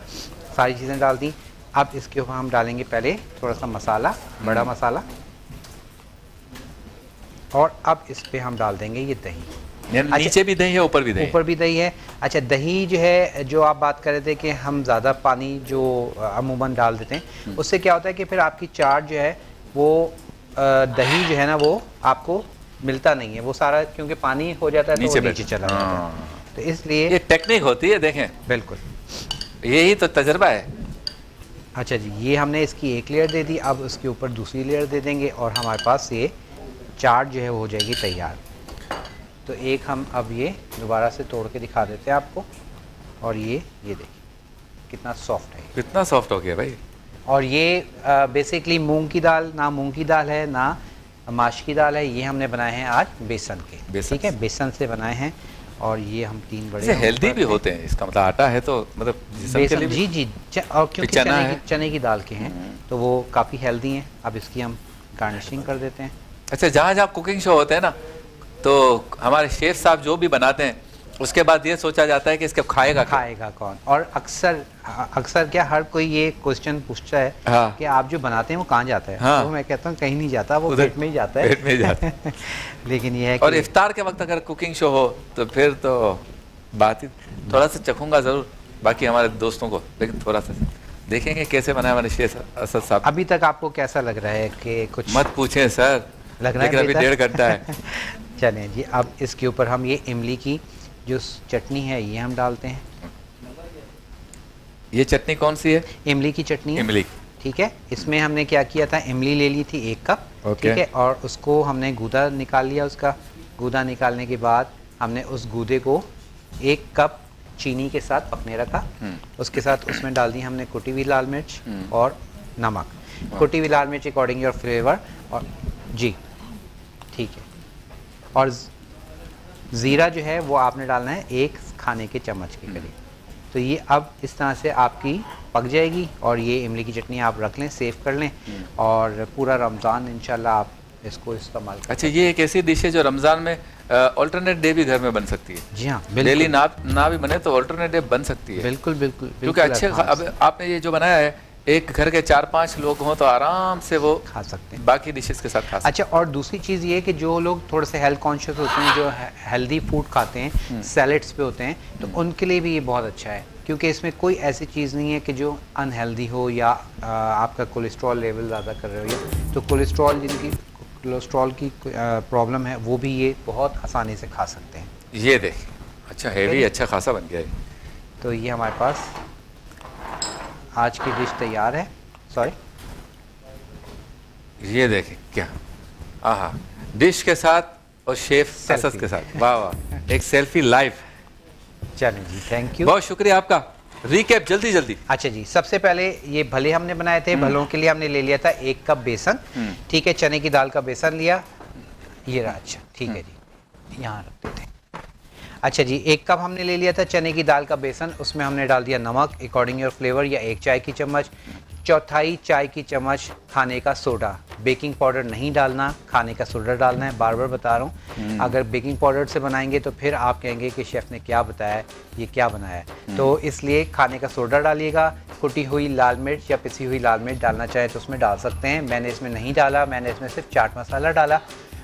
ساری چیزیں ڈال دیں. اب اس کے اوپر ہم ڈالیں گے پہلے تھوڑا سا مسالہ, بڑا مسالہ, اور اب اس پہ ہم ڈال دیں گے یہ دہی. یعنی نیچے بھی دہی ہے اوپر بھی دہی ہے. اوپر بھی دہی ہے. اچھا دہی جو ہے جو آپ بات کر رہے تھے کہ ہم زیادہ پانی جو عموماً ڈال دیتے ہیں اس سے کیا ہوتا ہے کہ پھر آپ کی چاٹ جو ہے وہ دہی جو ہے نا وہ آپ کو ملتا نہیں ہے, وہ سارا کیونکہ پانی ہو جاتا ہے تو وہ نیچے چلا جاتا ہے. تو اس لیے یہ ٹیکنیک ہوتی ہے, دیکھیں بالکل یہی تو تجربہ ہے. اچھا جی یہ ہم نے اس کی ایک لیئر دے دی, اب اس کے اوپر دوسری لیئر دے دیں گے اور ہمارے پاس یہ چاٹ جو ہے وہ ہو جائے گی تیار. تو ایک ہم اب یہ دوبارہ سے توڑ کے دکھا دیتے ہیں آپ کو, اور یہ دیکھیں کتنا سافٹ ہے, کتنا سافٹ ہو گیا بھائی. اور یہ بیسکلی مونگ کی دال, نہ مونگ کی دال ہے نہ ماش کی دال ہے, یہ ہم نے بنائے ہیں آج بیسن کے, ٹھیک ہے بیسن سے بنائے ہیں. اور یہ ہم 3 بڑے ہیلدی بھی ہوتے ہیں, اس کا مطلب آٹا ہے تو مطلب جسم کے لیے جی اور کیونکہ چنے کی دال کے ہیں تو وہ کافی ہیلدی ہیں. اب اس کی ہم گارنشنگ کر دیتے ہیں. اچھا جہاں جہاں کوکنگ شو ہوتے ہیں نا تو ہمارے شیف صاحب جو بھی بناتے ہیں اس کے بعد یہ سوچا جاتا ہے کہ اس کے کھائے گا کون. اور اکثر کیا ہر کوئی یہ کوشچن پوچھتا ہے کہ آپ جو بناتے ہیں وہ کہاں جاتا ہے, تو میں کہتا ہوں کہیں نہیں جاتا, وہ پیٹ میں ہی جاتا ہے, پیٹ میں ہی جاتا ہے. لیکن یہ ہے اور افطار کے وقت اگر کوکنگ شو ہو تو پھر تو بات ہی, تھوڑا سا چکھوں گا ضرور باقی ہمارے دوستوں کو, لیکن تھوڑا سا دیکھیں گے کیسے بنایا ہمارے شیف اسد صاحب. ابھی تک آپ کو کیسا لگ رہا ہے کہ کچھ مت پوچھیں سر, لیکن ابھی 1.5 گھنٹہ ہے. چلیں جی اب اس کے اوپر ہم یہ املی کی جو چٹنی ہے یہ ہم ڈالتے ہیں. یہ چٹنی کون سی ہے؟ املی کی چٹنی, املی, ٹھیک ہے. اس میں ہم نے کیا کیا تھا, املی لے لی تھی 1 کپ, ٹھیک ہے, اور اس کو ہم نے گودا نکال لیا. اس کا گودا نکالنے کے بعد ہم نے اس گودے کو 1 کپ چینی کے ساتھ پکنے رکھا. اس کے ساتھ اس میں ڈال دی ہم نے کٹی ہوئی لال مرچ اور نمک. کٹی ہوئی لال مرچ اکارڈنگ یور فلیور, اور جی ٹھیک ہے. اور زیرہ جو ہے وہ آپ نے ڈالنا ہے 1 کھانے کے چمچ کے قریب. تو یہ اب اس طرح سے آپ کی پک جائے گی, اور یہ املی کی چٹنی آپ رکھ لیں, سیو کر لیں, اور پورا رمضان انشاءاللہ آپ اس کو استعمال کریں. اچھا یہ ایک ایسی ڈش ہے جو رمضان میں آلٹرنیٹ ڈے بھی گھر میں بن سکتی ہے. جی ہاں ڈیلی نہ بھی بنے تو آلٹرنیٹ ڈے بن سکتی ہے. بالکل بالکل, کیونکہ اچھے آپ نے یہ جو بنایا ہے ایک گھر کے 4-5 لوگ ہوں تو آرام سے وہ کھا سکتے ہیں باقی ڈشز کے ساتھ کھا سکتے ہیں. اچھا اور دوسری چیز یہ کہ جو لوگ تھوڑے سے ہیلتھ کانشیس ہوتے ہیں, جو ہیلدی فوڈ کھاتے ہیں, سیلڈس پہ ہوتے ہیں, تو ان کے لیے بھی یہ بہت اچھا ہے, کیونکہ اس میں کوئی ایسی چیز نہیں ہے کہ جو انہیلدی ہو یا آپ کا کولیسٹرول لیول زیادہ کر رہے ہو. یا تو کولیسٹرول کی پرابلم ہے وہ بھی یہ بہت آسانی سے کھا سکتے ہیں. یہ دیکھ اچھا ہیوی اچھا خاصا بن گیا ہے. تو یہ ہمارے پاس آج کی ڈش تیار ہے. سوری یہ دیکھیں کیا آہا ڈش کے ساتھ اور شیف اسد کے ساتھ, واہ واہ, ایک سیلفی لائف. چلیں جی تھینک یو, بہت شکریہ آپ کا. ریکیپ جلدی جلدی. اچھا جی سب سے پہلے یہ بھلے ہم نے بنائے تھے, بھلوں کے لیے ہم نے لے لیا تھا 1 کپ بیسن, ٹھیک ہے, چنے کی دال کا بیسن لیا, یہ رہا. اچھا ٹھیک ہے جی یہاں رکھ دیتے ہیں. اچھا جی 1 کپ ہم نے لے لیا تھا چنے کی دال کا بیسن, اس میں ہم نے ڈال دیا نمک اکارڈنگ یور فلیور یا 1 چائے کی چمچ, 1/4 چائے کی چمچ کھانے کا سوڈا. بیکنگ پاؤڈر نہیں ڈالنا, کھانے کا سوڈا ڈالنا ہے. بار بار بتا رہا ہوں, اگر بیکنگ پاؤڈر سے بنائیں گے تو پھر آپ کہیں گے کہ شیف نے کیا بتایا ہے, یہ کیا بنایا ہے. تو اس لیے کھانے کا سوڈا ڈالیے گا. کٹی ہوئی لال مرچ یا پسی ہوئی لال مرچ ڈالنا چاہیں تو اس میں ڈال سکتے ہیں, میں نے اس میں نہیں ڈالا, میں نے اس میں صرف چاٹ مسالہ ڈالا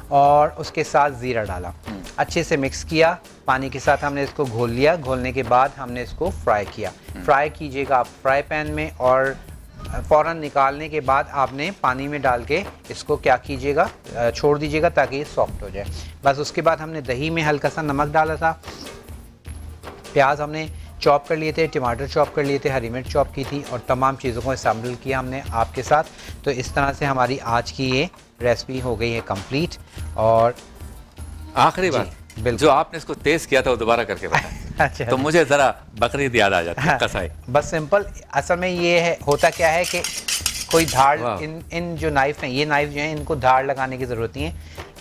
اور اس کے ساتھ زیرہ ڈالا. اچھے سے مکس کیا, پانی کے ساتھ ہم نے اس کو گھول لیا. گھولنے کے بعد ہم نے اس کو فرائی کیا. فرائی کیجیے گا آپ فرائی پین میں, اور فوراً نکالنے کے بعد آپ نے پانی میں ڈال کے اس کو کیا کیجیے گا, چھوڑ دیجیے گا تاکہ یہ سافٹ ہو جائے. بس اس کے بعد ہم نے دہی میں ہلکا سا نمک ڈالا تھا, پیاز ہم نے چاپ کر لیے تھے, ٹماٹر چاپ کر لیے تھے, ہری مرچ چاپ کی تھی, اور تمام چیزوں کو اسمبل کیا ہم نے آپ کے ساتھ. تو اس طرح سے ہماری آج کی یہ ریسپی ہو گئی ہے کمپلیٹ. اور آخری بات جو آپ نے اس کو تیز کیا تھا وہ دوبارہ کر کے بتائیں تو مجھے ذرا بقرعید یاد آ جاتی ہے. قصائی بس سمپل, اصل میں یہ ہے, ہوتا کیا ہے کہ کوئی دھاڑ, ان جو نائف ہیں, یہ نائف جو ہیں ان کو دھاڑ لگانے کی ضرورت نہیں ہے.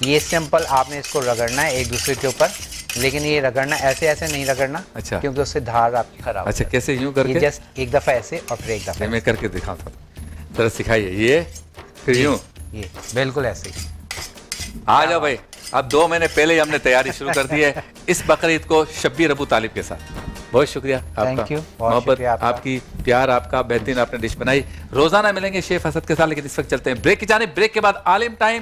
یہ سمپل آپ نے اس کو رگڑنا ہے ایک دوسرے کے اوپر, لیکن یہ رگڑنا ایسے ایسے نہیں رگڑنا, اچھا, کیونکہ اس سے دھاڑ آپ کی خراب. اچھا کیسے یوں کر کے, جسٹ ایک دفعہ ایسے اور پھر ایک دفعہ میں کر کے دکھاتا ہوں, ذرا سکھائیے. یہ پھر یوں, یہ بالکل ایسے ہی. آ جاؤ بھائی, اب 2 مہینے پہلے ہی ہم نے تیاری شروع کر دی ہے اس بقرعید کو شبیر ابو طالب کے ساتھ. بہت شکریہ آپ کا, محبت آپ کی, پیار آپ کا, بہترین آپ نے ڈش بنائی. روزانہ ملیں گے شیف اسد کے ساتھ, لیکن اس وقت چلتے ہیں بریک کی جانب. بریک کے بعد عالم ٹائم.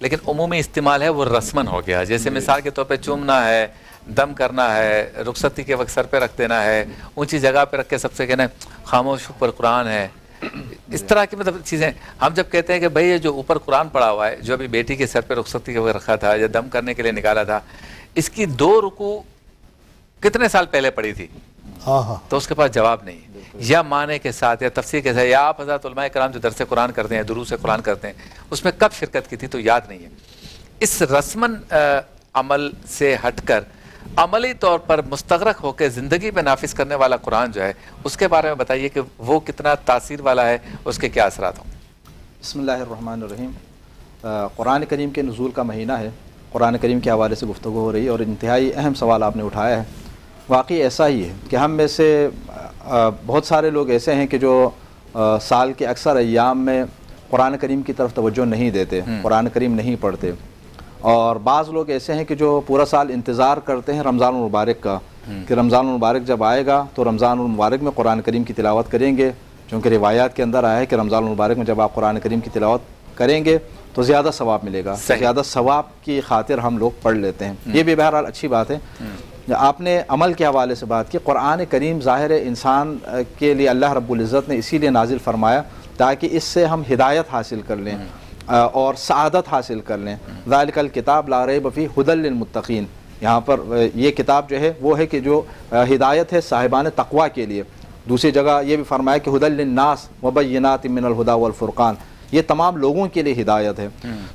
لیکن عمومی استعمال ہے وہ رسمن ہو گیا. جیسے مثال کے طور پہ چومنا ہے, دم کرنا ہے, رخصتی کے وقت سر پہ رکھ دینا ہے, اونچی جگہ پہ رکھ کے سب سے کہنا ہے خاموش اوپر قرآن ہے, اس طرح کی مطلب چیزیں. ہم جب کہتے ہیں کہ بھئی یہ جو اوپر قرآن پڑا ہوا ہے, جو ابھی بیٹی کے سر پہ رخصتی کے وقت رکھا تھا یا دم کرنے کے لیے نکالا تھا, اس کی 2 رکوع کتنے سال پہلے پڑی تھی؟ تو اس کے پاس جواب نہیں. یا معنی کے ساتھ یا تفسیر کے ساتھ, یا آپ حضرات علماء کرام جو درس قرآن کرتے ہیں, دروس قرآن کرتے ہیں, اس میں کب شرکت کی تھی تو یاد نہیں ہے. اس رسمن عمل سے ہٹ کر عملی طور پر مستغرق ہو کے زندگی پہ نافذ کرنے والا قرآن جو ہے, اس کے بارے میں بتائیے کہ وہ کتنا تاثیر والا ہے, اس کے کیا اثرات ہوں. بسم اللہ الرحمن الرحیم. قرآن کریم کے نزول کا مہینہ ہے. قرآن کریم کے حوالے سے گفتگو ہو رہی ہے اور انتہائی اہم سوال آپ نے اٹھایا ہے. واقعی ایسا ہی ہے کہ ہم میں سے بہت سارے لوگ ایسے ہیں کہ جو سال کے اکثر ایام میں قرآن کریم کی طرف توجہ نہیں دیتے, قرآن کریم نہیں پڑھتے. اور بعض لوگ ایسے ہیں کہ جو پورا سال انتظار کرتے ہیں رمضان المبارک کا, کہ رمضان المبارک جب آئے گا تو رمضان المبارک میں قرآن کریم کی تلاوت کریں گے, چونکہ روایات کے اندر آیا ہے کہ رمضان المبارک میں جب آپ قرآن کریم کی تلاوت کریں گے تو زیادہ ثواب ملے گا. زیادہ ثواب کی خاطر ہم لوگ پڑھ لیتے ہیں. یہ بھی بہرحال اچھی بات ہے. آپ نے عمل کے حوالے سے بات کی. قرآن کریم ظاہر انسان کے لیے اللہ رب العزت نے اسی لیے نازل فرمایا تاکہ اس سے ہم ہدایت حاصل کر لیں اور سعادت حاصل کر لیں. ذالک الکتاب لا ریب فیہ ھدی للمتقین. یہاں پر یہ کتاب جو ہے وہ ہے کہ جو ہدایت ہے صاحبان تقویٰ کے لیے. دوسری جگہ یہ بھی فرمایا کہ ھدی للناس وبینات من الھدی والفرقان. یہ تمام لوگوں کے لیے ہدایت ہے.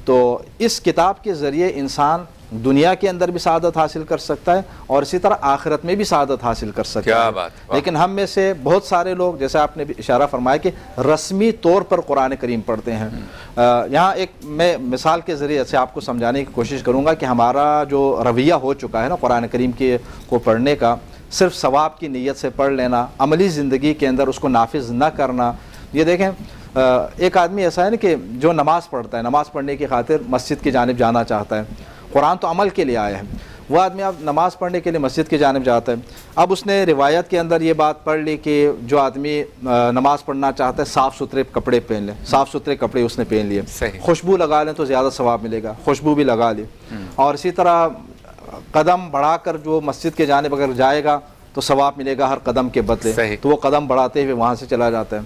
تو اس کتاب کے ذریعے انسان دنیا کے اندر بھی سعادت حاصل کر سکتا ہے اور اسی طرح آخرت میں بھی سعادت حاصل کر سکتا ہے. کیا بات. لیکن ہم میں سے بہت سارے لوگ, جیسے آپ نے بھی اشارہ فرمایا کہ رسمی طور پر قرآن کریم پڑھتے ہیں. یہاں ایک میں مثال کے ذریعے سے آپ کو سمجھانے کی کوشش کروں گا کہ ہمارا جو رویہ ہو چکا ہے نا قرآن کریم کو پڑھنے کا, صرف ثواب کی نیت سے پڑھ لینا, عملی زندگی کے اندر اس کو نافذ نہ کرنا. یہ دیکھیں ایک آدمی ایسا ہے نا کہ جو نماز پڑھتا ہے, نماز پڑھنے کی خاطر مسجد کی جانب جانا چاہتا ہے. قرآن تو عمل کے لیے آیا ہے. وہ آدمی اب نماز پڑھنے کے لیے مسجد کی جانب جاتا ہے. اب اس نے روایت کے اندر یہ بات پڑھ لی کہ جو آدمی نماز پڑھنا چاہتا ہے صاف ستھرے کپڑے پہن لے. صاف ستھرے کپڑے اس نے پہن لیے. خوشبو لگا لیں تو زیادہ ثواب ملے گا, خوشبو بھی لگا لی. اور اسی طرح قدم بڑھا کر جو مسجد کے جانب اگر جائے گا تو ثواب ملے گا ہر قدم کے بدلے. تو وہ قدم بڑھاتے ہوئے وہاں سے چلا جاتا ہے.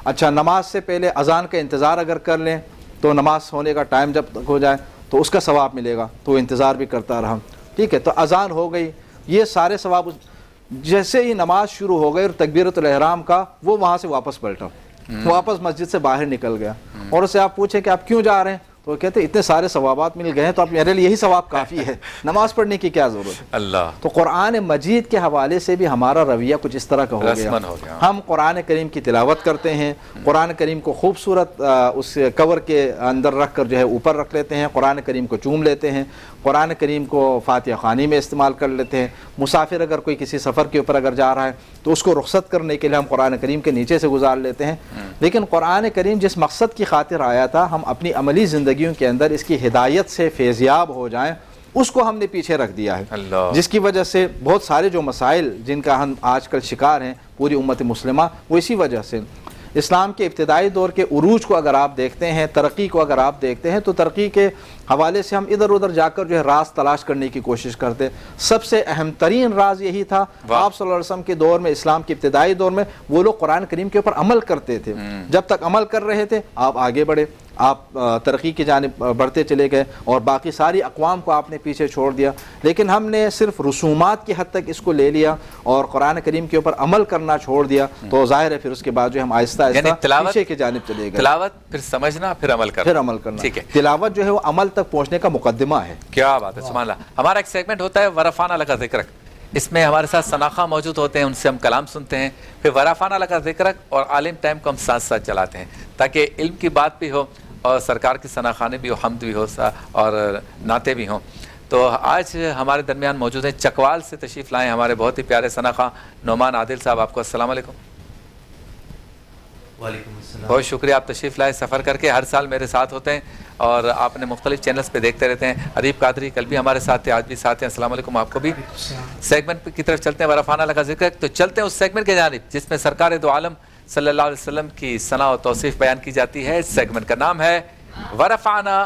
اچھا, نماز سے پہلے اذان کا انتظار اگر کر لیں تو نماز ہونے کا ٹائم جب تک ہو جائے تو اس کا ثواب ملے گا, تو انتظار بھی کرتا رہا. ٹھیک ہے, تو اذان ہو گئی, یہ سارے ثواب. جیسے ہی نماز شروع ہو گئی اور تکبیرۃ الاحرام کا, وہ وہاں سے واپس پلٹا, واپس مسجد سے باہر نکل گیا. اور اسے آپ پوچھیں کہ آپ کیوں جا رہے ہیں تو وہ کہتے ہیں اتنے سارے ثوابات مل گئے ہیں تو اب میرے لیے یہی ثواب کافی ہے, نماز پڑھنے کی کیا ضرورت ہے. اللہ. تو قرآن مجید کے حوالے سے بھی ہمارا رویہ کچھ اس طرح کا ہو گیا. ہم قرآن کریم کی تلاوت کرتے ہیں, قرآن کریم کو خوبصورت اس کور کے اندر رکھ کر جو ہے اوپر رکھ لیتے ہیں, قرآن کریم کو چوم لیتے ہیں, قرآن کریم کو فاتحہ خوانی میں استعمال کر لیتے ہیں. مسافر اگر کوئی کسی سفر کے اوپر اگر جا رہا ہے تو اس کو رخصت کرنے کے لیے ہم قرآن کریم کے نیچے سے گزار لیتے ہیں. لیکن قرآن کریم جس مقصد کی خاطر آیا تھا, ہم اپنی عملی زندگیوں کے اندر اس کی ہدایت سے فیضیاب ہو جائیں, اس کو ہم نے پیچھے رکھ دیا ہے. جس کی وجہ سے بہت سارے جو مسائل جن کا ہم آج کل شکار ہیں پوری امت مسلمہ, وہ اسی وجہ سے. اسلام کے ابتدائی دور کے عروج کو اگر آپ دیکھتے ہیں, ترقی کو اگر آپ دیکھتے ہیں, تو ترقی کے حوالے سے ہم ادھر ادھر جا کر جو ہے راز تلاش کرنے کی کوشش کرتے. سب سے اہم ترین راز یہی تھا, آپ صلی اللہ علیہ وسلم کے دور میں, اسلام کے ابتدائی دور میں وہ لوگ قرآن کریم کے اوپر عمل کرتے تھے. جب تک عمل کر رہے تھے آپ آگے بڑھے, آپ ترقی کی جانب بڑھتے چلے گئے اور باقی ساری اقوام کو آپ نے پیچھے چھوڑ دیا. لیکن ہم نے صرف رسومات کی حد تک اس کو لے لیا اور قرآن کریم کے اوپر عمل کرنا چھوڑ دیا, تو ظاہر ہے پھر اس کے بعد جو ہم آہستہ آہستہ پیچھے کی جانب چلے گئے. تلاوت پھر سمجھنا, پھر عمل کرنا. ٹھیک ہے, تلاوت جو ہے وہ عمل تک پہنچنے کا مقدمہ ہے. کیا بات ہے, سبحان اللہ. ہمارا ایک سیگمنٹ ہوتا ہے ورفانہ لک ذکرک. اس میں ہمارے ساتھ ثناخواں موجود ہوتے ہیں, ان سے ہم کلام سنتے ہیں. پھر ورفانہ لک ذکرک اور عالم ٹائم کو ہم ساتھ ساتھ چلاتے ہیں تاکہ علم کی بات بھی ہو اور سرکار کی ثناخوانے بھی ہو, حمد بھی ہو اور نعتیں بھی ہوں. تو آج ہمارے درمیان موجود ہیں, چکوال سے تشریف لائے ہمارے بہت ہی پیارے ثناخواں نعمان عادل صاحب. آپ کو السلام علیکم. وعلیکم السلام. بہت شکریہ, آپ تشریف لائے. سفر کر کے ہر سال میرے ساتھ ہوتے ہیں اور آپ نے مختلف چینلز پہ دیکھتے رہتے ہیں. ادیب قادری کل بھی ہمارے ساتھ تھے, آج بھی ساتھ ہیں. السلام علیکم آپ کو بھی. سیگمنٹ کی طرف چلتے ہیں, ورفانہ لک ذکرک. تو چلتے ہیں اس سیگمنٹ کے جانب جس میں سرکار دو عالم صلی اللہ علیہ وسلم کی ثنا و توصیف بیان کی جاتی ہے. اس سیگمنٹ کا نام ہے ورفعنا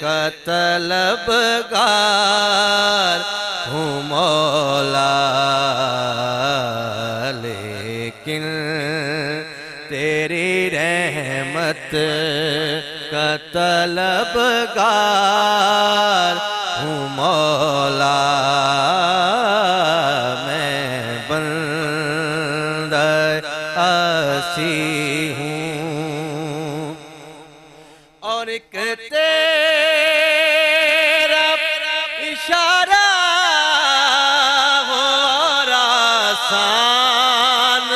کا طلبگار ہوں مولا، لیکن تیری رحمت کا طلبگار ہوں مولا، میں بندہ آسی ہوں، اور ایک تیرا اشارہ ہو اور آسان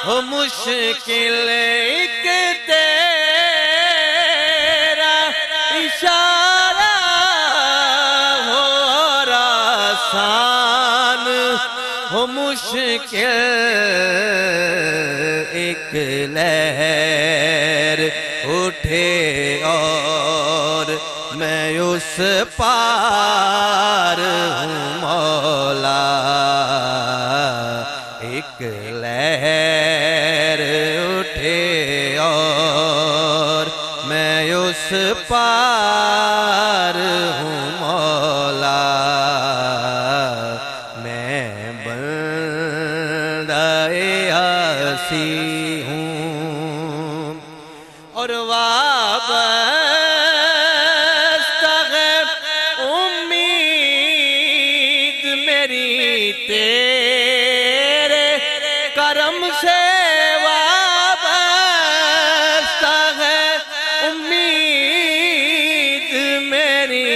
ہو مشکل، ایک تیرا اشارہ ہو اور آسان ہو مشکل، ایک لہر اٹھے اور میں اس پار ہوں مولا، ایک لہر اٹھے اور میں اس پار ہوں مولا، میں بندہ آسی ہوں، اور وابستہ ہے امید میری تیرے کرم سے، وابستہ ہے امید میری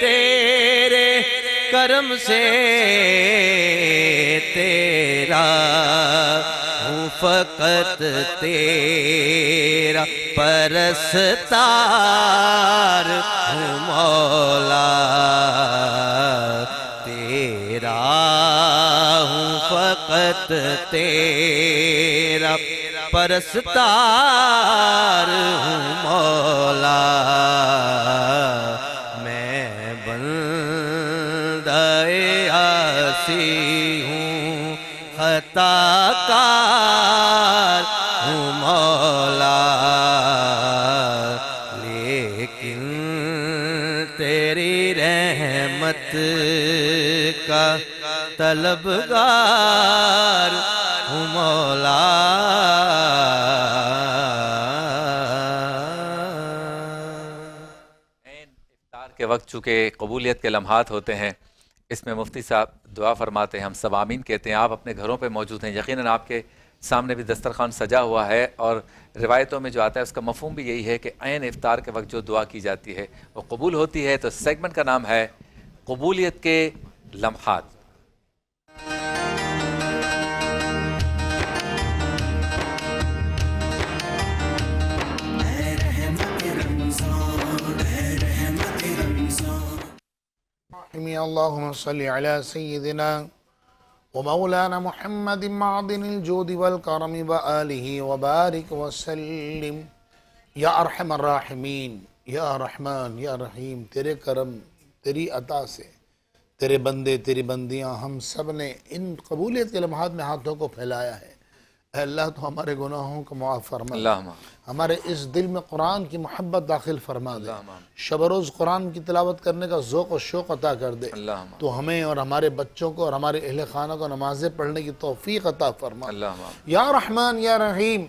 تیرے کرم سے، تیرا ہوں فقط تیرا پرستار ہوں مولا، تیرا ہوں فقط تیرا پرستار ہوں مولا، میں بندہ آسی ہوں، خطا کار ہوں مولا، لیکن تیری رحمت کا طلبگار ہوں مولا۔ افطار کے وقت چونکہ قبولیت کے لمحات ہوتے ہیں، اس میں مفتی صاحب دعا فرماتے ہیں، ہم سب آمین کہتے ہیں۔ آپ اپنے گھروں پہ موجود ہیں، یقیناً آپ کے سامنے بھی دسترخوان سجا ہوا ہے، اور روایتوں میں جو آتا ہے اس کا مفہوم بھی یہی ہے کہ عین افطار کے وقت جو دعا کی جاتی ہے وہ قبول ہوتی ہے۔ تو سیگمنٹ کا نام ہے قبولیت کے لمحات۔ اللهم صل على سيدنا ومولانا محمد معدن الجود والكرم وآله وبارك وسلم یا ارحم الراحمین، یا رحمان یا رحیم، تیرے کرم تیری عطا سے تیرے بندے تیری بندیاں ہم سب نے ان قبولیت کے لمحات میں ہاتھوں کو پھیلایا ہے۔ اے اللہ تو ہمارے گناہوں کو معاف فرما، ہمارے اس دل میں قرآن کی محبت داخل فرما دے، شب و روز قرآن کی تلاوت کرنے کا ذوق و شوق عطا کر دے، تو ہمیں اور ہمارے بچوں کو اور ہمارے اہل خانہ کو نمازیں پڑھنے کی توفیق عطا فرما۔ یا رحمان یا رحیم،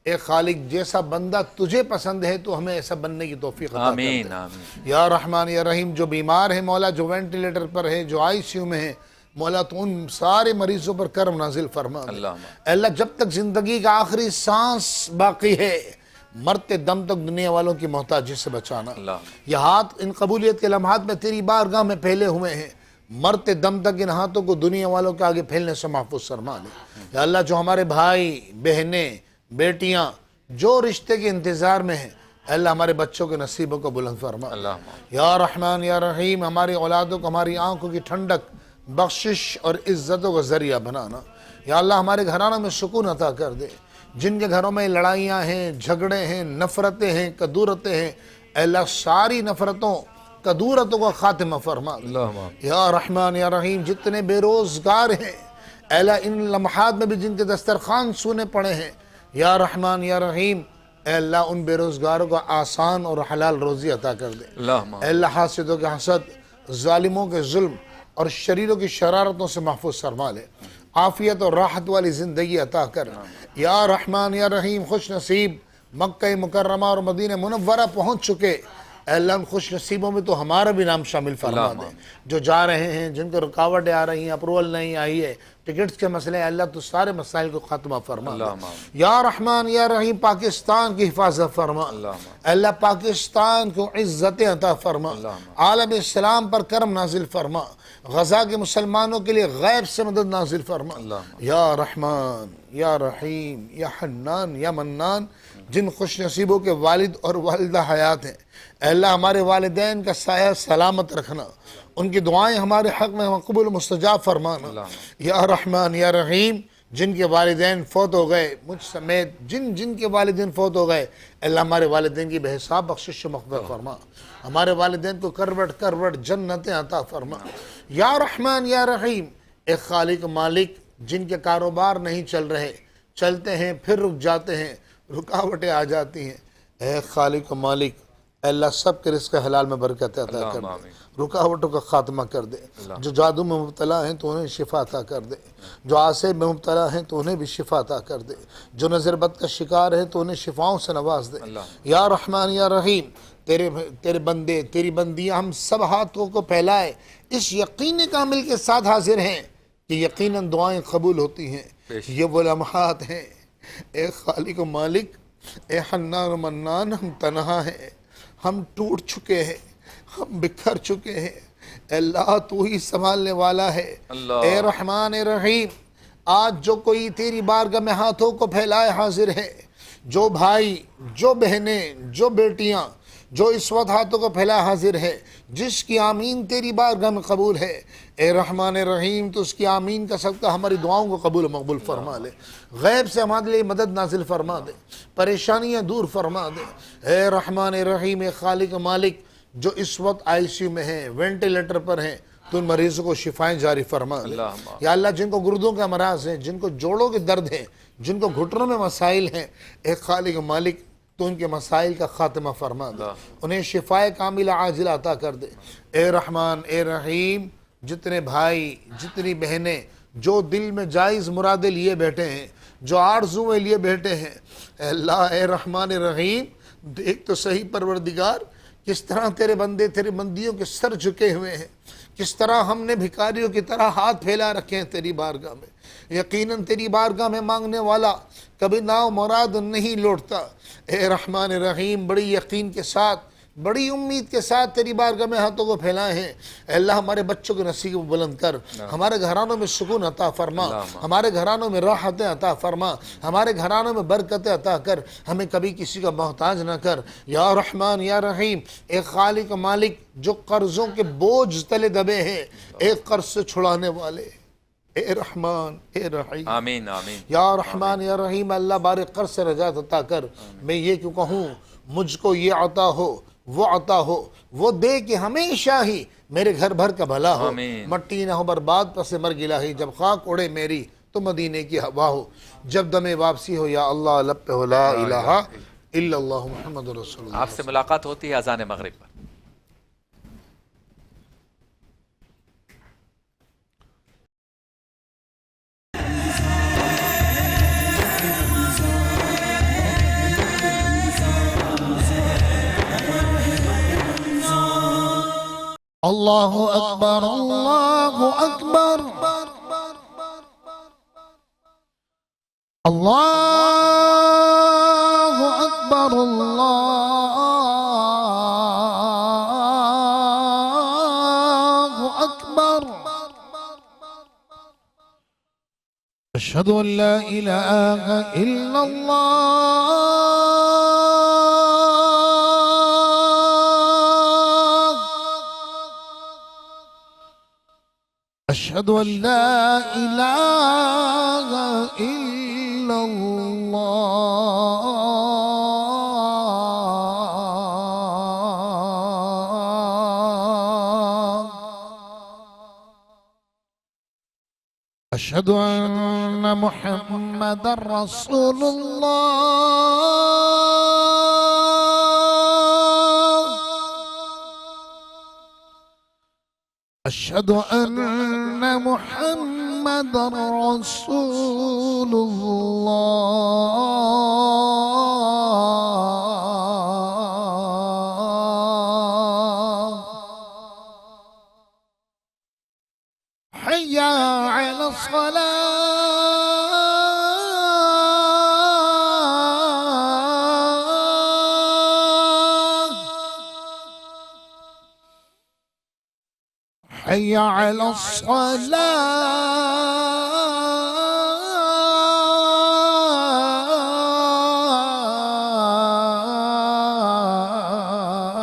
اے خالق جیسا بندہ تجھے پسند ہے تو ہمیں ایسا بننے کی توفیق عطا کر دے۔ یا رحمان یا رحیم، جو بیمار ہے مولا، جو وینٹیلیٹر پر ہے، جو آئی سی یو میں ہے مولا، تو ان سارے مریضوں پر کرم نازل فرما دے۔ اے اللہ جب تک زندگی کا آخری سانس باقی ہے، مرتے دم تک دنیا والوں کی محتاجی سے بچانا۔ یہ ہاتھ ان قبولیت کے لمحات میں تیری بارگاہ میں پھیلے ہوئے ہیں، مرتے دم تک ان ہاتھوں کو دنیا والوں کے آگے پھیلنے سے محفوظ فرما دے۔ یا اللہ جو ہمارے بھائی بہنیں بیٹیاں جو رشتے کے انتظار میں ہیں، اے اللہ ہمارے بچوں کے نصیبوں کو بلند فرما۔ یا رحمان یا رحیم، ہماری اولادوں کو ہماری آنکھوں کی ٹھنڈک، بخشش اور عزتوں کا ذریعہ بنانا۔ یا اللہ ہمارے گھرانوں میں سکون عطا کر دے، جن کے گھروں میں لڑائیاں ہیں، جھگڑے ہیں، نفرتیں ہیں، کدورتیں ہیں، اے اللہ ساری نفرتوں کدورتوں کا خاتمہ فرما دے۔ یا رحمان یا رحیم، جتنے بے روزگار ہیں اے اللہ ان لمحات میں بھی جن کے دسترخوان سونے پڑے ہیں، یا رحمان یا رحیم اے اللہ ان بے روزگاروں کو آسان اور حلال روزی عطا کر دے اللہم اے اللہ حاسدوں کے حسد، ظالموں کے ظلم اور شریروں کی شرارتوں سے محفوظ فرما لے، عافیت اور راحت والی زندگی عطا کر یا رحمان یا رحیم۔ خوش نصیب مکہ مکرمہ اور مدینہ منورہ پہنچ چکے، اے اللہ ان خوش نصیبوں میں تو ہمارا بھی نام شامل فرما دے، جو جا رہے ہیں، جن کو رکاوٹیں آ رہی ہیں، اپروول نہیں آئی ہے، ٹکٹس کے مسئلے، اللہ تو سارے مسائل کو ختمہ فرما دے یا رحمان یا رحیم۔ پاکستان کی حفاظت فرما، اللہ پاکستان کو عزت عطا فرما، عالم اسلام پر کرم نازل فرما، غزہ کے مسلمانوں کے لیے غیب سے مدد نازل فرما یا رحمان یا رحیم یا حنان یا منان۔ جن خوش نصیبوں کے والد اور والدہ حیات ہیں، اے اللہ ہمارے والدین کا سایہ سلامت رکھنا، ان کی دعائیں ہمارے حق میں مقبول مستجاب فرمانا یا رحمان یا رحیم۔ جن کے والدین فوت ہو گئے، مجھ سمیت جن کے والدین فوت ہو گئے، اللہ ہمارے والدین کی بے حساب بخشش و مغفرت فرما، ہمارے والدین کو کروٹ جنتیں عطا فرما یا رحمان یا رحیم۔ اے خالق مالک، جن کے کاروبار نہیں چل رہے، چلتے ہیں پھر رک جاتے ہیں، رکاوٹیں آ جاتی ہیں، اے خالق مالک، اے اللہ سب کے رزق حلال میں برکت عطا کر دے، رکاوٹوں کا خاتمہ کر دے، جو جادو میں مبتلا ہیں تو انہیں شفا عطا کر دے، جو عاصب میں مبتلا ہیں تو انہیں بھی شفا عطا کر دے، جو نظر بد کا شکار ہیں تو انہیں شفاؤں سے نواز دے یا رحمان یا رحیم۔ تیرے بندے تیری بندیاں ہم سب ہاتھوں کو پھیلائے اس یقین کامل کے ساتھ حاضر ہیں کہ یقیناً دعائیں قبول ہوتی ہیں، یہ وہ لمحات ہیں۔ اے خالق و مالک، اے حنان و منان، ہم تنہا ہیں، ہم ٹوٹ چکے ہیں، ہم بکھر چکے ہیں، اے اللہ تو ہی سنبھالنے والا ہے۔ اے رحمان اے رحیم، آج جو کوئی تیری بارگاہ میں ہاتھوں کو پھیلائے حاضر ہے، جو بھائی، جو بہنیں، جو بیٹیاں، جو اس وقت ہاتھوں کو پھیلائے حاضر ہے، جس کی آمین تیری بارگاہ میں قبول ہے، اے رحمان رحیم تو اس کی آمین کا صدقہ ہماری دعاؤں کو قبول و مقبول فرما لے، غیب سے ہمارے لیے مدد نازل فرما دے، پریشانیاں دور فرما دے۔ اے رحمان رحیم، اے خالق مالک، جو اس وقت آئی سی یو میں ہیں، وینٹیلیٹر پر ہیں، تو ان مریضوں کو شفائیں جاری فرما دے یا اللہ۔ جن کو گردوں کے امراض ہیں، جن کو جوڑوں کے درد ہیں، جن کو گھٹنوں میں مسائل ہیں، اے خالق مالک تو ان کے مسائل کا خاتمہ فرما دے، انہیں شفائے کاملہ عاجلہ عطا کر دے۔ اے رحمان اے رحیم، جتنے بھائی، جتنی بہنیں جو دل میں جائز مرادیں لیے بیٹھے ہیں، جو آرزویں لیے بیٹھے ہیں، اے اللہ اے رحمان رحیم دیکھ تو صحیح پروردگار، کس طرح تیرے بندے تیرے بندیوں کے سر جھکے ہوئے ہیں، کس طرح ہم نے بھکاریوں کی طرح ہاتھ پھیلا رکھے ہیں تیری بارگاہ میں۔ یقیناً تیری بارگاہ میں مانگنے والا کبھی ناو مراد نہیں لوٹتا۔ اے رحمان رحیم، بڑی یقین کے ساتھ، بڑی امید کے ساتھ تیری بارگاہ میں ہاتھوں کو پھیلائے ہیں، اے اللہ ہمارے بچوں کے نصیب کو بلند کر، ہمارے گھرانوں میں سکون عطا فرما، ہمارے گھرانوں میں راحتیں عطا فرما، ہمارے گھرانوں میں برکتیں عطا کر، ہمیں کبھی کسی کا محتاج نہ کر یا رحمان یا رحیم۔ اے خالق مالک، جو قرضوں کے بوجھ تلے دبے ہیں، ایک قرض سے چھڑانے والے، اے رحمان اے رحیم، آمین آمین یا رحمان یا رحیم، اللہ بار قرض سے نجات عطا کر۔ میں یہ کیوں کہوں، مجھ کو یہ عطا ہو، وہ عطا ہو، وہ دے کہ ہمیشہ ہی میرے گھر بھر کا بھلا ہو، مٹی نہ ہو برباد پس مر گلا ہی، جب خاک اڑے میری تو مدینے کی ہوا ہو، جب دم واپسی ہو یا اللہ لب پہ ہو لا الہ الا اللہ محمد رسول اللہ۔ آپ سے ملاقات ہوتی ہے اذان مغرب پر۔ اللہ اکبر اللہ اکبر اللہ اکبر اللہ اکبر اشہد ان لا الہ الا اللہ اشہد ان لا الہ الا اللہ اشہد ان محمد رسول اللہ أشهد أن محمد رسول الله حي على الصلاة حي على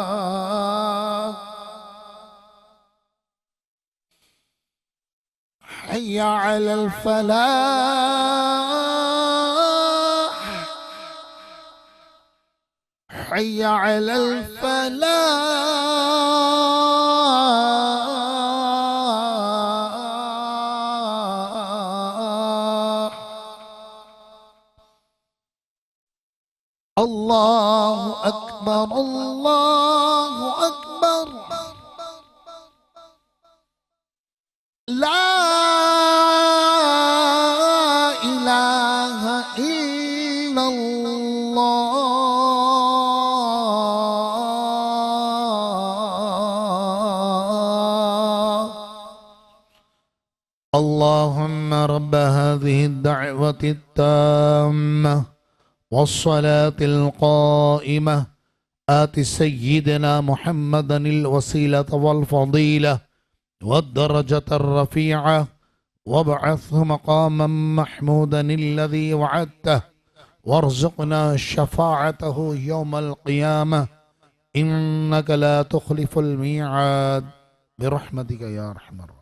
الصلاة حي على الفلاح حي على الفلاح الله أكبر الله أكبر لا إله إلا الله اللهم رب هذه الدعوة التامة والصلاة القائمة آت سيدنا محمدا الوسيلة والفضيلة والدرجة الرفيعة وابعثه مقاما محمودا الذي وعدته وارزقنا شفاعته يوم القيامة إنك لا تخلف الميعاد برحمتك يا أرحم الراحمين.